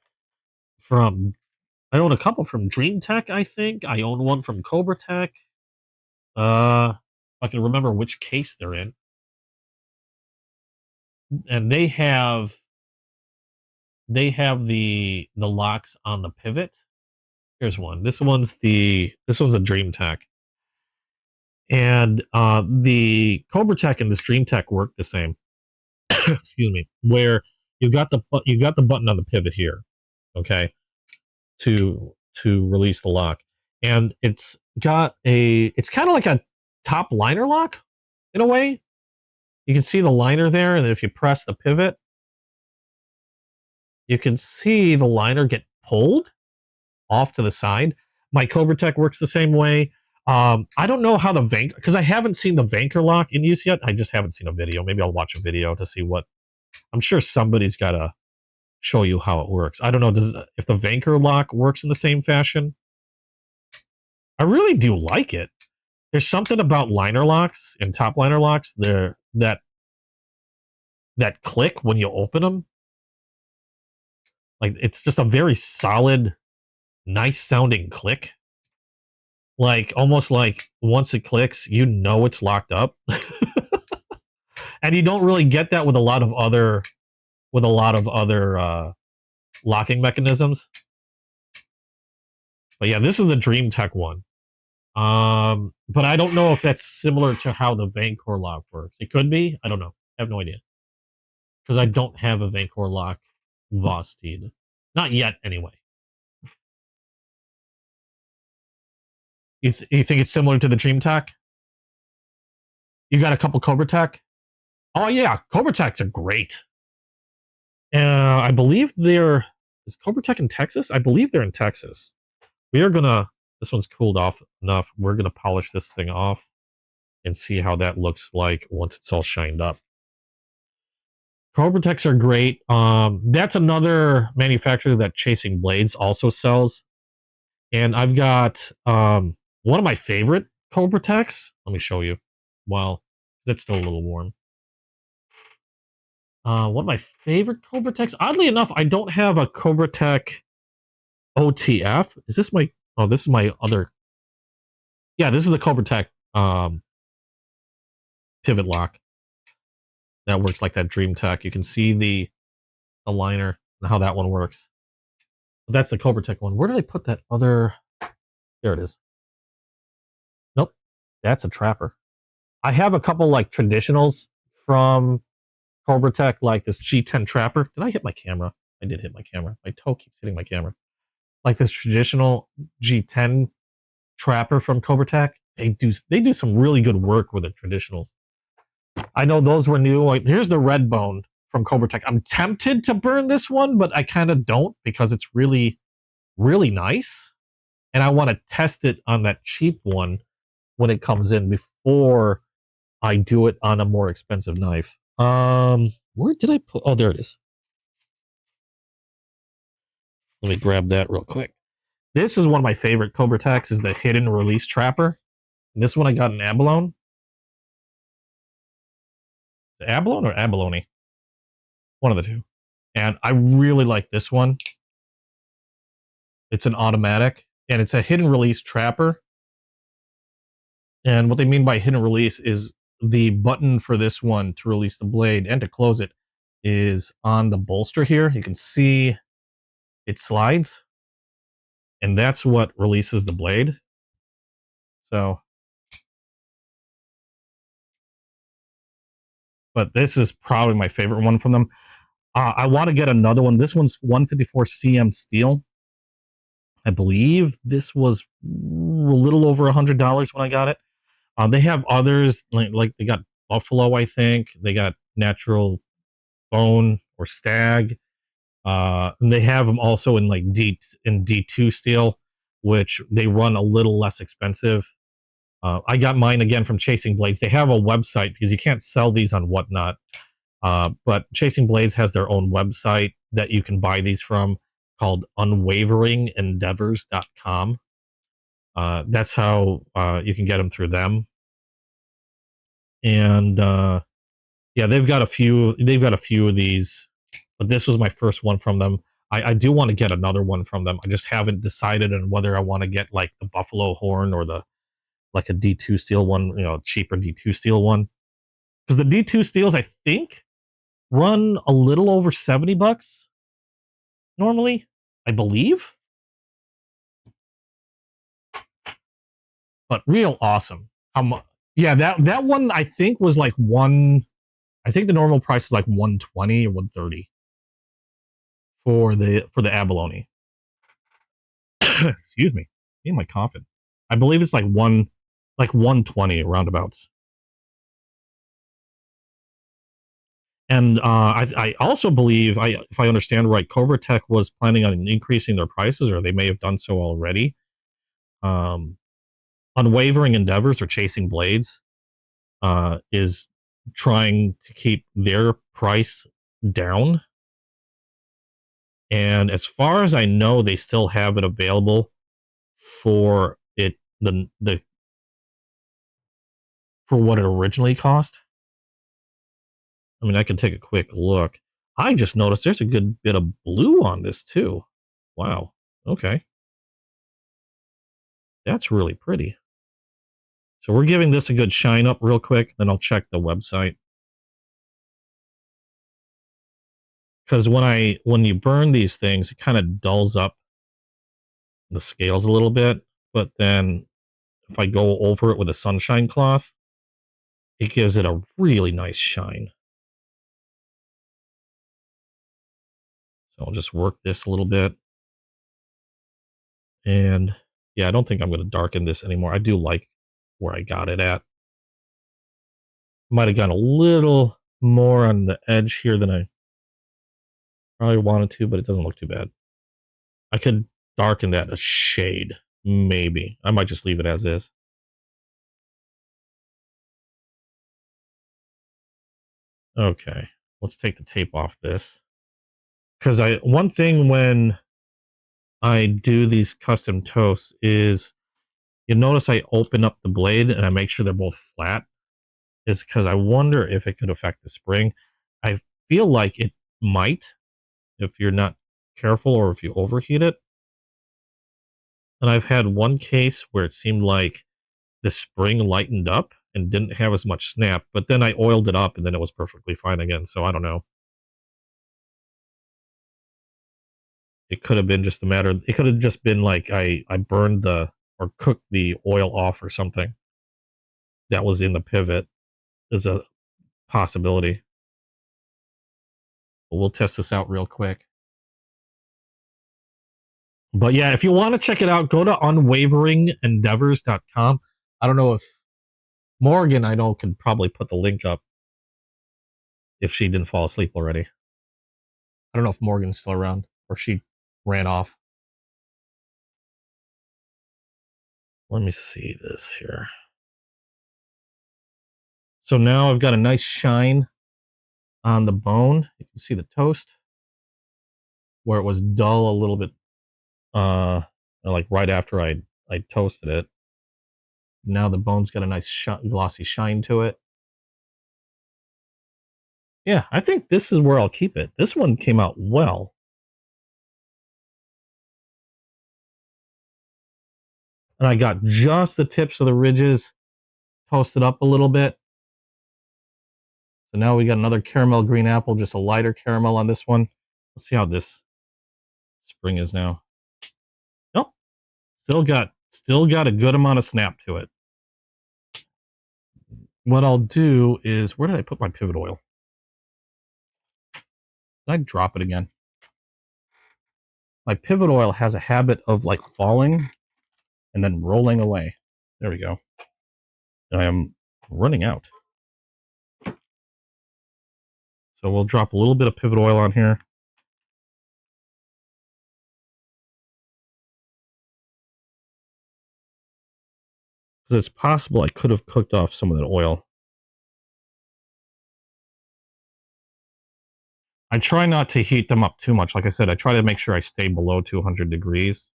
I own a couple from Dream Tech, I think. I own one from Cobra Tech. I can remember which case they're in. And they have the locks on the pivot. Here's one. This one's a Dream Tech. And the Cobra Tech and this Dream Tech work the same. Excuse me. Where you got the button on the pivot here, okay, to release the lock, and it's kind of like a top liner lock in a way. You can see the liner there, and if you press the pivot, you can see the liner get pulled off to the side. My Cobra Tech works the same way. I don't know how the Vancor, because I haven't seen the Vancor lock in use yet. I just haven't seen a video. Maybe I'll watch a video to see what. I'm sure somebody's got to show you how it works. I don't know if the Vancor lock works in the same fashion. I really do like it. There's something about liner locks and top liner locks there that click when you open them. Like it's just a very solid, nice sounding click. Like almost like once it clicks, you know it's locked up. And you don't really get that with a lot of other locking mechanisms. But yeah, this is the Dream Tech one. But I don't know if that's similar to how the Vancore lock works. It could be. I don't know. I have no idea. Because I don't have a Vancore lock Vosteed. Not yet, anyway. You think it's similar to the Dream Tech? You got a couple Cobra Tech? Oh yeah, Cobra Techs are great. I believe is Cobra Tech in Texas? I believe they're in Texas. We are gonna. This one's cooled off enough. We're gonna polish this thing off and see how that looks like once it's all shined up. Cobra Techs are great. That's another manufacturer that Chasing Blades also sells. And I've got one of my favorite Cobra Techs. Let me show you. Well, it's still a little warm. One of my favorite Cobra Techs. Oddly enough, I don't have a Cobra Tech OTF. Is this my... Oh, this is my other... Yeah, this is the Cobra Tech pivot lock. That works like that Dream Tech. You can see the liner and how that one works. But that's the Cobra Tech one. Where did I put that other... There it is. Nope. That's a Trapper. I have a couple like traditionals from Cobra Tech, like this G10 Trapper. Did I hit my camera? I did hit my camera. My toe keeps hitting my camera. Like this traditional G10 Trapper from Cobra Tech. They do some really good work with the traditionals. I know those were new. Like here's the Red Bone from Cobra Tech. I'm tempted to burn this one, but I kind of don't because it's really, really nice. And I want to test it on that cheap one when it comes in before I do it on a more expensive knife. Where did I put... Oh, there it is. Let me grab that real quick. This is one of my favorite Cobra Techs, is the Hidden Release Trapper. And this one I got in abalone. The abalone or abalone? One of the two. And I really like this one. It's an automatic, and it's a hidden release trapper. And what they mean by hidden release is the button for this one to release the blade and to close it is on the bolster here. You can see it slides, and that's what releases the blade. So, but this is probably my favorite one from them. I want to get another one. This one's 154 cm steel. I believe this was a little over $100 when I got it. They have others, like they got buffalo, I think. They got natural bone or stag. And they have them also in like D2 steel, which they run a little less expensive. I got mine again from Chasing Blades. They have a website because you can't sell these on Whatnot. But Chasing Blades has their own website that you can buy these from called unwaveringendeavors.com. That's how you can get them through them. And yeah, they've got a few of these, but this was my first one from them. I do want to get another one from them. I just haven't decided on whether I want to get like the buffalo horn or the like a D2 steel one, you know, cheaper D2 steel one. Because the D2 steels, I think, run a little over $70 normally, I believe. But real awesome. Yeah, that one I think was like I think the normal price is like 120 or 130 for the abalone. Excuse me. In my coffin. I believe it's like 120 roundabouts. And I also believe, if I understand right, Cobra Tech was planning on increasing their prices, or they may have done so already. Unwavering Endeavors or Chasing Blades is trying to keep their price down. And as far as I know, they still have it available for for what it originally cost. I mean, I can take a quick look. I just noticed there's a good bit of blue on this too. Wow. Okay. That's really pretty. So we're giving this a good shine up real quick, then I'll check the website. Because when you burn these things, it kind of dulls up the scales a little bit. But then if I go over it with a sunshine cloth, it gives it a really nice shine. So I'll just work this a little bit. And yeah, I don't think I'm going to darken this anymore. I do like where I got it at. Might have gone a little more on the edge here than I probably wanted to, but it doesn't look too bad. I could darken that a shade, maybe. I might just leave it as is. Okay, let's take the tape off this. Because one thing when I do these custom toasts is you notice I open up the blade and I make sure they're both flat. Is because I wonder if it could affect the spring. I feel like it might if you're not careful or if you overheat it. And I've had one case where it seemed like the spring lightened up and didn't have as much snap, but then I oiled it up and then it was perfectly fine again. So I don't know. It could have been just a matter. It could have just been like I burned the or cooked the oil off or something that was in the pivot is a possibility. But we'll test this out real quick. But yeah, if you want to check it out, go to unwaverengendeavors.com. I don't know if Morgan, I know, could probably put the link up if she didn't fall asleep already. I don't know if Morgan's still around or she ran off. Let me see this here. So now I've got a nice shine on the bone. You can see the toast where it was dull a little bit, like right after I toasted it. Now the bone's got a nice glossy shine to it. Yeah, I think this is where I'll keep it. This one came out well. And I got just the tips of the ridges toasted up a little bit. So now we got another caramel green apple, just a lighter caramel on this one. Let's see how this spring is now. Nope. Still got a good amount of snap to it. What I'll do is, where did I put my pivot oil? Did I drop it again? My pivot oil has a habit of like falling and then rolling away. There we go. I am running out. So we'll drop a little bit of pivot oil on here. Because it's possible I could have cooked off some of that oil. I try not to heat them up too much. Like I said, I try to make sure I stay below 200 degrees,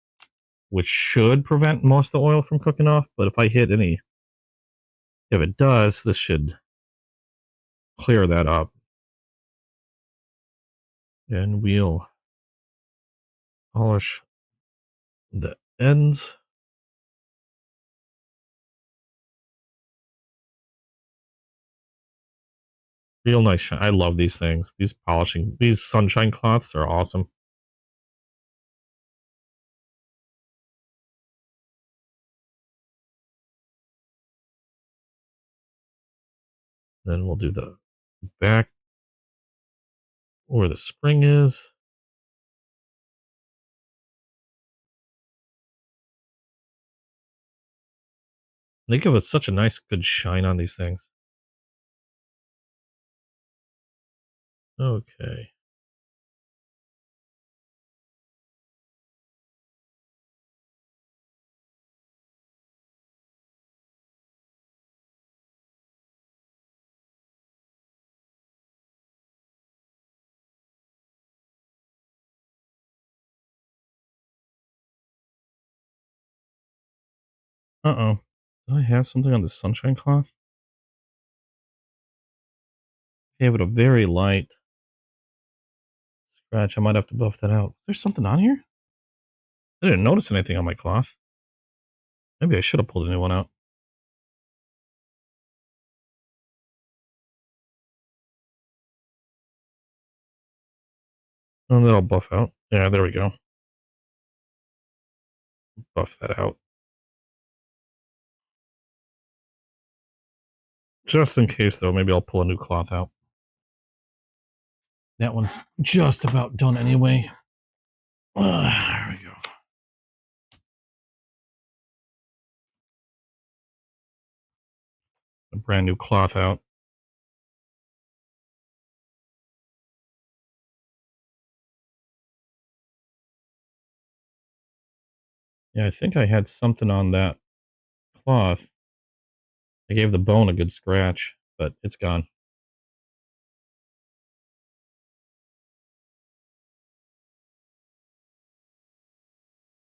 which should prevent most of the oil from cooking off. But if it does, this should clear that up. And we'll polish the ends. Real nice shine. I love these things. These sunshine cloths are awesome. Then we'll do the back where the spring is. They give us such a nice, good shine on these things. Okay. Uh-oh. Do I have something on the sunshine cloth? Gave it a very light scratch. I might have to buff that out. Is there something on here? I didn't notice anything on my cloth. Maybe I should have pulled a new one out. Oh, that'll buff out. Yeah, there we go. Buff that out. Just in case, though, maybe I'll pull a new cloth out. That one's just about done anyway. There we go. A brand new cloth out. Yeah, I think I had something on that cloth. I gave the bone a good scratch, but it's gone.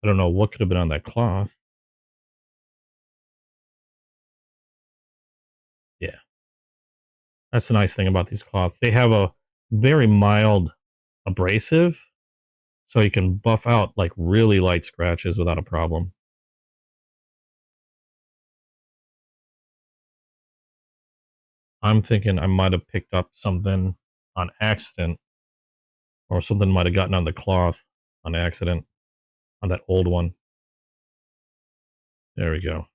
I don't know what could have been on that cloth. Yeah. That's the nice thing about these cloths. They have a very mild abrasive, so you can buff out like really light scratches without a problem. I'm thinking I might have picked up something on accident, or something might have gotten on the cloth on accident on that old one. There we go.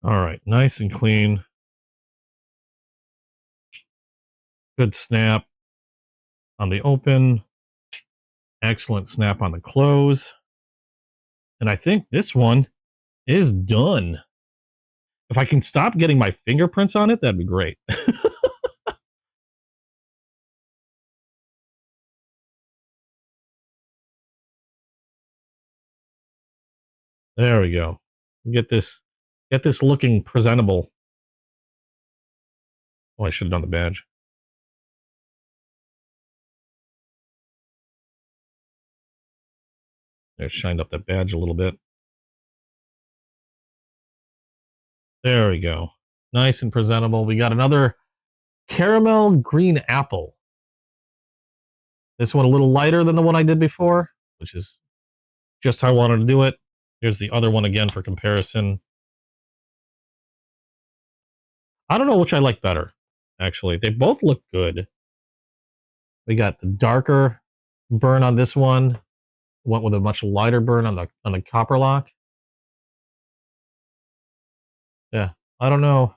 All right, nice and clean. Good snap on the open. Excellent snap on the close. And I think this one is done. If I can stop getting my fingerprints on it, that'd be great. There we go. Get this looking presentable. Oh, I should have done the badge. I shined up that badge a little bit. There we go. Nice and presentable. We got another caramel green apple. This one a little lighter than the one I did before, which is just how I wanted to do it. Here's the other one again for comparison. I don't know which I like better, actually. They both look good. We got the darker burn on this one. Went with a much lighter burn on the copper lock. Yeah, I don't know.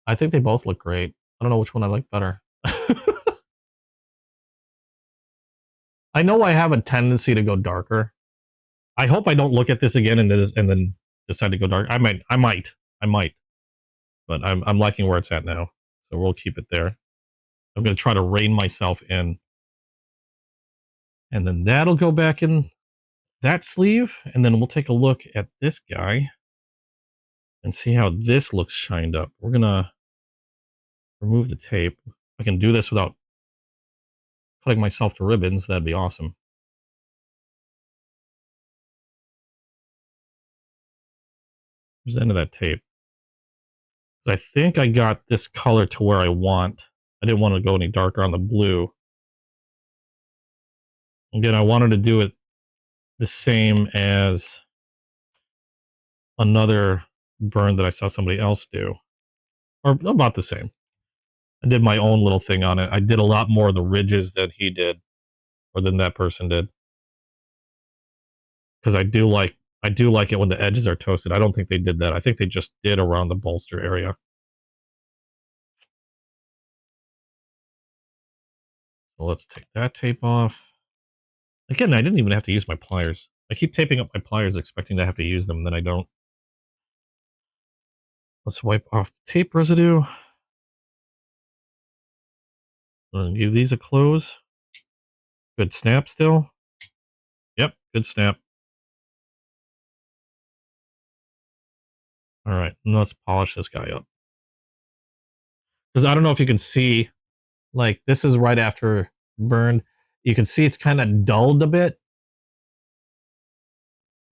I think they both look great. I don't know which one I like better. I know I have a tendency to go darker. I hope I don't look at this again and then decide to go dark. I might, but I'm liking where it's at now, so we'll keep it there. I'm going to try to rein myself in, and then that'll go back in that sleeve, and then we'll take a look at this guy and see how this looks shined up. We're gonna remove the tape. I can do this without cutting myself to ribbons. That'd be awesome. Here's the end of that tape. I think I got this color to where I want. I didn't want to go any darker on the blue. Again, I wanted to do it the same as another burn that I saw somebody else do, or about the same. I did my own little thing on it. I did a lot more of the ridges than he did, or than that person did, because I do like it when the edges are toasted. I don't think they did that. I think they just did around the bolster area. So let's take that tape off. Again, I didn't even have to use my pliers. I keep taping up my pliers expecting to have to use them, and then I don't. Let's wipe off the tape residue. And give these a close. Good snap still. Yep, good snap. All right, let's polish this guy up. Because I don't know if you can see, like, this is right after burned. You can see it's kind of dulled a bit.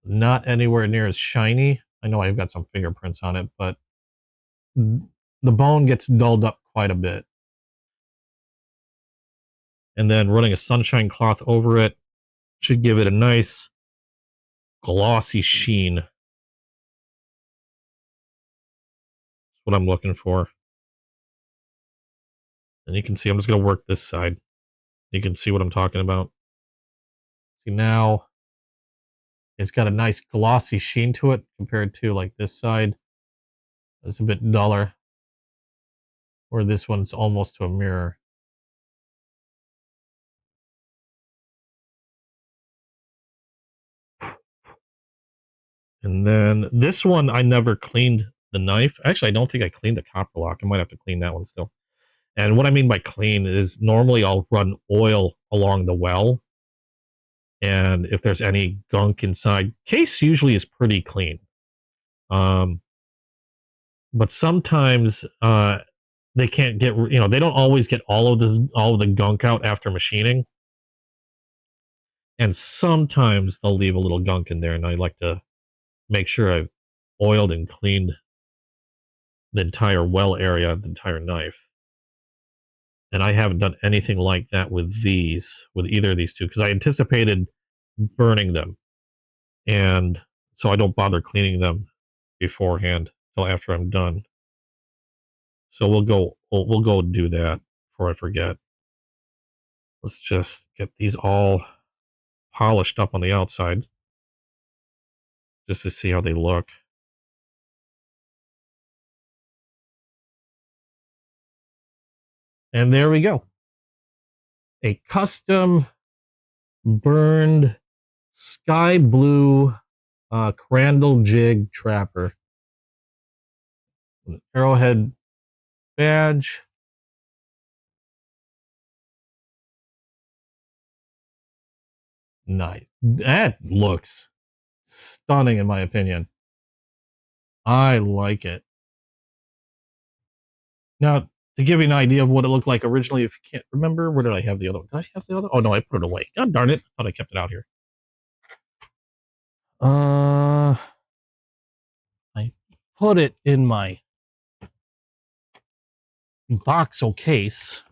Not anywhere near as shiny. I know I've got some fingerprints on it, but the bone gets dulled up quite a bit. and then running a sunshine cloth over it should give it a nice glossy sheen. That's what I'm looking for. And you can see I'm just going to work this side. You can see what I'm talking about. See, now it's got a nice glossy sheen to it compared to like this side. It's a bit duller. Or this one's almost to a mirror. And then this one, I never cleaned the knife. Actually, I don't think I cleaned the copper lock. I might have to clean that one still. And what I mean by clean is normally I'll run oil along the well. And if there's any gunk inside, case usually is pretty clean. But sometimes they can't get, they don't always get all of the gunk out after machining. And sometimes they'll leave a little gunk in there, and I like to make sure I've oiled and cleaned the entire well area, the entire knife. And I haven't done anything like that with either of these two, because I anticipated burning them. And so I don't bother cleaning them beforehand until after I'm done. So we'll go do that before I forget. Let's just get these all polished up on the outside just to see how they look. And there we go. A custom burned sky blue Crandall jig trapper. An arrowhead badge. Nice. That looks stunning in my opinion. I like it. Now, to give you an idea of what it looked like originally, if you can't remember, where did I have the other one? Did I have the other? Oh no, I put it away. God darn it. I thought I kept it out here. I put it in my boxel case.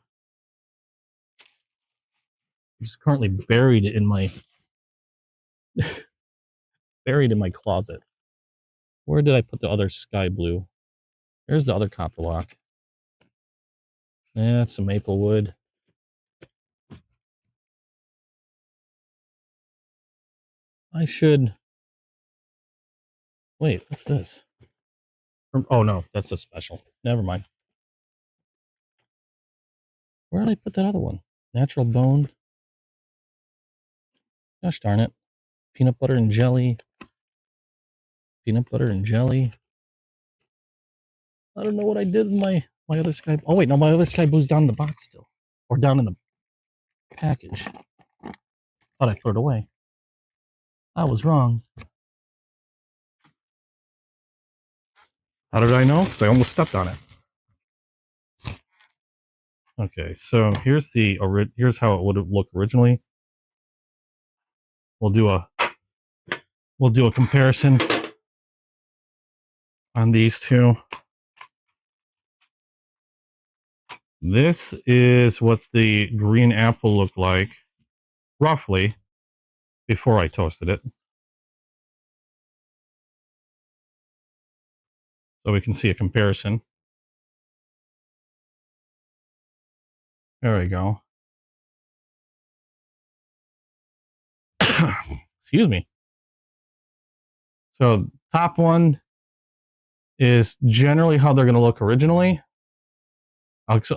It's currently buried in my closet. Where did I put the other sky blue? There's the other copper lock. That's some maple wood. I should. Wait, what's this? Oh no, that's a special. Never mind. Where did I put that other one? Natural bone. Gosh darn it. Peanut butter and jelly. Peanut butter and jelly. I don't know what I did with my other sky. Oh wait, no, my other sky blue's down in the box still, or down in the package. Thought I put it away. I was wrong. How did I know? Because I almost stepped on it. Okay, so here's how it would look originally. We'll do a comparison on these two. This is what the green apple looked like, roughly, before I toasted it. So we can see a comparison. There we go. Excuse me. So top one is generally how they're going to look originally.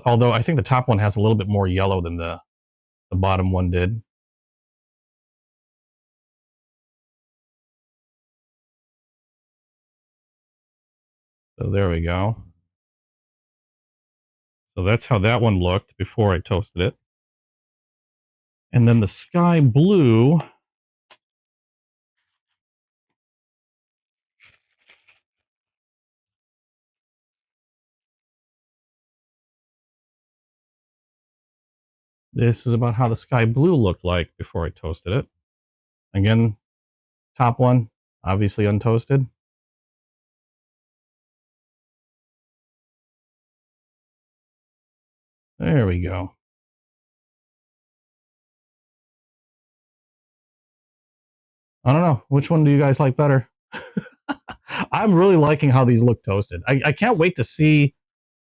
Although I think the top one has a little bit more yellow than the bottom one did. So there we go. So that's how that one looked before I toasted it. And then the sky blue. This is about how the sky blue looked like before I toasted it. Again, top one, obviously untoasted. There we go. I don't know. Which one do you guys like better? I'm really liking how these look toasted. I can't wait to see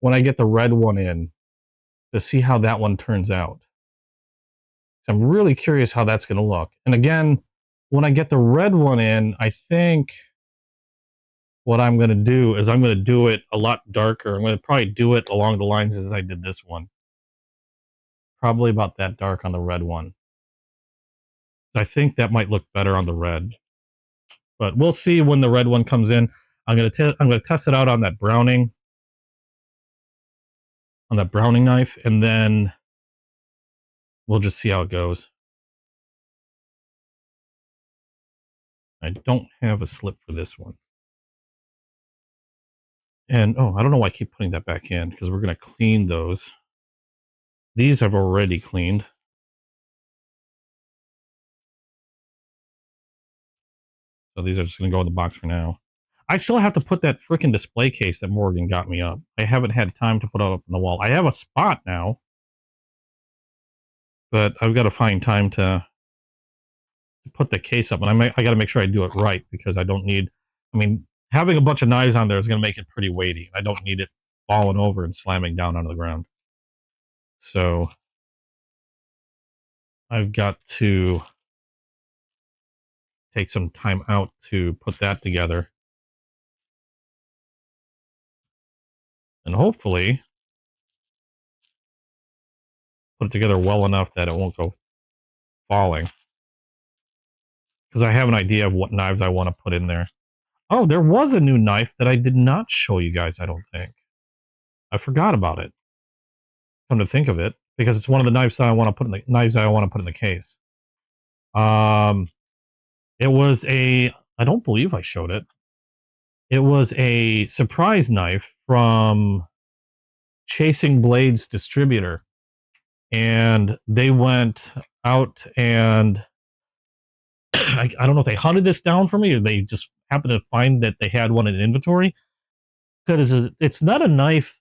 when I get the red one in to see how that one turns out. So I'm really curious how that's going to look. And again, when I get the red one in, I think what I'm going to do is I'm going to do it a lot darker. I'm going to probably do it along the lines as I did this one. Probably about that dark on the red one. I think that might look better on the red. But we'll see when the red one comes in. I'm going to test it out on that Browning knife, and then we'll just see how it goes. I don't have a slip for this one. And, oh, I don't know why I keep putting that back in, because we're going to clean those. These I've already cleaned. So these are just going to go in the box for now. I still have to put that freaking display case that Morgan got me up. I haven't had time to put it up on the wall. I have a spot now, but I've got to find time to put the case up. And I got to make sure I do it right, because I don't need... I mean, having a bunch of knives on there is going to make it pretty weighty. I don't need it falling over and slamming down onto the ground. So I've got to take some time out to put that together. And hopefully put it together well enough that it won't go falling. Because I have an idea of what knives I want to put in there. Oh, there was a new knife that I did not show you guys, I don't think. I forgot about it. Come to think of it, because it's one of the knives that I want to put in the case. It was a... I don't believe I showed it. It was a surprise knife from Chasing Blades distributor. And they went out and I don't know if they hunted this down for me or they just happened to find that they had one in inventory. Because it's not a knife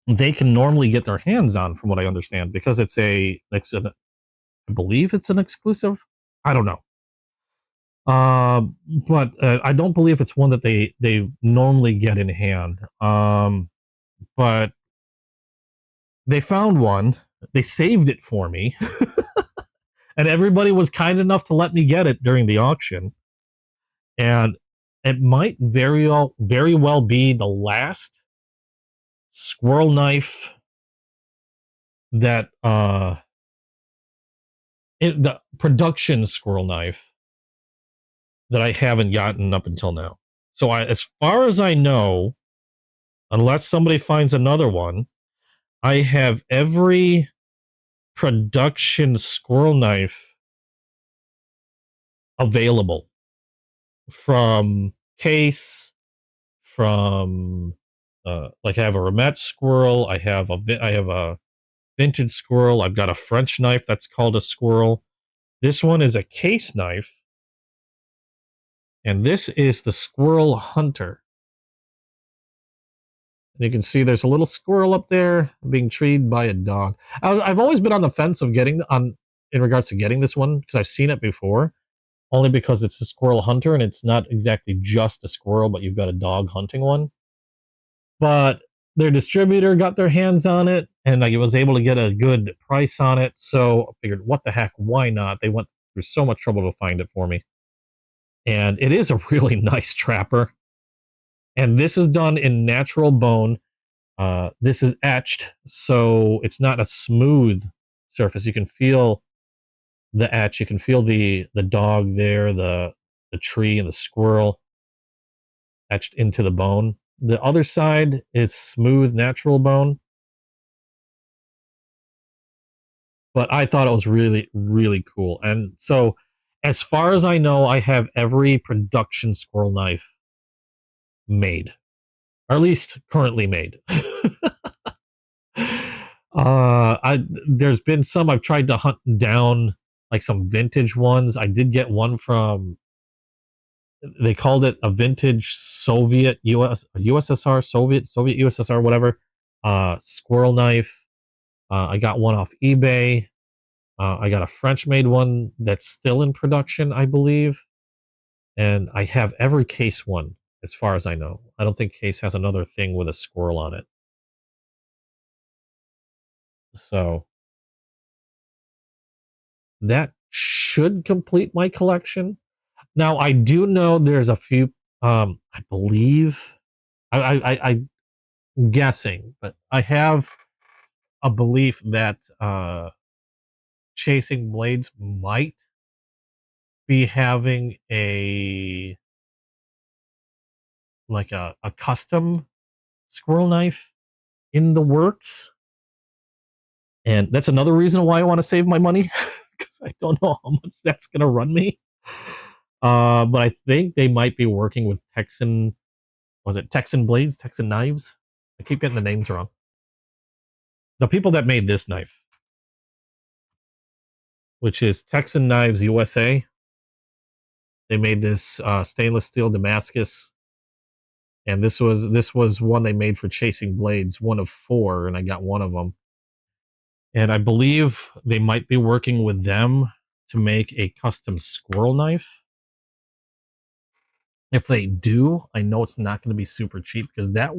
they can normally get their hands on, from what I understand, because I believe it's an exclusive. I don't know. But I don't believe it's one that they normally get in hand. But they found one. They saved it for me. And everybody was kind enough to let me get it during the auction. And it might very well be the last squirrel knife that the production squirrel knife that I haven't gotten up until now. So as far as I know, unless somebody finds another one, I have every production squirrel knife available, from case, from like I have a Remet squirrel, I have a vintage squirrel, I've got a French knife that's called a squirrel. This one is a case knife, and this is the Squirrel Hunter. You can see there's a little squirrel up there being treated by a dog. I've always been on the fence of in regards to getting this one, because I've seen it before, only because it's a Squirrel Hunter and it's not exactly just a squirrel, but you've got a dog hunting one. But their distributor got their hands on it, and I was able to get a good price on it, so I figured, what the heck, why not? They went through so much trouble to find it for me. And it is a really nice trapper. And this is done in natural bone. This is etched, so it's not a smooth surface. You can feel the etch. You can feel the dog there, the tree, and the squirrel etched into the bone. The other side is smooth, natural bone. But I thought it was really, really cool. And so, as far as I know, I have every production squirrel knife made, or at least currently made. There's been some I've tried to hunt down, like some vintage ones. I did get one from, they called it a vintage Soviet USSR, Soviet USSR, whatever, squirrel knife. I got one off eBay. I got a French made one that's still in production, I believe. And I have every Case one, as far as I know. I don't think Case has another thing with a squirrel on it. So that should complete my collection. Now I do know there's a few. I believe I'm guessing, but I have a belief that Chasing Blades might be having a custom squirrel knife in the works, and that's another reason why I want to save my money because I don't know how much that's going to run me. But I think they might be working with Texan. Was it Texan Blades? Texan Knives? I keep getting the names wrong. The people that made this knife, which is Texan Knives USA, they made this stainless steel Damascus, and this was one they made for Chasing Blades, one of 4, and I got one of them. And I believe they might be working with them to make a custom squirrel knife. If they do, I know it's not going to be super cheap because that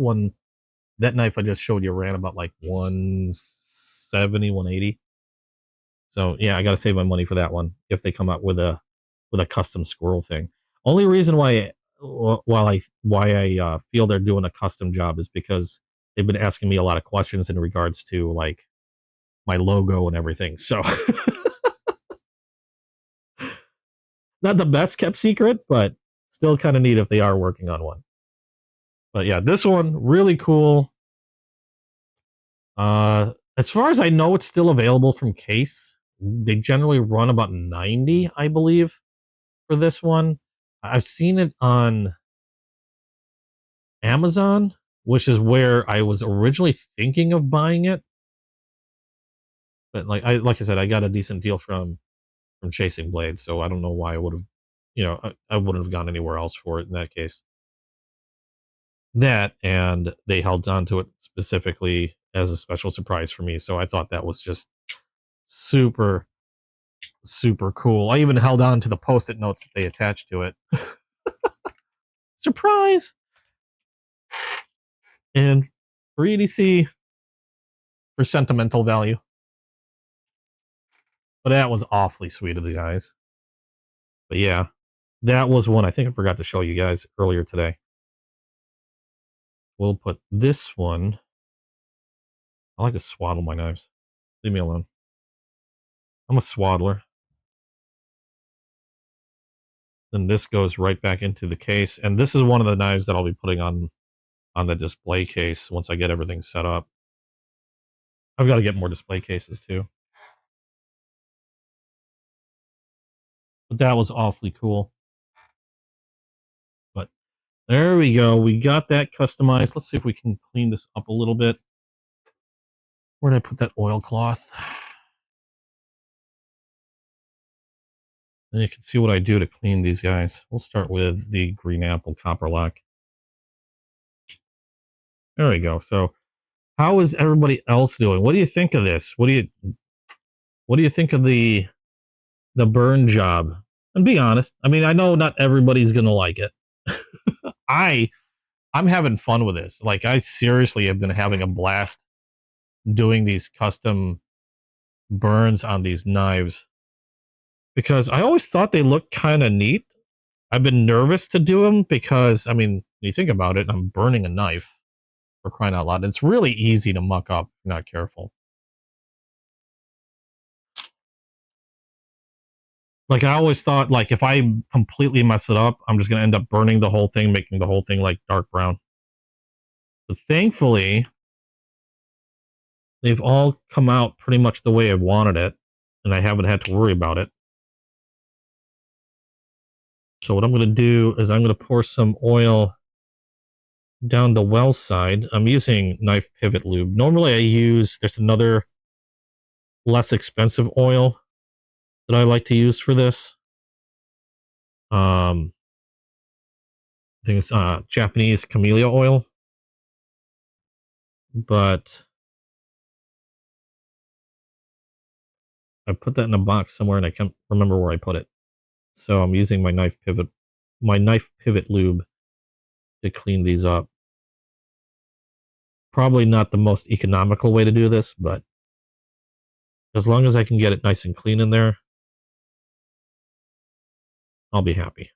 knife I just showed you ran about like 170, 180. So yeah, I got to save my money for that one if they come out with a custom squirrel thing. Only reason why I feel they're doing a custom job is because they've been asking me a lot of questions in regards to like my logo and everything. So not the best kept secret, but still kind of neat if they are working on one. But yeah, this one really cool. As far as I know, it's still available from Case. They generally run about 90, I believe, for this one. I've seen it on Amazon, which is where I was originally thinking of buying it. But like I said, I got a decent deal from Chasing Blades, so I don't know why I would have, I wouldn't have gone anywhere else for it in that case. That, and they held on to it specifically as a special surprise for me, so I thought that was just super, super cool. I even held on to the post-it notes that they attached to it. Surprise! And for EDC, for sentimental value. But that was awfully sweet of the guys. But yeah, that was one I think I forgot to show you guys earlier today. We'll put this one. I like to swaddle my knives. Leave me alone. I'm a swaddler. Then this goes right back into the case. And this is one of the knives that I'll be putting on the display case once I get everything set up. I've got to get more display cases too. But that was awfully cool. But there we go. We got that customized. Let's see if we can clean this up a little bit. Where did I put that oilcloth? And you can see what I do to clean these guys. We'll start with the green apple copper lock. There we go. So how is everybody else doing? What do you think of this? What do you think of the burn job? And be honest. I mean, I know not everybody's gonna like it. I'm having fun with this. Like, I seriously have been having a blast doing these custom burns on these knives because I always thought they looked kind of neat. I've been nervous to do them because, I mean, you think about it, I'm burning a knife, for crying out loud. It's really easy to muck up if you're not careful. Like, I always thought, like, if I completely mess it up, I'm just going to end up burning the whole thing, making the whole thing, like, dark brown. But thankfully, they've all come out pretty much the way I wanted it, and I haven't had to worry about it. So what I'm going to do is I'm going to pour some oil down the well side. I'm using knife pivot lube. Normally there's another less expensive oil that I like to use for this. I think it's Japanese camellia oil. But I put that in a box somewhere and I can't remember where I put it. So I'm using my knife pivot my knife pivot lube to clean these up. Probably not the most economical way to do this, but as long as I can get it nice and clean in there, I'll be happy.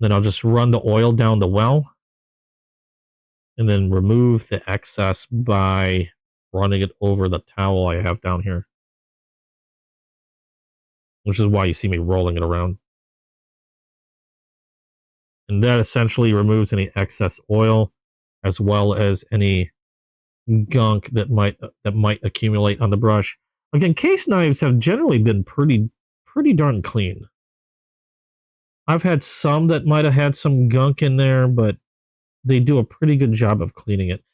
Then I'll just run the oil down the well and then remove the excess by running it over the towel I have down here, which is why you see me rolling it around. And that essentially removes any excess oil as well as any gunk that might accumulate on the brush. Again, case knives have generally been pretty darn clean. I've had some that might have had some gunk in there, but they do a pretty good job of cleaning it.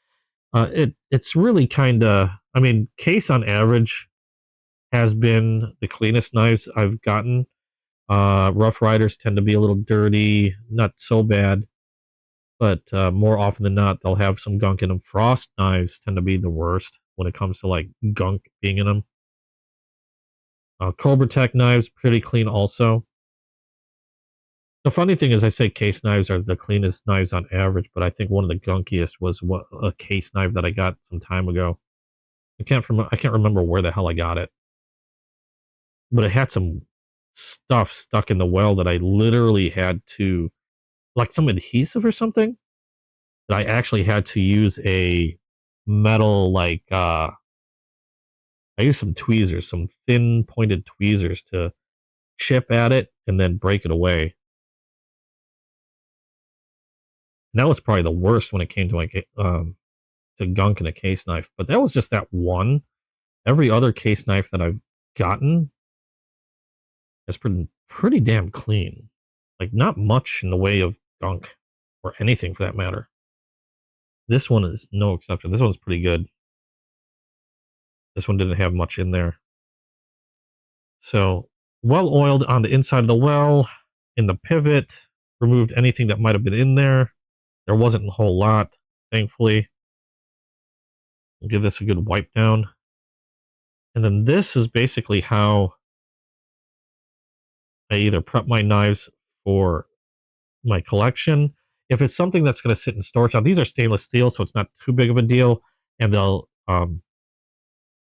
It's really kind of, I mean, case on average has been the cleanest knives I've gotten. Rough Riders tend to be a little dirty, not so bad, but more often than not, they'll have some gunk in them. Frost knives tend to be the worst when it comes to like gunk being in them. Cobra Tech knives, pretty clean also. The funny thing is, I say case knives are the cleanest knives on average, but I think one of the gunkiest was a case knife that I got some time ago. I can't remember where the hell I got it, but it had some stuff stuck in the well that I literally had to, like some adhesive or something, that I actually had to use a metal, like, I used some tweezers, some thin pointed tweezers to chip at it and then break it away. And that was probably the worst when it came to like to gunk in a case knife. But that was just that one. Every other case knife that I've gotten is pretty damn clean. Like not much in the way of gunk or anything for that matter. This one is no exception. This one's pretty good. This one didn't have much in there. So well oiled on the inside of the well, in the pivot, removed anything that might have been in there. There wasn't a whole lot, thankfully. I'll give this a good wipe down. And then this is basically how I either prep my knives for my collection. If it's something that's going to sit in storage, now these are stainless steel, so it's not too big of a deal. And they'll,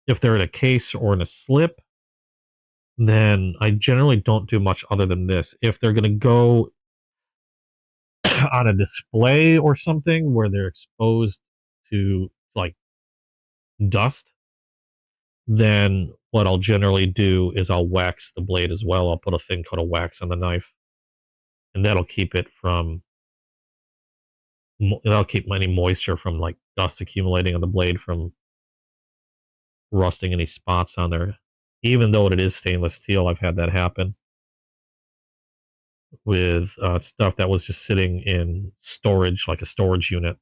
if they're in a case or in a slip, then I generally don't do much other than this. If they're going to go on a display or something where they're exposed to like dust, then what I'll generally do is I'll wax the blade as well. I'll put a thin coat of wax on the knife, and that'll keep it from, that'll keep any moisture from like dust accumulating on the blade from rusting any spots on there. Even though it is stainless steel, I've had that happen with stuff that was just sitting in storage, like a storage unit,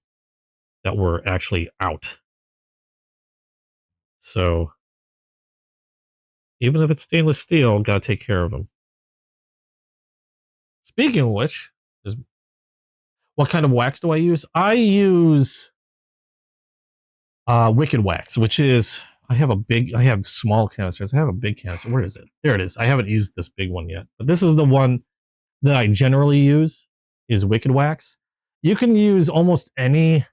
that were actually out. So even if it's stainless steel, gotta take care of them. Speaking of which, what kind of wax do I use? I use Wicked Wax, which is, I have small canisters. I have a big canister. Where is it? There it is. I haven't used this big one yet, but this is the one that I generally use, is Wicked Wax. You can use almost any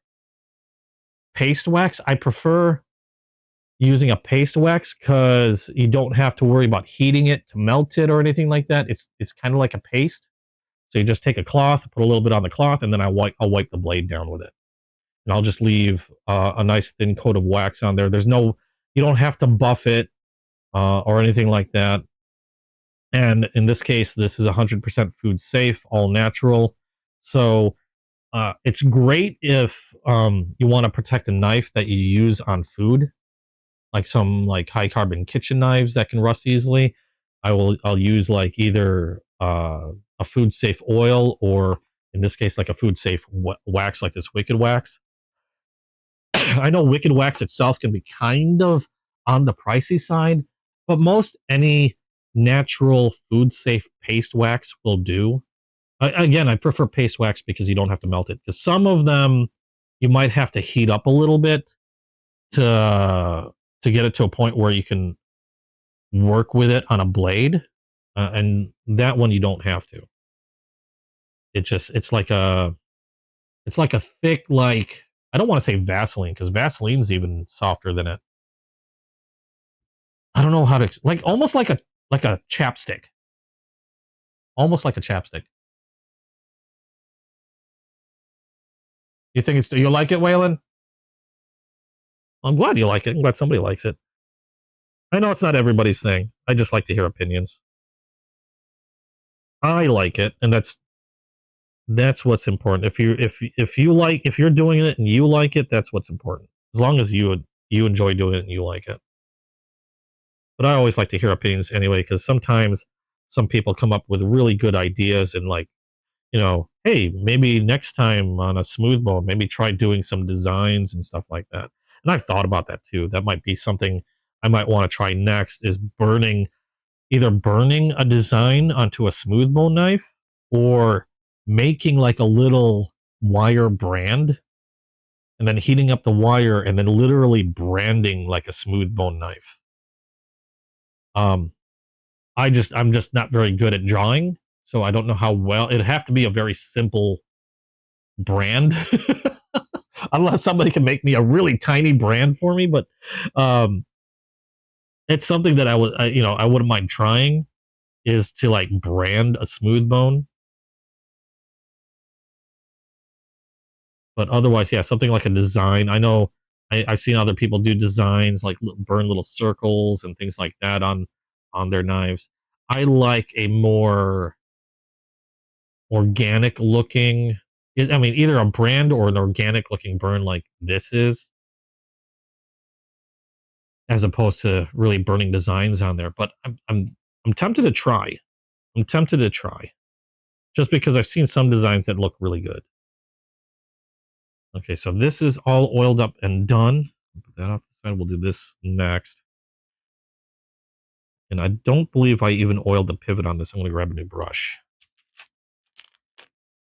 paste wax. I prefer using a paste wax because you don't have to worry about heating it to melt it or anything like that. It's kind of like a paste. So you just take a cloth, put a little bit on the cloth, and then I'll wipe the blade down with it. And I'll just leave a nice thin coat of wax on there. You don't have to buff it or anything like that. And in this case, this is 100% food safe, all natural. So it's great if you want to protect a knife that you use on food, like some like high carbon kitchen knives that can rust easily. I'll use like either a food safe oil, or in this case, like a food safe wax, like this Wicked Wax. I know Wicked Wax itself can be kind of on the pricey side, but most any natural food safe paste wax will do. Again, I prefer paste wax because you don't have to melt it, because some of them you might have to heat up a little bit to get it to a point where you can work with it on a blade, and that one you don't have to. It's like a thick, like, I don't want to say Vaseline because Vaseline's even softer than it. I don't know how to, like, almost like a chapstick, almost like a chapstick. You think you like it, Waylon? I'm glad you like it. I'm glad somebody likes it. I know it's not everybody's thing. I just like to hear opinions. I like it, and that's what's important. If you're doing it and you like it, that's what's important. As long as you enjoy doing it and you like it. But I always like to hear opinions anyway, because sometimes some people come up with really good ideas and, like, hey, maybe next time on a smooth bone, maybe try doing some designs and stuff like that. And I've thought about that too. That might be something I might want to try next, is either burning a design onto a smooth bone knife, or making like a little wire brand and then heating up the wire and then literally branding like a smooth bone knife. Um, I'm just not very good at drawing, so I don't know how well. It'd have to be a very simple brand, unless somebody can make me a really tiny brand for me. But um, it's something that I wouldn't mind trying, is to like brand a smooth bone. But otherwise, yeah, something like a design. I know I've seen other people do designs, like burn little circles and things like that on their knives. I like a more organic looking. I mean, either a brand or an organic looking burn like this is, as opposed to really burning designs on there. But I'm tempted to try. I'm tempted to try, just because I've seen some designs that look really good. Okay, so this is all oiled up and done. Put that off the side. We'll do this next. And I don't believe I even oiled the pivot on this. I'm going to grab a new brush.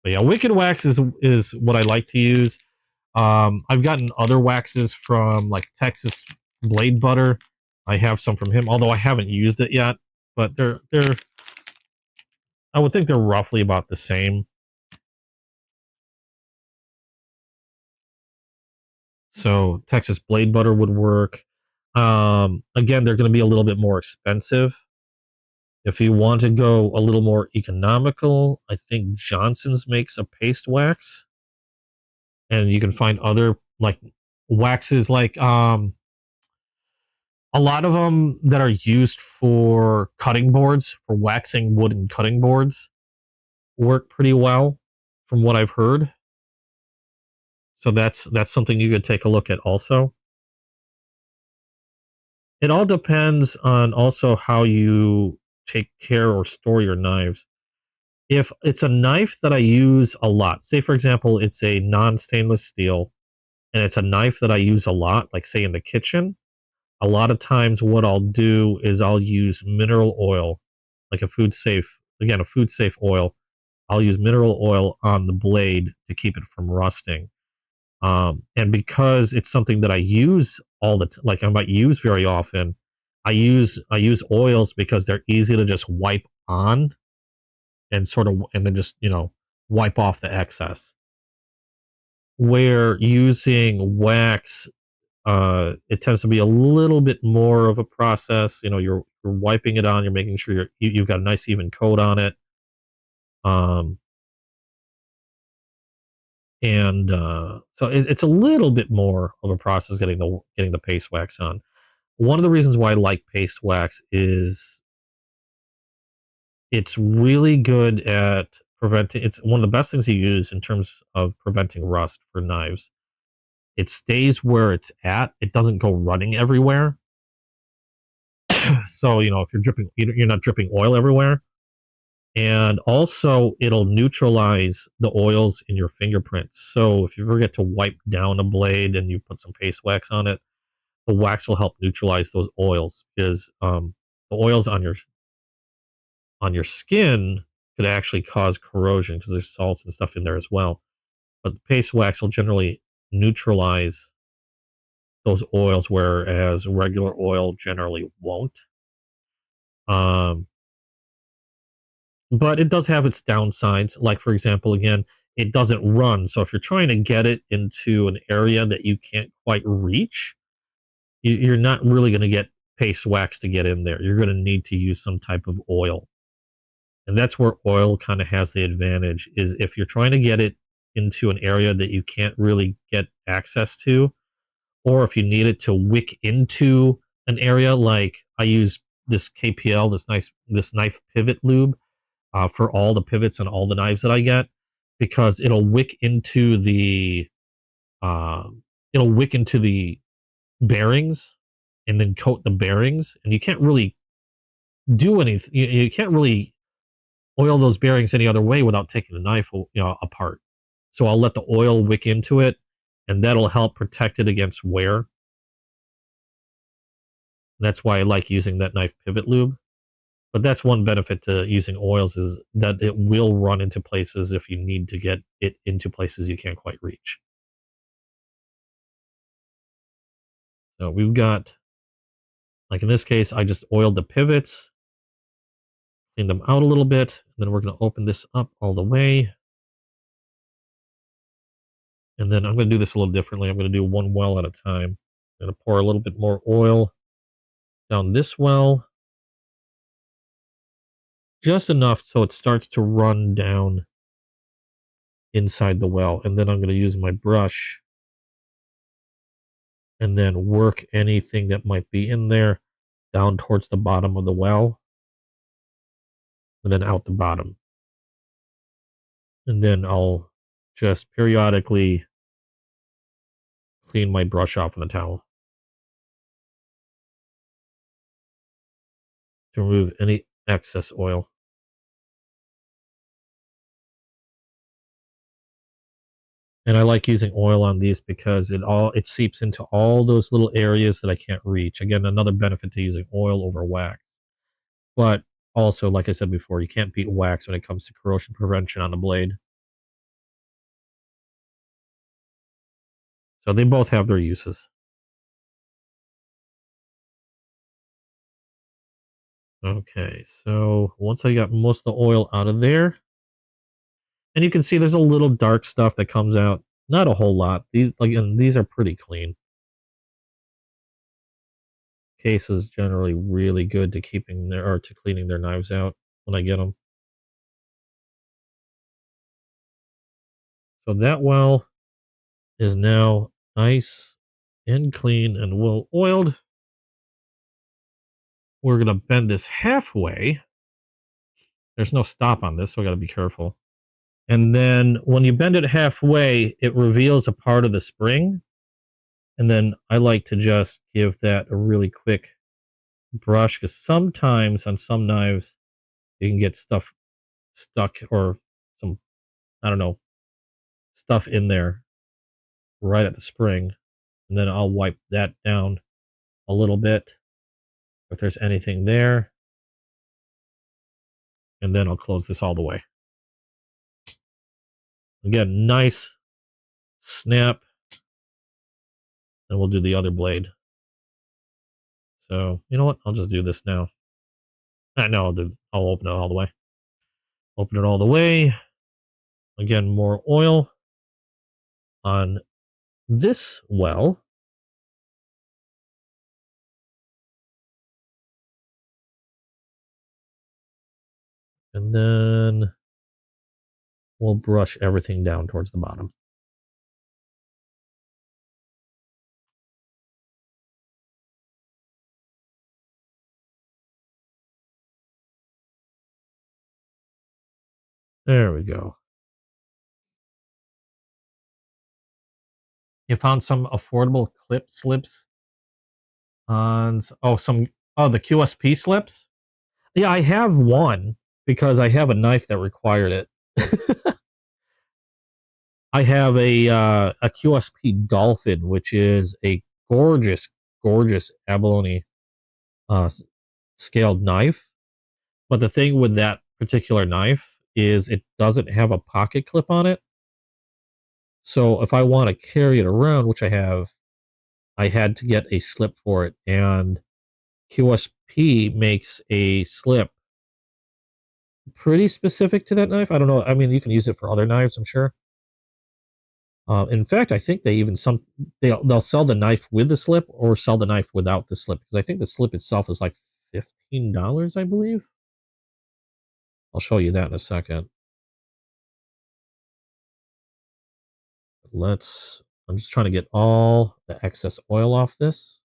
But yeah, Wicked Wax is what I like to use. I've gotten other waxes from like Texas Blade Butter. I have some from him, although I haven't used it yet. But they're I would think they're roughly about the same. So Texas Blade Butter would work. Again, they're going to be a little bit more expensive. If you want to go a little more economical, I think Johnson's makes a paste wax, and you can find other like waxes, like a lot of them that are used for cutting boards, for waxing wooden cutting boards, work pretty well, from what I've heard. So that's something you could take a look at also. It all depends on also how you take care or store your knives. If it's a knife that I use a lot, say for example, it's a non-stainless steel and it's a knife that I use a lot, like say in the kitchen, a lot of times what I'll do is I'll use mineral oil, like a food safe oil. I'll use mineral oil on the blade to keep it from rusting. And because it's something that I use like I might use very often, I use oils because they're easy to just wipe on and and then just, wipe off the excess. Where using wax, it tends to be a little bit more of a process. You're wiping it on, you're making sure you've got a nice even coat on it. Um, and so it's a little bit more of a process getting the paste wax on. One of the reasons why I like paste wax is it's really good at preventing. It's one of the best things you use in terms of preventing rust for knives. It stays where it's at. It doesn't go running everywhere. So, if you're not dripping oil everywhere. And also, it'll neutralize the oils in your fingerprints. So, if you forget to wipe down a blade and you put some paste wax on it, the wax will help neutralize those oils, because the oils on your skin could actually cause corrosion because there's salts and stuff in there as well. But the paste wax will generally neutralize those oils, whereas regular oil generally won't. Um, but it does have its downsides. Like, for example, again, it doesn't run. So if you're trying to get it into an area that you can't quite reach, you're not really going to get paste wax to get in there. You're going to need to use some type of oil. And that's where oil kind of has the advantage, is if you're trying to get it into an area that you can't really get access to, or if you need it to wick into an area, like I use this KPL, this knife pivot lube for all the pivots and all the knives that I get, because uh, it'll wick into the bearings and then coat the bearings, and you can't really do anything. You can't really oil those bearings any other way without taking the knife, apart. So I'll let the oil wick into it, and that'll help protect it against wear. That's why I like using that knife pivot lube. But that's one benefit to using oils, is that it will run into places if you need to get it into places you can't quite reach. So we've got, like in this case, I just oiled the pivots, cleaned them out a little bit, and then we're going to open this up all the way. And then I'm going to do this a little differently. I'm going to do one well at a time. I'm going to pour a little bit more oil down this well, just enough so it starts to run down inside the well. And then I'm going to use my brush and then work anything that might be in there down towards the bottom of the well, and then out the bottom. And then I'll just periodically clean my brush off with a towel to remove any excess oil. And I like using oil on these because it seeps into all those little areas that I can't reach. Again, another benefit to using oil over wax. But also, like I said before, you can't beat wax when it comes to corrosion prevention on the blade. So they both have their uses. Okay, so once I got most of the oil out of there, and you can see there's a little dark stuff that comes out. Not a whole lot. These are pretty clean. Case is generally really good to cleaning their knives out when I get them. So that well is now nice and clean and well oiled. We're going to bend this halfway. There's no stop on this, so I got to be careful. And then when you bend it halfway, it reveals a part of the spring. And then I like to just give that a really quick brush, because sometimes on some knives you can get stuff stuck, or some, I don't know, stuff in there right at the spring. And then I'll wipe that down a little bit if there's anything there. And then I'll close this all the way. Again, nice snap. And we'll do the other blade. So, you know what? I'll just do this now. No, I'll open it all the way. Open it all the way. Again, more oil on this well. And then we'll brush everything down towards the bottom. There we go. You found some affordable clip slips on the QSP slips. Yeah, I have one because I have a knife that required it. I have a QSP Dolphin, which is a gorgeous, gorgeous abalone scaled knife. But the thing with that particular knife is it doesn't have a pocket clip on it. So if I want to carry it around, which I have, I had to get a slip for it. And QSP makes a slip pretty specific to that knife. I don't know. I mean, you can use it for other knives, I'm sure. In fact, I think they even they'll sell the knife with the slip or sell the knife without the slip, because I think the slip itself is like $15, I believe. I'll show you that in a second. I'm just trying to get all the excess oil off this.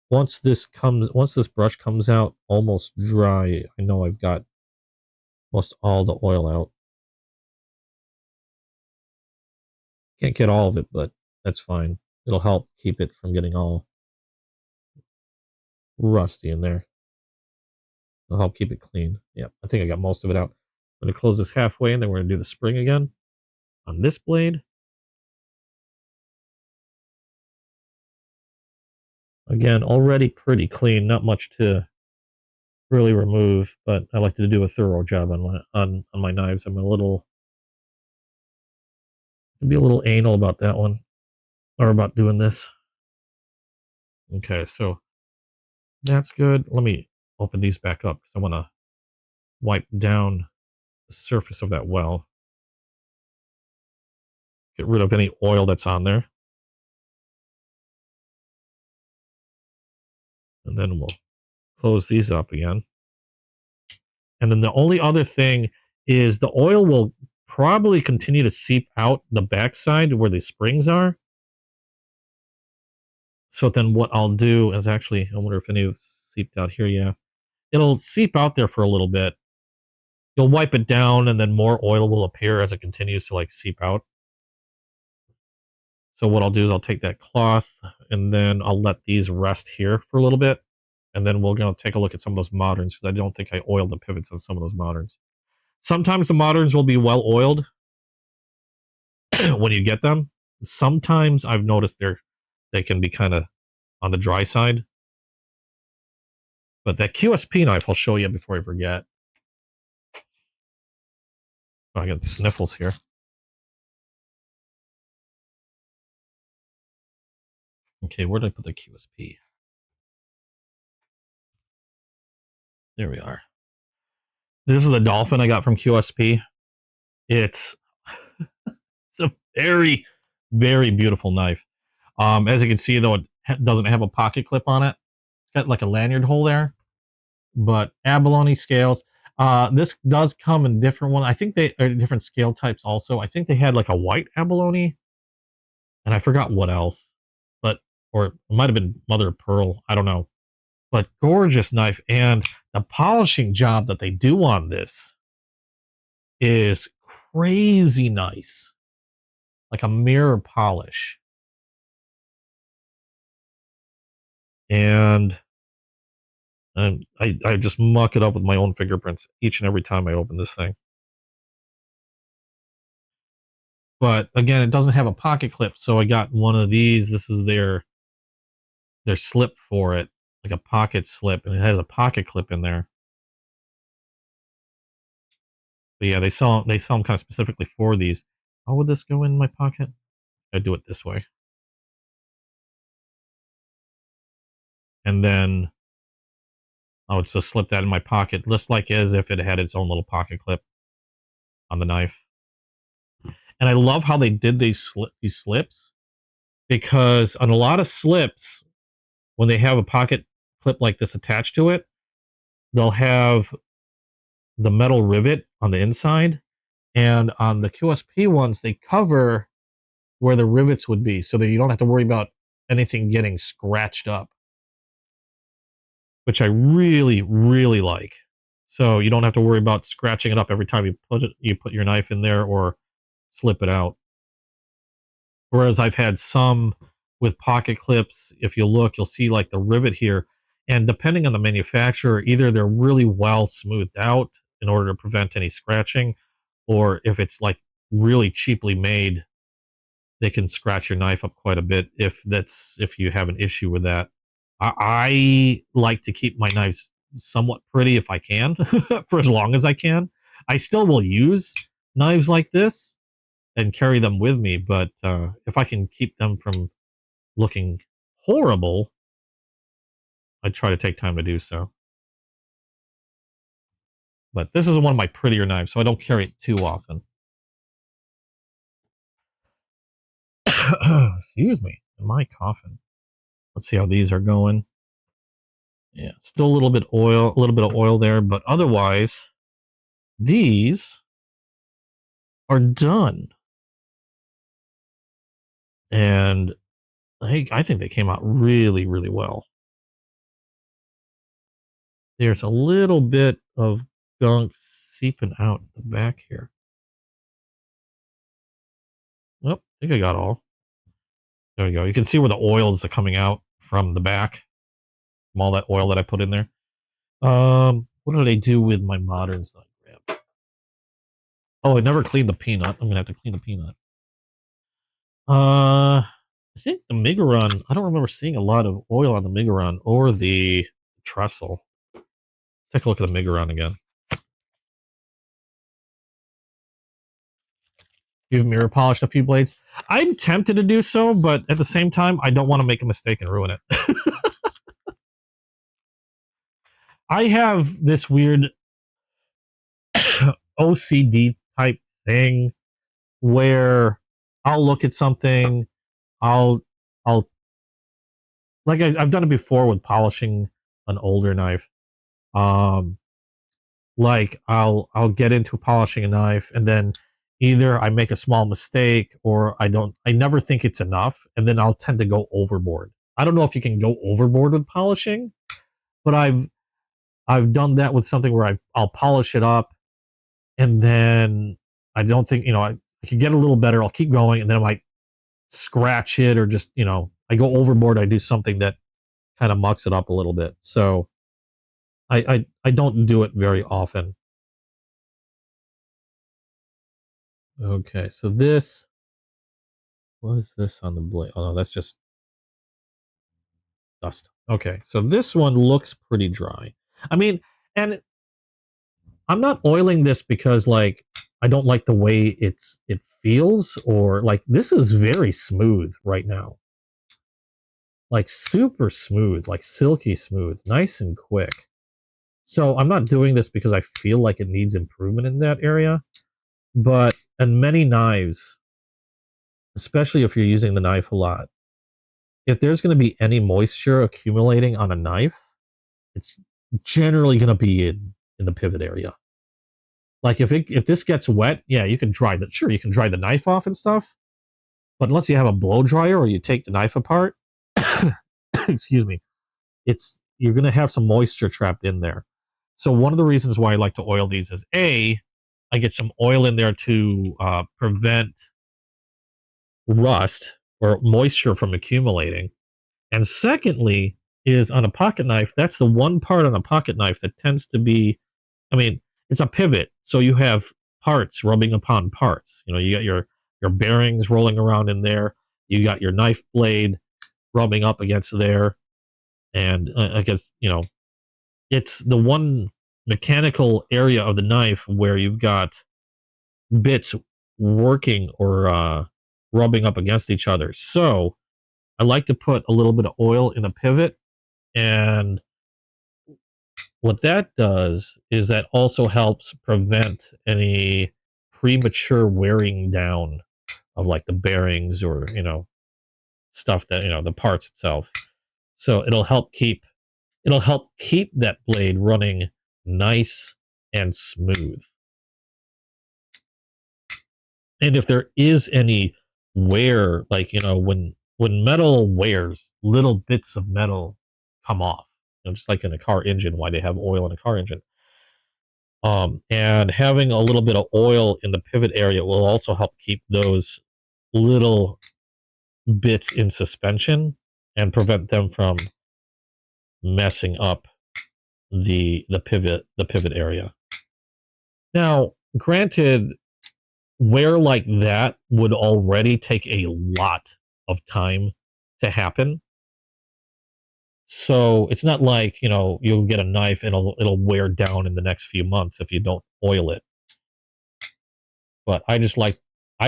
Once this brush comes out almost dry, I know I've got most all the oil out. Can't get all of it, but that's fine. It'll help keep it from getting all rusty in there. It'll help keep it clean. Yeah, I think I got most of it out. I'm going to close this halfway, and then we're going to do the spring again on this blade. Again, already pretty clean. Not much to really remove, but I like to do a thorough job on my knives. I'm be a little anal about that one, or about doing this. Okay, so that's good. Let me open these back up because I want to wipe down the surface of that well. Get rid of any oil that's on there. And then we'll close these up again. And then the only other thing is the oil will probably continue to seep out the backside where the springs are. So then what I'll do is actually, I wonder if any have seeped out here. Yeah, it'll seep out there for a little bit. You'll wipe it down and then more oil will appear as it continues to like seep out. So what I'll do is I'll take that cloth and then I'll let these rest here for a little bit. And then we're going to take a look at some of those moderns, because I don't think I oiled the pivots on some of those moderns. Sometimes the moderns will be well oiled when you get them. Sometimes I've noticed they can be kind of on the dry side. But that QSP knife I'll show you before I forget. Oh, I got the sniffles here. Okay, where did I put the QSP? There we are. This is a dolphin I got from QSP. It's a very, very beautiful knife. As you can see, though, it doesn't have a pocket clip on it. It's got like a lanyard hole there. But abalone scales. This does come in different one. I think they are different scale types also. I think they had like a white abalone, and I forgot what else. Or it might have been mother of pearl. I don't know. But gorgeous knife, and the polishing job that they do on this is crazy nice, like a mirror polish. And I just muck it up with my own fingerprints each and every time I open this thing. But again, it doesn't have a pocket clip, so I got one of these. This is their slip for it, like a pocket slip, and it has a pocket clip in there. But yeah, they sell them kind of specifically for these. How would this go in my pocket? I do it this way, and then I would just slip that in my pocket, just like as if it had its own little pocket clip on the knife. And I love how they did these slips, because on a lot of slips, when they have a pocket clip like this attached to it, they'll have the metal rivet on the inside, and on the QSP ones, they cover where the rivets would be, so that you don't have to worry about anything getting scratched up, which I really, really like. So you don't have to worry about scratching it up every time you put your knife in there or slip it out. Whereas I've had some with pocket clips, if you look, you'll see like the rivet here. And depending on the manufacturer, either they're really well smoothed out in order to prevent any scratching, or if it's like really cheaply made, they can scratch your knife up quite a bit if you have an issue with that. I like to keep my knives somewhat pretty if I can, for as long as I can. I still will use knives like this and carry them with me, but if I can keep them from looking horrible, I try to take time to do so. But this is one of my prettier knives, so I don't carry it too often. Excuse me. Am I coughing? Let's see how these are going. Yeah, still a little bit of oil there, but otherwise, these are done. And I think they came out really, really well. There's a little bit of gunk seeping out the back here. Oh, I think I got all. There we go. You can see where the oils are coming out from the back, from all that oil that I put in there. What did I do with my moderns that I grabbed? Oh, I never cleaned the peanut. I'm gonna have to clean the peanut. I think the Migaron, I don't remember seeing a lot of oil on the Migaron or the trestle. Take a look at the Migaron again. You've mirror polished a few blades. I'm tempted to do so, but at the same time, I don't want to make a mistake and ruin it. I have this weird OCD type thing where I'll look at something, I'll like I've done it before with polishing an older knife. Like I'll get into polishing a knife and then either I make a small mistake or I never think it's enough, and then I'll tend to go overboard. I don't know if you can go overboard with polishing, but I've done that with something where I'll polish it up and then I don't think, I can get a little better, I'll keep going, and then I might scratch it or just, I go overboard, I do something that kind of mucks it up a little bit. So I don't do it very often. Okay, so this, what is this on the blade? Oh no, that's just dust. Okay, so this one looks pretty dry. I mean, and I'm not oiling this because like I don't like the way it feels, or like this is very smooth right now. Like super smooth, like silky smooth, nice and quick. So I'm not doing this because I feel like it needs improvement in that area. But in many knives, especially if you're using the knife a lot, if there's going to be any moisture accumulating on a knife, it's generally going to be in the pivot area. Like if this gets wet, yeah, you can dry that. Sure, you can dry the knife off and stuff. But unless you have a blow dryer or you take the knife apart, excuse me, you're going to have some moisture trapped in there. So one of the reasons why I like to oil these is I get some oil in there to prevent rust or moisture from accumulating. And secondly, is on a pocket knife, that's the one part on a pocket knife that tends to be, it's a pivot. So you have parts rubbing upon parts. You got your bearings rolling around in there. You got your knife blade rubbing up against there. And against, it's the one mechanical area of the knife where you've got bits working or rubbing up against each other. So I like to put a little bit of oil in the pivot, and what that does is that also helps prevent any premature wearing down of like the bearings or stuff that the parts itself. So it'll help keep that blade running nice and smooth. And if there is any wear, like when metal wears, little bits of metal come off, just like in a car engine, why they have oil in a car engine. And having a little bit of oil in the pivot area will also help keep those little bits in suspension and prevent them from messing up the pivot area. Now, granted, wear like that would already take a lot of time to happen. So it's not like, you'll get a knife and it'll wear down in the next few months if you don't oil it. But I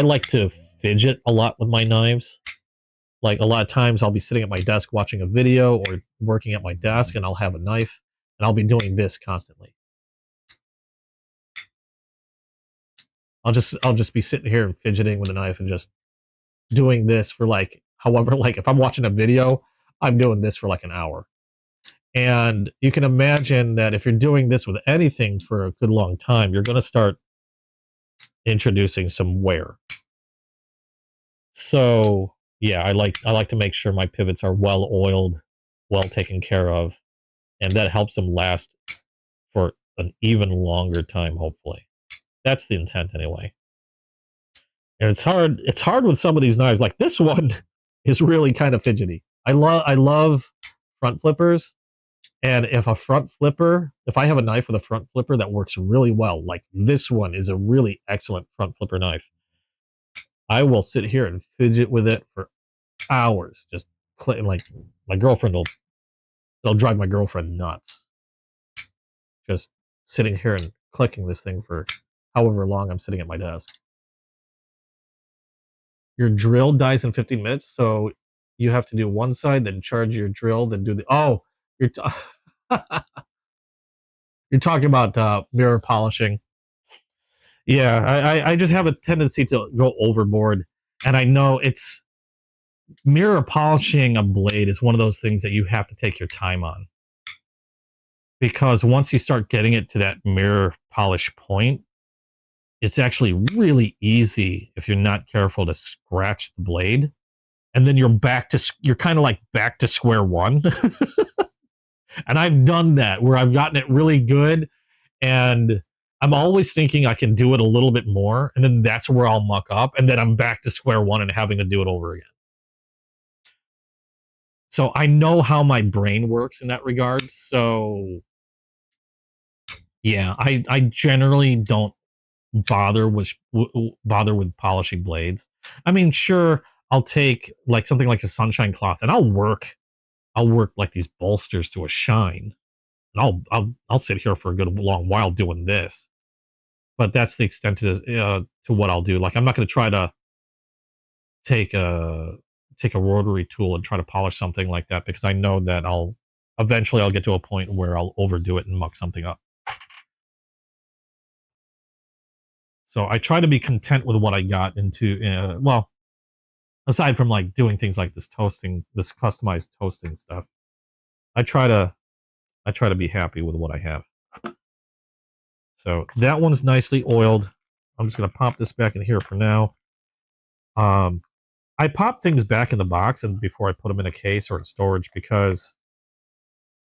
like to fidget a lot with my knives. Like a lot of times I'll be sitting at my desk watching a video or working at my desk and I'll have a knife and I'll be doing this constantly. I'll just be sitting here and fidgeting with a knife and just doing this for like however, like if I'm watching a video, I'm doing this for like an hour. And you can imagine that if you're doing this with anything for a good long time, you're going to start introducing some wear. So yeah, I like to make sure my pivots are well oiled, well taken care of, and that helps them last for an even longer time, hopefully. That's the intent anyway. And it's hard with some of these knives. Like this one is really kind of fidgety. I love front flippers. And if I have a knife with a front flipper that works really well, like this one is a really excellent front flipper knife, I will sit here and fidget with it for hours. Just like my girlfriend it'll drive my girlfriend nuts. Just sitting here and clicking this thing for however long I'm sitting at my desk. Your drill dies in 15 minutes, so you have to do one side, then charge your drill, then do the you're you're talking about mirror polishing. Yeah, I just have a tendency to go overboard, and I know it's mirror polishing a blade is one of those things that you have to take your time on, because once you start getting it to that mirror polish point, it's actually really easy if you're not careful to scratch the blade, and then you're kind of like back to square one. And I've done that where I've gotten it really good, and I'm always thinking I can do it a little bit more, and then that's where I'll muck up, and then I'm back to square one and having to do it over again. So I know how my brain works in that regard. So yeah, I generally don't bother with polishing blades. I mean, sure, I'll take like something like a sunshine cloth and I'll work like these bolsters to a shine. And I'll sit here for a good long while doing this. But that's the extent to what I'll do. Like I'm not going to try to take a take a rotary tool and try to polish something like that, because I know that I'll get to a point where I'll overdo it and muck something up. So I try to be content with what I got into. Well, aside from like doing things like this customized toasting stuff, I try to be happy with what I have. So that one's nicely oiled. I'm just gonna pop this back in here for now. I pop things back in the box and before I put them in a case or in storage, because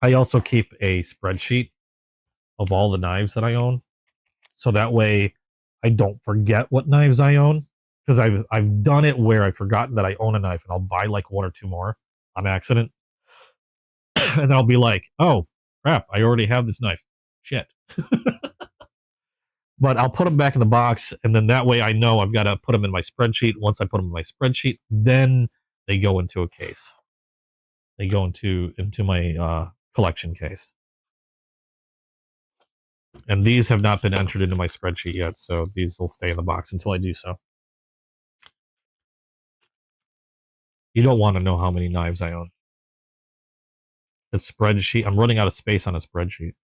I also keep a spreadsheet of all the knives that I own. So that way I don't forget what knives I own. Because I've done it where I've forgotten that I own a knife and I'll buy like one or two more on accident. And I'll be like, oh crap, I already have this knife. Shit. But I'll put them back in the box, and then that way I know I've got to put them in my spreadsheet. Once I put them in my spreadsheet, then they go into a case. They go into my collection case. And these have not been entered into my spreadsheet yet, so these will stay in the box until I do so. You don't want to know how many knives I own. The spreadsheet, I'm running out of space on a spreadsheet.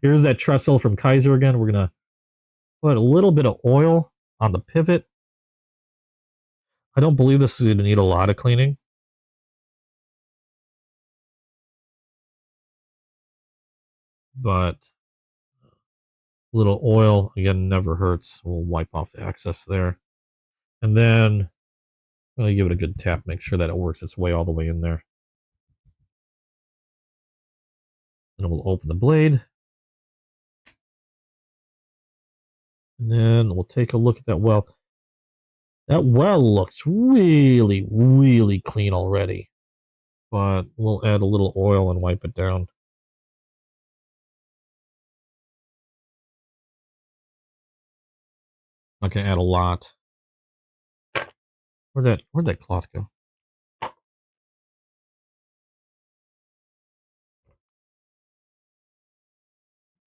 Here's that trestle from Kaiser again. We're going to put a little bit of oil on the pivot. I don't believe this is going to need a lot of cleaning. But a little oil, again, never hurts. We'll wipe off the excess there. And then I'm going to give it a good tap, make sure that it works its way all the way in there. And we'll open the blade. And then we'll take a look at that well. That well looks really, really clean already. But we'll add a little oil and wipe it down. Not gonna add a lot. Where'd that cloth go?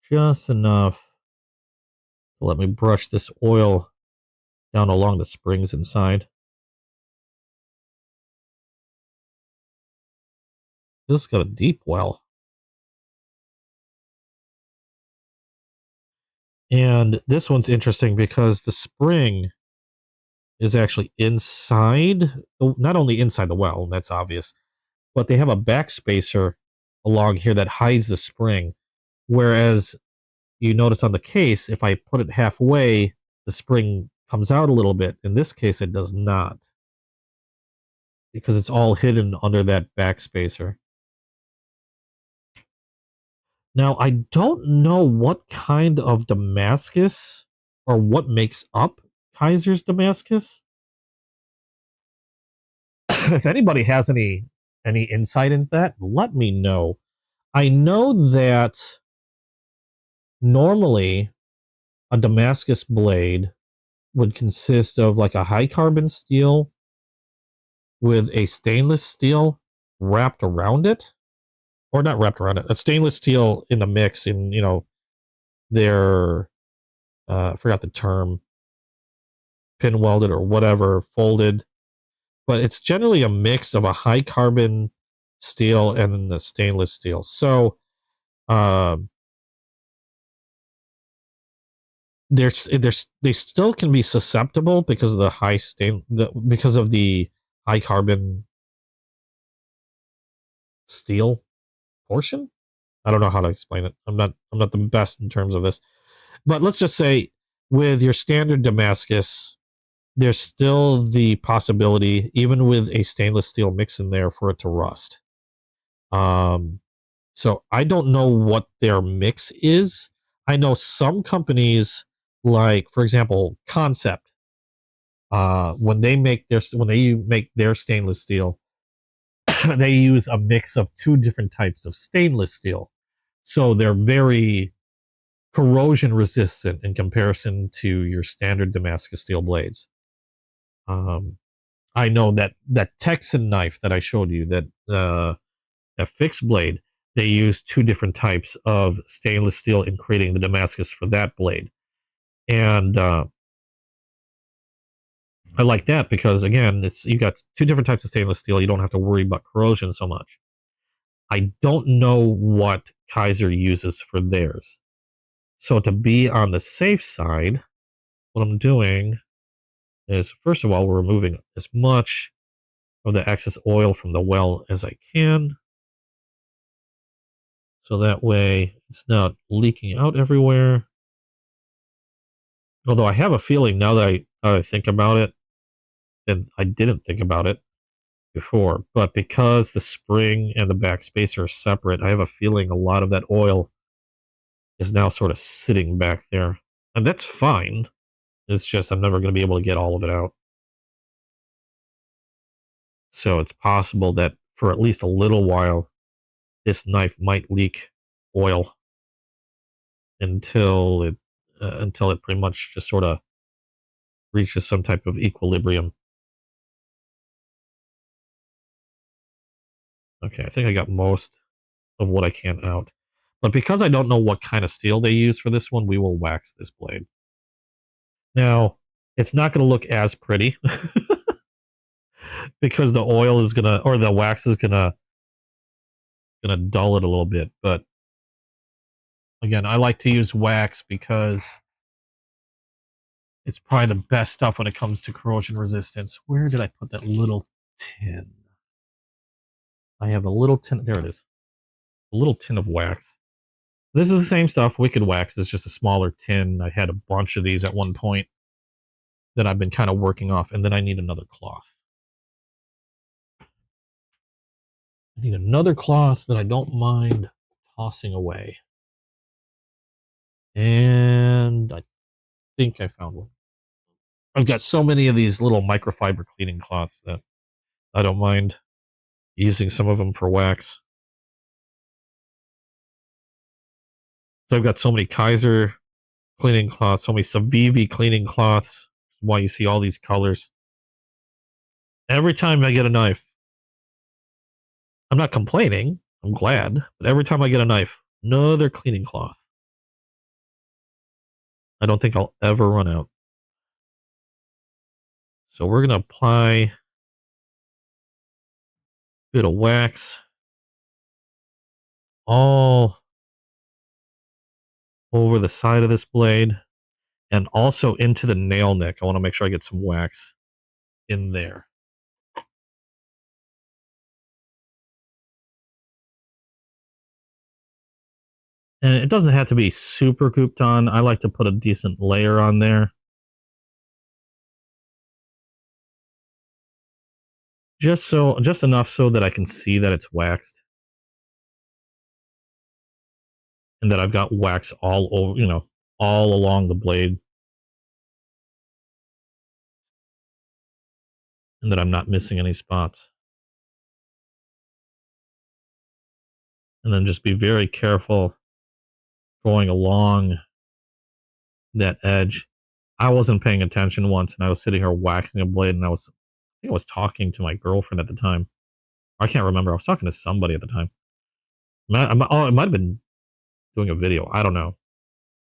Just enough to let me brush this oil down along the springs inside. This has got a deep well. And this one's interesting because the spring is actually inside, not only inside the well, that's obvious, but they have a backspacer along here that hides the spring. Whereas you notice on the case, if I put it halfway, the spring comes out a little bit. In this case, it does not because it's all hidden under that backspacer. Now, I don't know what kind of Damascus or what makes up Kaiser's Damascus. If anybody has any insight into that, let me know. I know that normally a Damascus blade would consist of like a high carbon steel with a stainless steel wrapped around it, or not wrapped around it, a stainless steel in the mix, in their I forgot the term, pin welded or whatever, folded, but it's generally a mix of a high carbon steel and then the stainless steel. So um they still can be susceptible because of the because of the high carbon steel portion. I don't know how to explain it. I'm not the best in terms of this. But let's just say with your standard Damascus, there's still the possibility, even with a stainless steel mix in there, for it to rust. So I don't know what their mix is. I know some companies, like for example, Concept, when they make their stainless steel, they use a mix of two different types of stainless steel. So they're very corrosion resistant in comparison to your standard Damascus steel blades. Um, I know that Texan knife that I showed you, that fixed blade, they use two different types of stainless steel in creating the Damascus for that blade. And I like that because again, you got two different types of stainless steel. You don't have to worry about corrosion so much. I don't know what Kaiser uses for theirs. So to be on the safe side, what I'm doing is, first of all, we're removing as much of the excess oil from the well as I can. So that way it's not leaking out everywhere. Although I have a feeling now that I think about it, and I didn't think about it before, but because the spring and the backspacer are separate, I have a feeling a lot of that oil is now sort of sitting back there. And that's fine. It's just I'm never going to be able to get all of it out. So it's possible that for at least a little while, this knife might leak oil until it pretty much just sort of reaches some type of equilibrium. Okay, I think I got most of what I can out. But because I don't know what kind of steel they use for this one, we will wax this blade. Now, it's not going to look as pretty because the oil is gonna, or the wax is gonna dull it a little bit. But again, I like to use wax because it's probably the best stuff when it comes to corrosion resistance. Where did I put that little tin? I have a little tin. There it is. A little tin of wax. This is the same stuff, Wicked Wax. It's just a smaller tin. I had a bunch of these at one point that I've been kind of working off, and then I need another cloth. I need another cloth that I don't mind tossing away. And I think I found one. I've got so many of these little microfiber cleaning cloths that I don't mind using some of them for wax. So I've got so many Kaiser cleaning cloths, so many Savivi cleaning cloths. Why you see all these colors. Every time I get a knife, I'm not complaining. I'm glad. But every time I get a knife, another cleaning cloth. I don't think I'll ever run out. So we're going to apply a bit of wax all over the side of this blade and also into the nail nick. I want to make sure I get some wax in there. And it doesn't have to be super cooped on. I like to put a decent layer on there. Just enough so that I can see that it's waxed. And that I've got wax all over, all along the blade. And that I'm not missing any spots. And then just be very careful going along that edge. I wasn't paying attention once, and I was sitting here waxing a blade, and I think I was talking to my girlfriend at the time. I can't remember. I was talking to somebody at the time. It might have been doing a video. I don't know.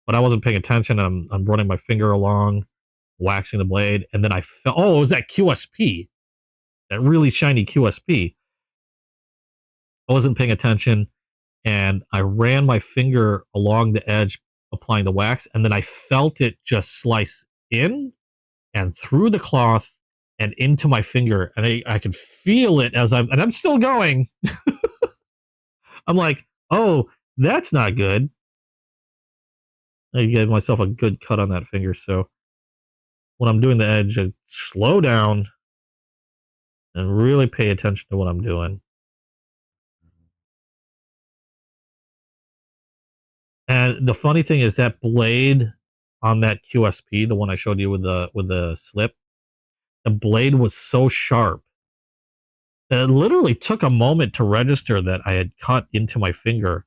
But I wasn't paying attention, and I'm running my finger along, waxing the blade, and then I felt, it was that QSP. That really shiny QSP. I wasn't paying attention, and I ran my finger along the edge, applying the wax, and then I felt it just slice in and through the cloth and into my finger, and I could feel it and I'm still going. I'm like, oh, that's not good. I gave myself a good cut on that finger, so when I'm doing the edge, I slow down and really pay attention to what I'm doing. And the funny thing is that blade on that QSP, the one I showed you with the slip, the blade was so sharp that it literally took a moment to register that I had cut into my finger.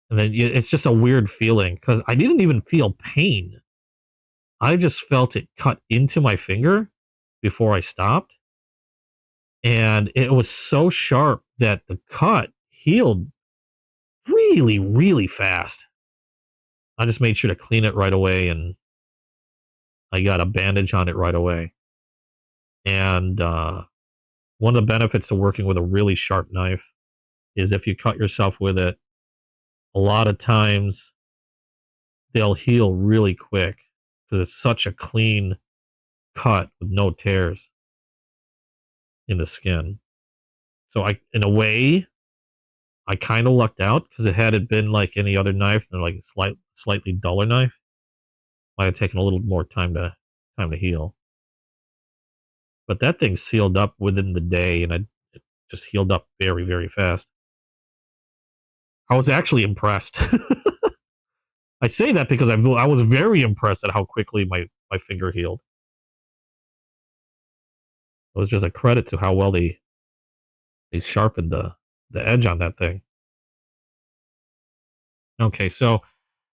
And then it's just a weird feeling because I didn't even feel pain. I just felt it cut into my finger before I stopped. And it was so sharp that the cut healed really, really fast. I just made sure to clean it right away, and I got a bandage on it right away. And one of the benefits to working with a really sharp knife is if you cut yourself with it, a lot of times they'll heal really quick because it's such a clean cut with no tears in the skin. So in a way, I kind of lucked out because had it been like any other knife, than like a slightly duller knife, might have taken a little more time to heal. But that thing sealed up within the day, and it just healed up very, very fast. I was actually impressed. I say that because I was very impressed at how quickly my finger healed. It was just a credit to how well they sharpened the edge on that thing. Okay, so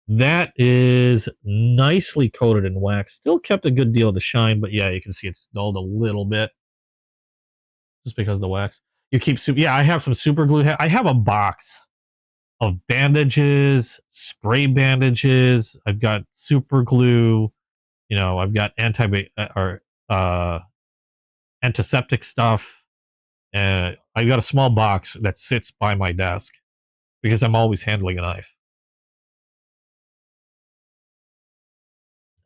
that is nicely coated in wax. Still kept a good deal of the shine, but yeah, you can see it's dulled a little bit just because of the wax. You keep I have some super glue. I have a box of bandages, spray bandages. I've got super glue. I've got antiseptic stuff. And I've got a small box that sits by my desk because I'm always handling a knife.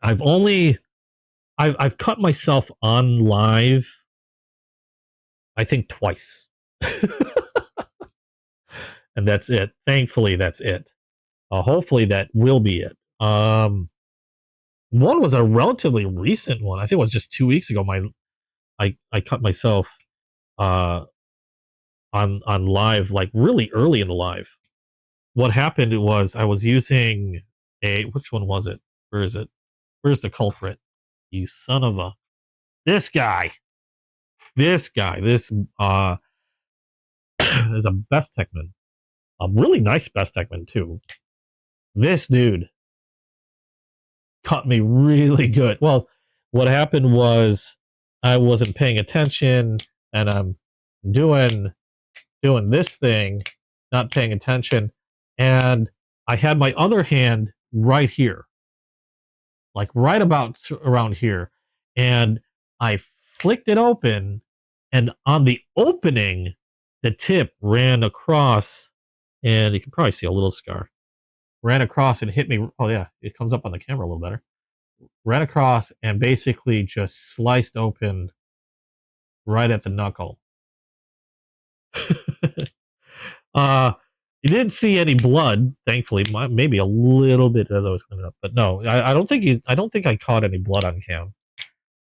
I've cut myself on live, I think twice. And that's it. Thankfully, that's it. Hopefully that will be it. One was a relatively recent one. I think it was just 2 weeks ago. I cut myself on live, like really early in the live. What happened was I was using which one was it? Where is it? Where's the culprit? You son of a this guy. This is a Best Techman. A really nice Best Techman too. This dude cut me really good. Well, what happened was I wasn't paying attention, and I'm doing this thing, not paying attention, and I had my other hand right here, like right about around here, and I flicked it open, and on the opening, the tip ran across And you can probably see a little scar. Ran across and hit me. Oh, yeah, it comes up on the camera a little better. Ran across and basically just sliced open right at the knuckle. uh, you didn't see any blood, thankfully. Maybe a little bit as I was cleaning up, but no, I don't think I don't think I caught any blood on cam.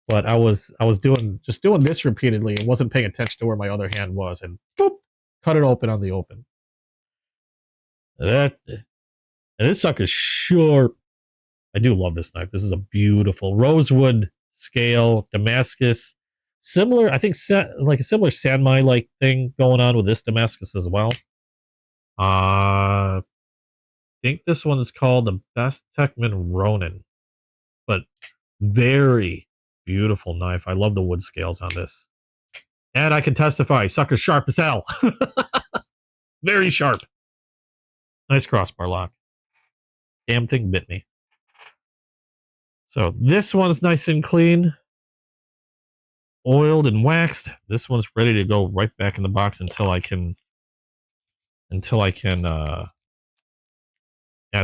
But I was doing this repeatedly and wasn't paying attention to where my other hand was, and boop, cut it open on the open. That and this sucker's sharp. I do love this knife. This is a beautiful rosewood scale Damascus. Similar, I think, like a similar Sanmai like thing going on with this Damascus as well. I think this one is called the Best Techman Ronin, but very beautiful knife. I love the wood scales on this, and I can testify, sucker's sharp as hell. Very sharp. Nice crossbar lock. Damn thing bit me. So this one's nice and clean, oiled and waxed. This one's ready to go right back in the box until I can add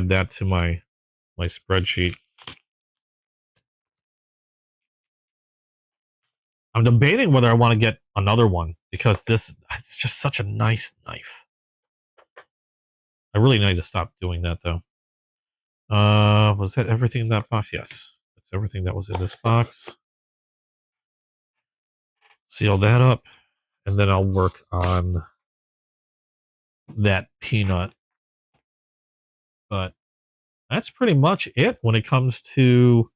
that to my spreadsheet. I'm debating whether I want to get another one because it's just such a nice knife. I really need to stop doing that though. Was that everything in that box? Yes, that's everything that was in this box. Seal that up, and then I'll work on that peanut. But that's pretty much it when it comes to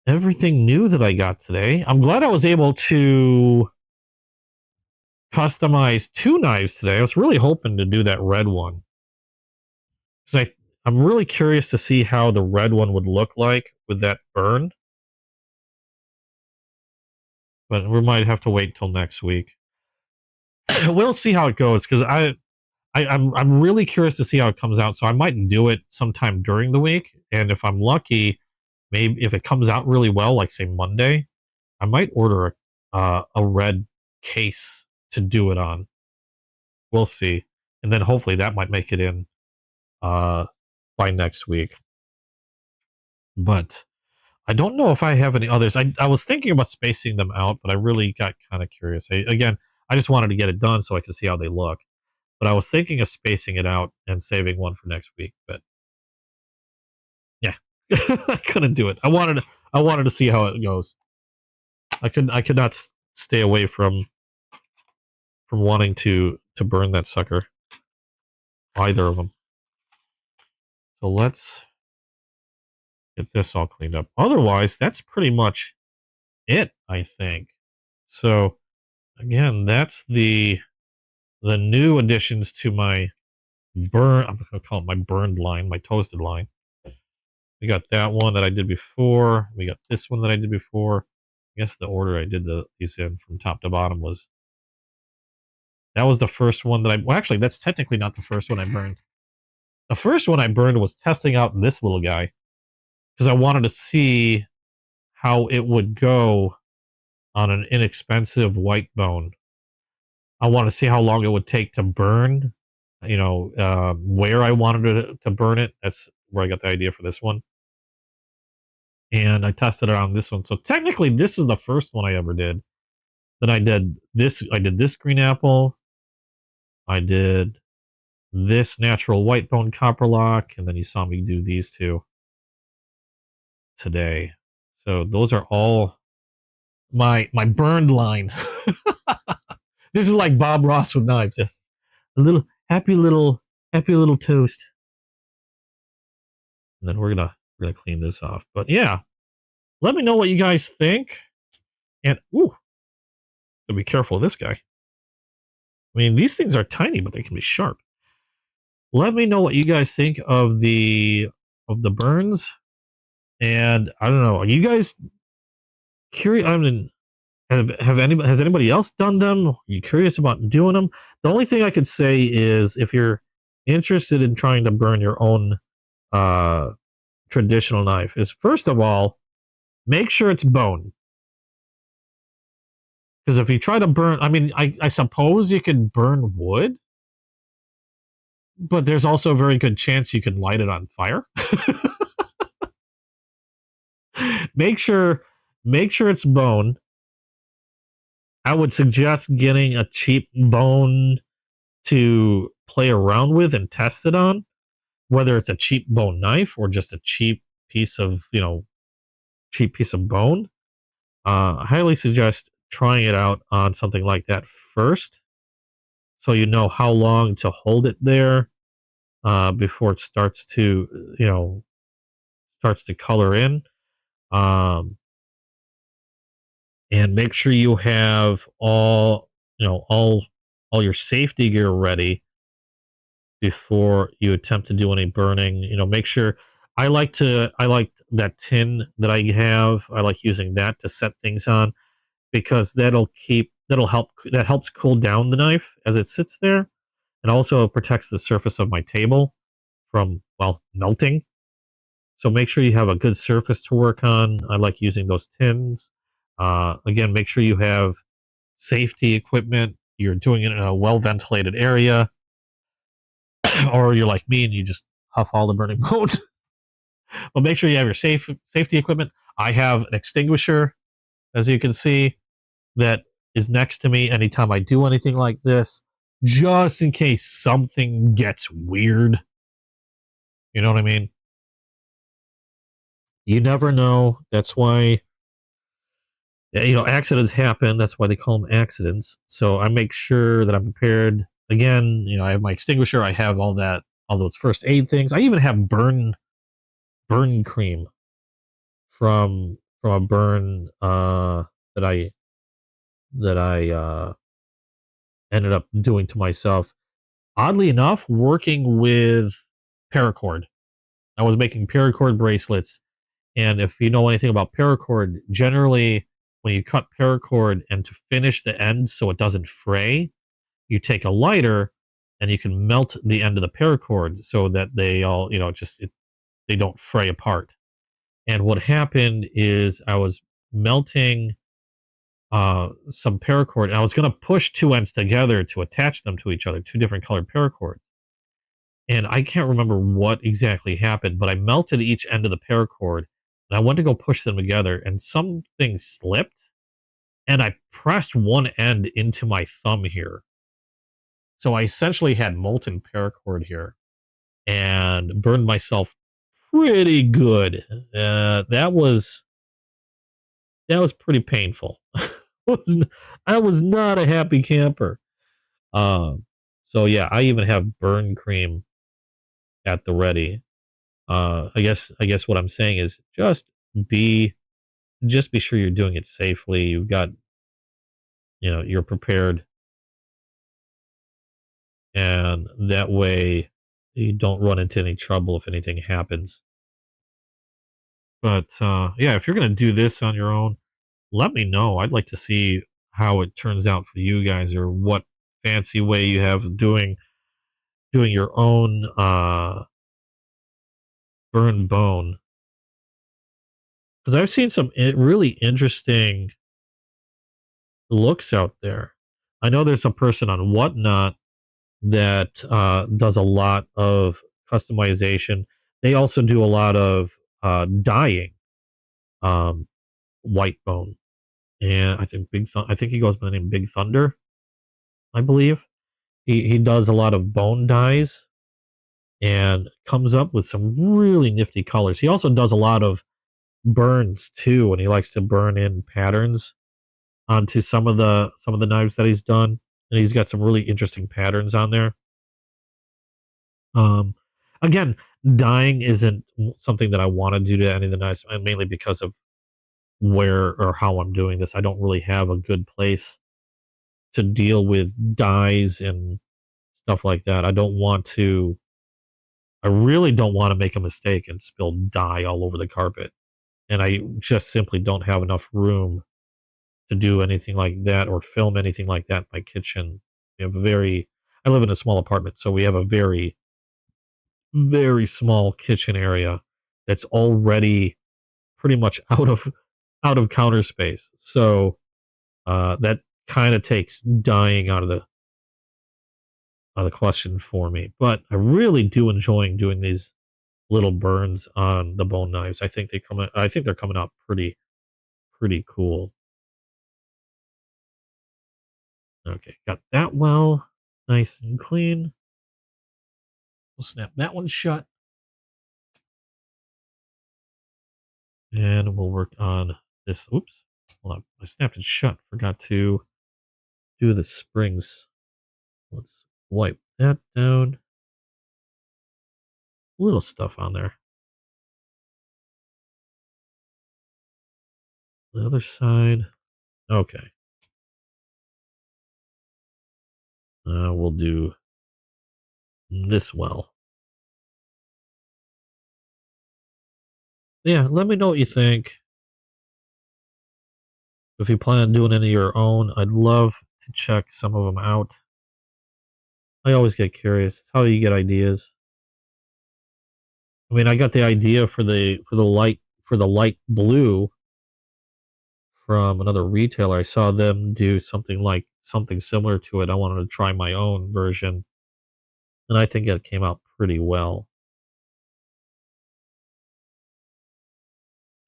everything new that I got today. I'm glad I was able to customize 2 knives today. I was really hoping to do that red one, because I'm really curious to see how the red one would look like with that burn. But we might have to wait till next week. We'll see how it goes, because I'm really curious to see how it comes out. So I might do it sometime during the week, and if I'm lucky, maybe if it comes out really well, like say Monday, I might order a red case to do it on. We'll see, and then hopefully that might make it in by next week. But I don't know if I have any others. I was thinking about spacing them out, but I really got kind of curious. I just wanted to get it done so I could see how they look. But I was thinking of spacing it out and saving one for next week. But yeah, I couldn't do it. I wanted to see how it goes. I could not stay away from wanting to burn that sucker. Either of them. So let's get this all cleaned up. Otherwise, that's pretty much it, I think. So again, that's the new additions to my I'm gonna call it my burned line, my toasted line. We got that one that I did before. We got this one that I did before. I guess the order I did these in from top to bottom was the first one that well, actually, that's technically not the first one I burned. The first one I burned was testing out this little guy, because I wanted to see how it would go on an inexpensive white bone. I want to see how long it would take to burn, where I wanted to burn it. That's where I got the idea for this one. And I tested it on this one. So technically, this is the first one I ever did. Then I did this green apple. I did this natural white bone copper lock, and then you saw me do these 2 today. So those are all my burned line. This is like Bob Ross with knives. Just a little happy little toast. And then we're gonna clean this off. But yeah, let me know what you guys think. And be careful of this guy. I mean, these things are tiny, but they can be sharp. Let me know what you guys think of the burns. And I don't know, are you guys curious? I mean, has anybody else done them? Are you curious about doing them? The only thing I could say is, if you're interested in trying to burn your own traditional knife, is first of all, make sure it's bone. Because if you try to burn, I mean, I suppose you can burn wood, but there's also a very good chance you can light it on fire. make sure make sure it's bone. I would suggest getting a cheap bone to play around with and test it on, whether it's a cheap bone knife or just a piece of, cheap piece of bone. I highly suggest trying it out on something like that first, so you know how long to hold it there before it starts to, starts to color in. Um, and make sure you have all your safety gear ready before you attempt to do any burning. Make sure I like that tin that I have. I like using that to set things on because that helps cool down the knife as it sits there, and also protects the surface of my table from, well, melting. So make sure you have a good surface to work on. I like using those tins. Again, make sure you have safety equipment. You're doing it in a well ventilated area, or you're like me and you just huff all the burning bone. But make sure you have your safety equipment. I have an extinguisher, as you can see, that is next to me anytime I do anything like this, just in case something gets weird. You know what I mean? You never know. That's why, accidents happen. That's why they call them accidents. So I make sure that I'm prepared. Again, I have my extinguisher. I have all those first aid things. I even have burn cream from a burn that I ended up doing to myself. Oddly enough, working with paracord. I was making paracord bracelets, and if you know anything about paracord, generally when you cut paracord and to finish the end so it doesn't fray, you take a lighter and you can melt the end of the paracord so that they all, they don't fray apart. And what happened is I was melting some paracord, and I was going to push two ends together to attach them to each other, two different colored paracords. And I can't remember what exactly happened, but I melted each end of the paracord, and I went to go push them together, and something slipped, and I pressed one end into my thumb here. So I essentially had molten paracord here and burned myself pretty good. That was pretty painful. I was not a happy camper. Um, so yeah, I even have burn cream at the ready. I guess what I'm saying is be be sure you're doing it safely. You've got, you're prepared, and that way you don't run into any trouble if anything happens. But yeah, if you're gonna do this on your own, let me know. I'd like to see how it turns out for you guys, or what fancy way you have of doing your own burn bone. Because I've seen some really interesting looks out there. I know there's a person on Whatnot that does a lot of customization. They also do a lot of dyeing, um, white bone, and I think I think he goes by the name Big Thunder. I believe he does a lot of bone dyes and comes up with some really nifty colors. He also does a lot of burns too, and he likes to burn in patterns onto some of the knives that he's done, and he's got some really interesting patterns on there. Um, Again, dyeing isn't something that I want to do to any of the knives, mainly because of where or how I'm doing this. I don't really have a good place to deal with dyes and stuff like that. I really don't want to make a mistake and spill dye all over the carpet. And I just simply don't have enough room to do anything like that or film anything like that in my kitchen. I live in a small apartment, so we have a very, very small kitchen area that's already pretty much out of counter space. So that kind of takes dyeing out of the question for me. But I really do enjoy doing these little burns on the bone knives. I think they're coming out pretty cool. Okay, got that well, nice and clean. We'll snap that one shut. And we'll work on this. Oops. Hold on. I snapped it shut. Forgot to do the springs. Let's wipe that down. Little stuff on there. The other side. Okay. We'll do this well. Yeah, let me know what you think. If you plan on doing any of your own, I'd love to check some of them out. I always get curious. It's how you get ideas. I mean, I got the idea for the light blue from another retailer. I saw them do something similar to it. I wanted to try my own version, and I think it came out pretty well.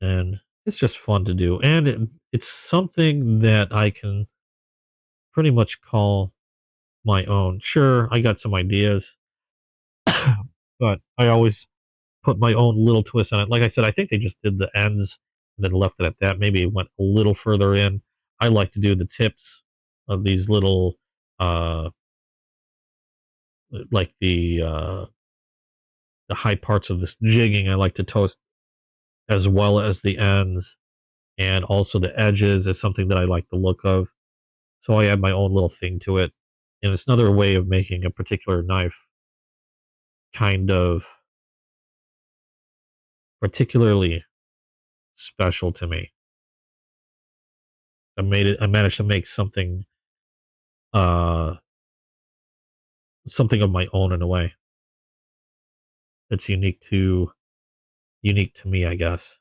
And it's just fun to do, and it's something that I can pretty much call my own. Sure, I got some ideas, but I always put my own little twist on it. Like I said, I think they just did the ends and then left it at that. Maybe it went a little further in. I like to do the tips of these little, uh, like the high parts of this jigging. I like to toast as well as the ends, and also the edges is something that I like the look of. So I add my own little thing to it, and it's another way of making a particular knife kind of particularly special to me. I managed to make uh something of my own in a way. It's unique to me, I guess.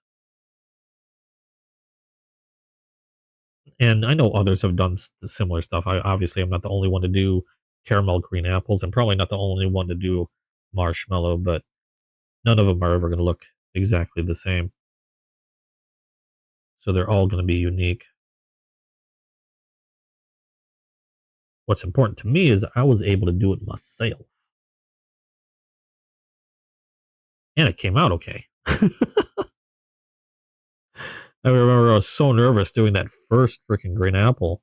And I know others have done similar stuff. I'm not the only one to do caramel green apples. I'm probably not the only one to do marshmallow, but none of them are ever going to look exactly the same. So they're all going to be unique. What's important to me is I was able to do it myself. And it came out okay. I remember I was so nervous doing that first freaking green apple.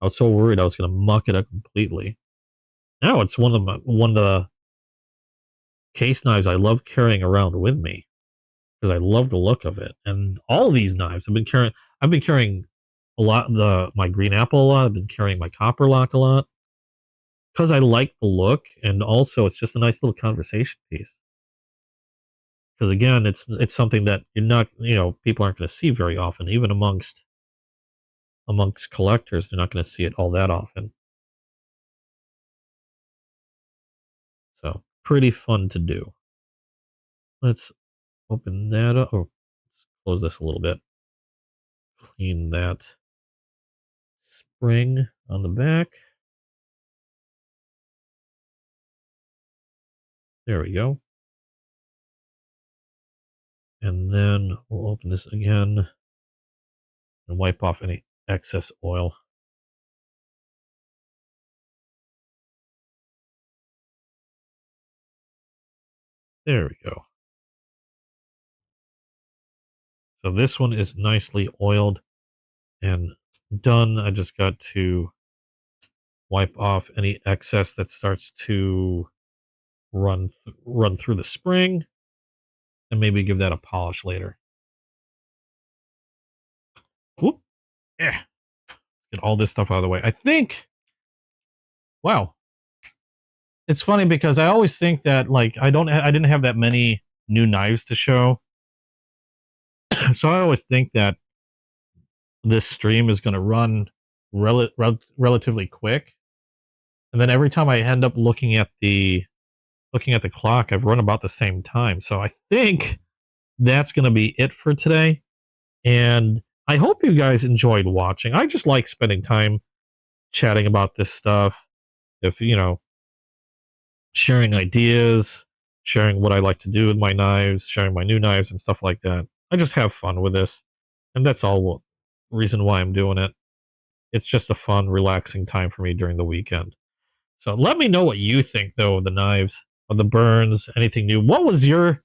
I was so worried I was going to muck it up completely. Now it's one of the case knives I love carrying around with me because I love the look of it. And all of these knives I've been carrying a lot my green apple a lot. I've been carrying my copper lock a lot because I like the look, and also it's just a nice little conversation piece. Because again, it's something that people aren't going to see very often, even amongst collectors. They're not going to see it all that often. So pretty fun to do. Let's open that up. Oh, let's close this a little bit. Clean that spring on the back. There we go. And then we'll open this again and wipe off any excess oil. There we go. So this one is nicely oiled and done. I just got to wipe off any excess that starts to run through the spring, and maybe give that a polish later. Whoop. Yeah. Get all this stuff out of the way. I think, wow. It's funny because I always think that I didn't have that many new knives to show. So I always think that this stream is going to run relatively quick. And then every time I end up looking at the clock, I've run about the same time. So I think that's going to be it for today. And I hope you guys enjoyed watching. I just like spending time chatting about this stuff. If sharing ideas, sharing what I like to do with my knives, sharing my new knives and stuff like that. I just have fun with this, and that's all reason why I'm doing it. It's just a fun, relaxing time for me during the weekend. So let me know what you think, though, of the knives, of the burns, anything new. What was your,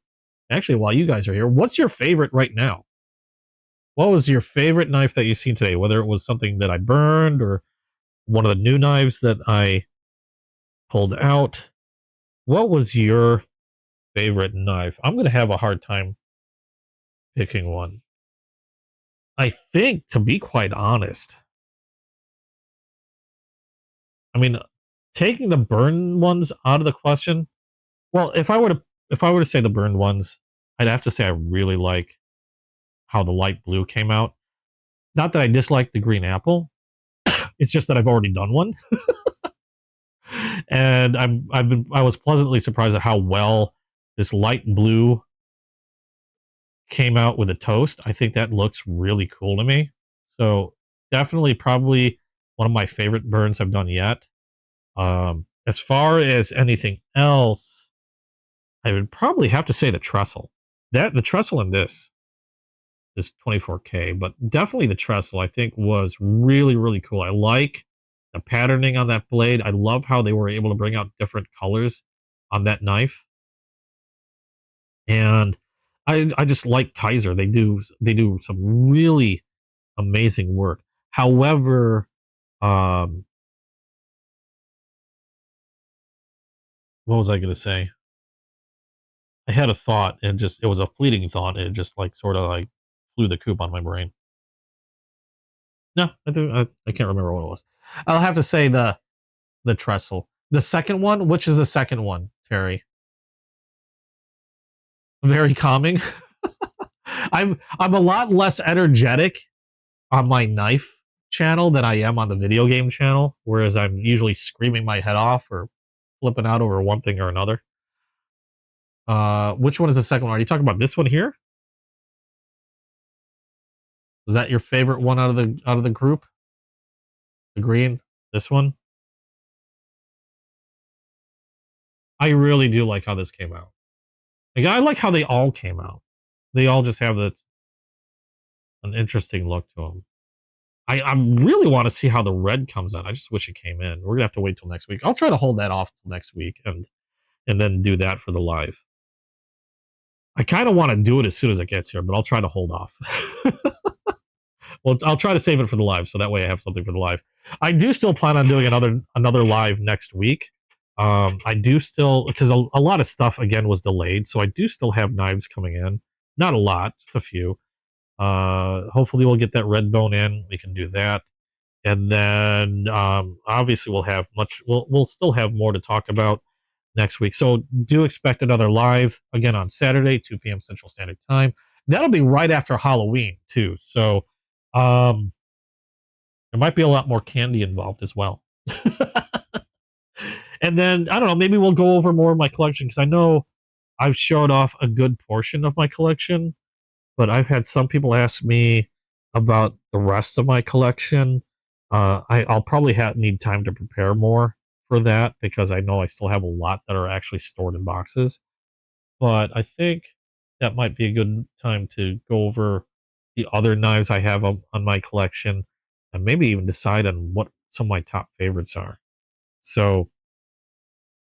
actually, while you guys are here, what's your favorite right now? What was your favorite knife that you've seen today? Whether it was something that I burned or one of the new knives that I pulled out. What was your favorite knife? I'm going to have a hard time picking one. I think, to be quite honest, I mean, taking the burn ones out of the question. Well, if I were to say the burned ones, I'd have to say I really like how the light blue came out. Not that I dislike the green apple. It's just that I've already done one, and I was pleasantly surprised at how well this light blue came out with a toast. I think that looks really cool to me. So definitely, probably one of my favorite burns I've done yet. As far as anything else, I would probably have to say the trestle. That the trestle in this 24K, but definitely the trestle I think was really, really cool. I like the patterning on that blade. I love how they were able to bring out different colors on that knife. And I just like Kaiser. They do some really amazing work. However, um, what was I going to say? I had a thought, and just it was a fleeting thought, and it just like sort of like flew the coop on my brain. No, I can't remember what it was. I'll have to say the trestle. The second one, which is the second one, Terry? Very calming. I'm a lot less energetic on my knife channel than I am on the video game channel, whereas I'm usually screaming my head off or flipping out over one thing or another. Which one is the second one? Are you talking about this one here? Is that your favorite one out of the group? The green? This one? I really do like how this came out. Like, I like how they all came out. They all just have an interesting look to them. I really want to see how the red comes out. I just wish it came in. We're gonna have to wait till next week. I'll try to hold that off till next week and then do that for the live. I kind of want to do it as soon as it gets here, but I'll try to hold off. Well, I'll try to save it for the live, so that way I have something for the live. I do still plan on doing another live next week. I do still, because a lot of stuff again was delayed, so I do still have knives coming in. Not a lot, just a few. Hopefully we'll get that red bone in. We can do that, and then obviously we'll still have more to talk about next week. So do expect another live again on Saturday, 2 p.m. Central Standard Time. That'll be right after Halloween too. So um, there might be a lot more candy involved as well. And then I don't know, maybe we'll go over more of my collection because I know I've showed off a good portion of my collection, but I've had some people ask me about the rest of my collection. I'll probably need time to prepare more for that because I know I still have a lot that are actually stored in boxes. But I think that might be a good time to go over the other knives I have on my collection and maybe even decide on what some of my top favorites are. So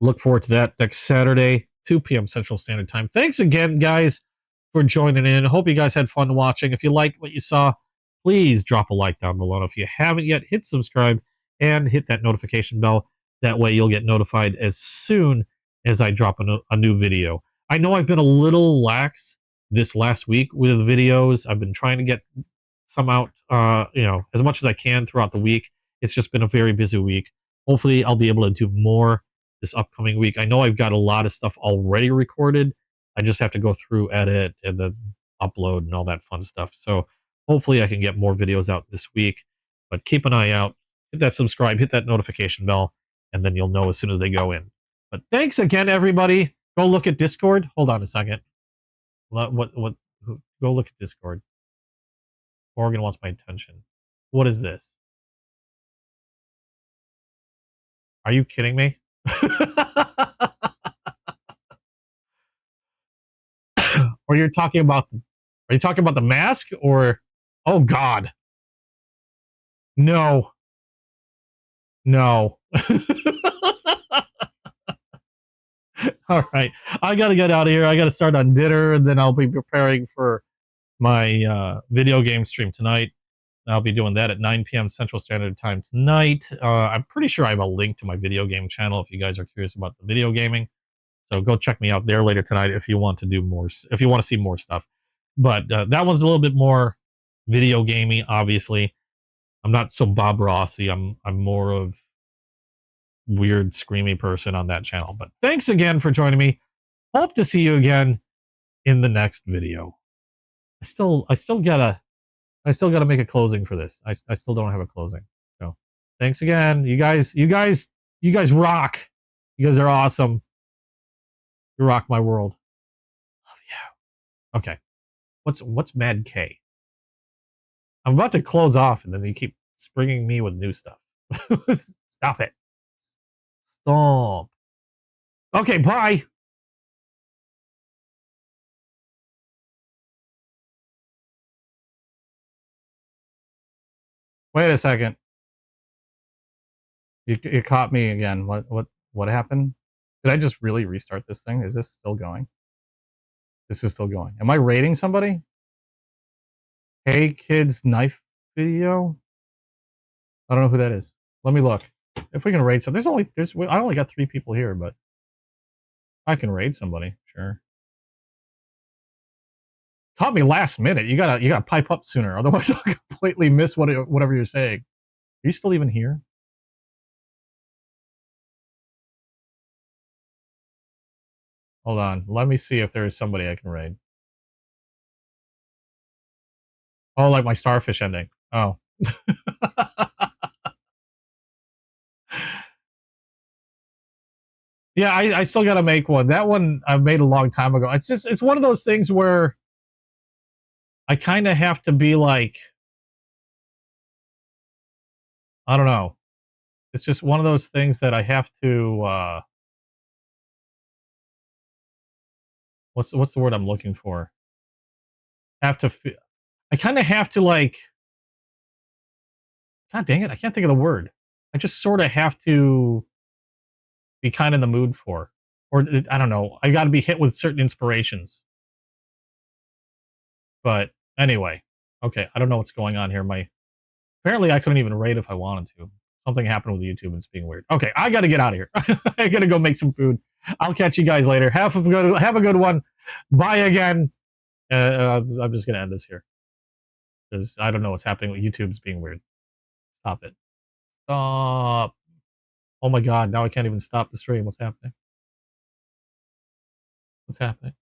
look forward to that next Saturday, 2 p.m. Central Standard Time. Thanks again, guys, for joining in. Hope you guys had fun watching. If you liked what you saw, please drop a like down below. If you haven't yet, hit subscribe and hit that notification bell. That way you'll get notified as soon as I drop a new video. I know I've been a little lax this last week with videos. I've been trying to get some out, as much as I can throughout the week. It's just been a very busy week. Hopefully, I'll be able to do more this upcoming week. I know I've got a lot of stuff already recorded. I just have to go through, edit, and then upload and all that fun stuff. So hopefully I can get more videos out this week. But keep an eye out. Hit that subscribe, hit that notification bell, and then you'll know as soon as they go in. But thanks again, everybody. Go look at Discord. Hold on a second. What? Go look at Discord. Morgan wants my attention. What is this? Are you kidding me? Or you're talking about? Are you talking about the mask or? Oh God, no, no. All right, I gotta get out of here. I gotta start on dinner, and then I'll be preparing for my video game stream tonight. I'll be doing that at 9 p.m. Central Standard Time tonight. I'm pretty sure I have a link to my video game channel if you guys are curious about the video gaming. So go check me out there later tonight if you want to do more, if you want to see more stuff. But that one's a little bit more video gamey. Obviously, I'm not so Bob Rossy. I'm more of weird screamy person on that channel. But thanks again for joining me. Hope to see you again in the next video. I still gotta make a closing for this. I still don't have a closing. So thanks again. You guys rock. You guys are awesome. You rock my world. Love you. Okay. What's Mad K? I'm about to close off and then you keep springing me with new stuff. Stop it. Stop. Okay, bye. Wait a second. You caught me again. What happened? Did I just really restart this thing? Is this still going? This is still going. Am I raiding somebody? Hey kids knife video? I don't know who that is. Let me look. If we can raid some, I only got 3 people here, but I can raid somebody, sure. Caught me last minute. You gotta pipe up sooner, otherwise I'll completely miss whatever you're saying. Are you still even here? Hold on. Let me see if there is somebody I can raid. Oh, like my starfish ending. Oh. Yeah, I still gotta make one. That one I made a long time ago. It's one of those things where I kind of have to be like, I don't know. It's just one of those things that I have to, what's the word I'm looking for? I kind of have to like, God dang it, I can't think of the word. I just sort of have to be kind of in the mood for, or I don't know. I got to be hit with certain inspirations. But anyway, okay, I don't know what's going on here. Apparently I couldn't even raid if I wanted to. Something happened with YouTube and it's being weird. Okay, I got to get out of here. I got to go make some food. I'll catch you guys later. Have a good one. Bye again. I'm just gonna end this here because I don't know what's happening with YouTube's being weird. Stop it. Stop. Oh my God! Now I can't even stop the stream. What's happening? What's happening?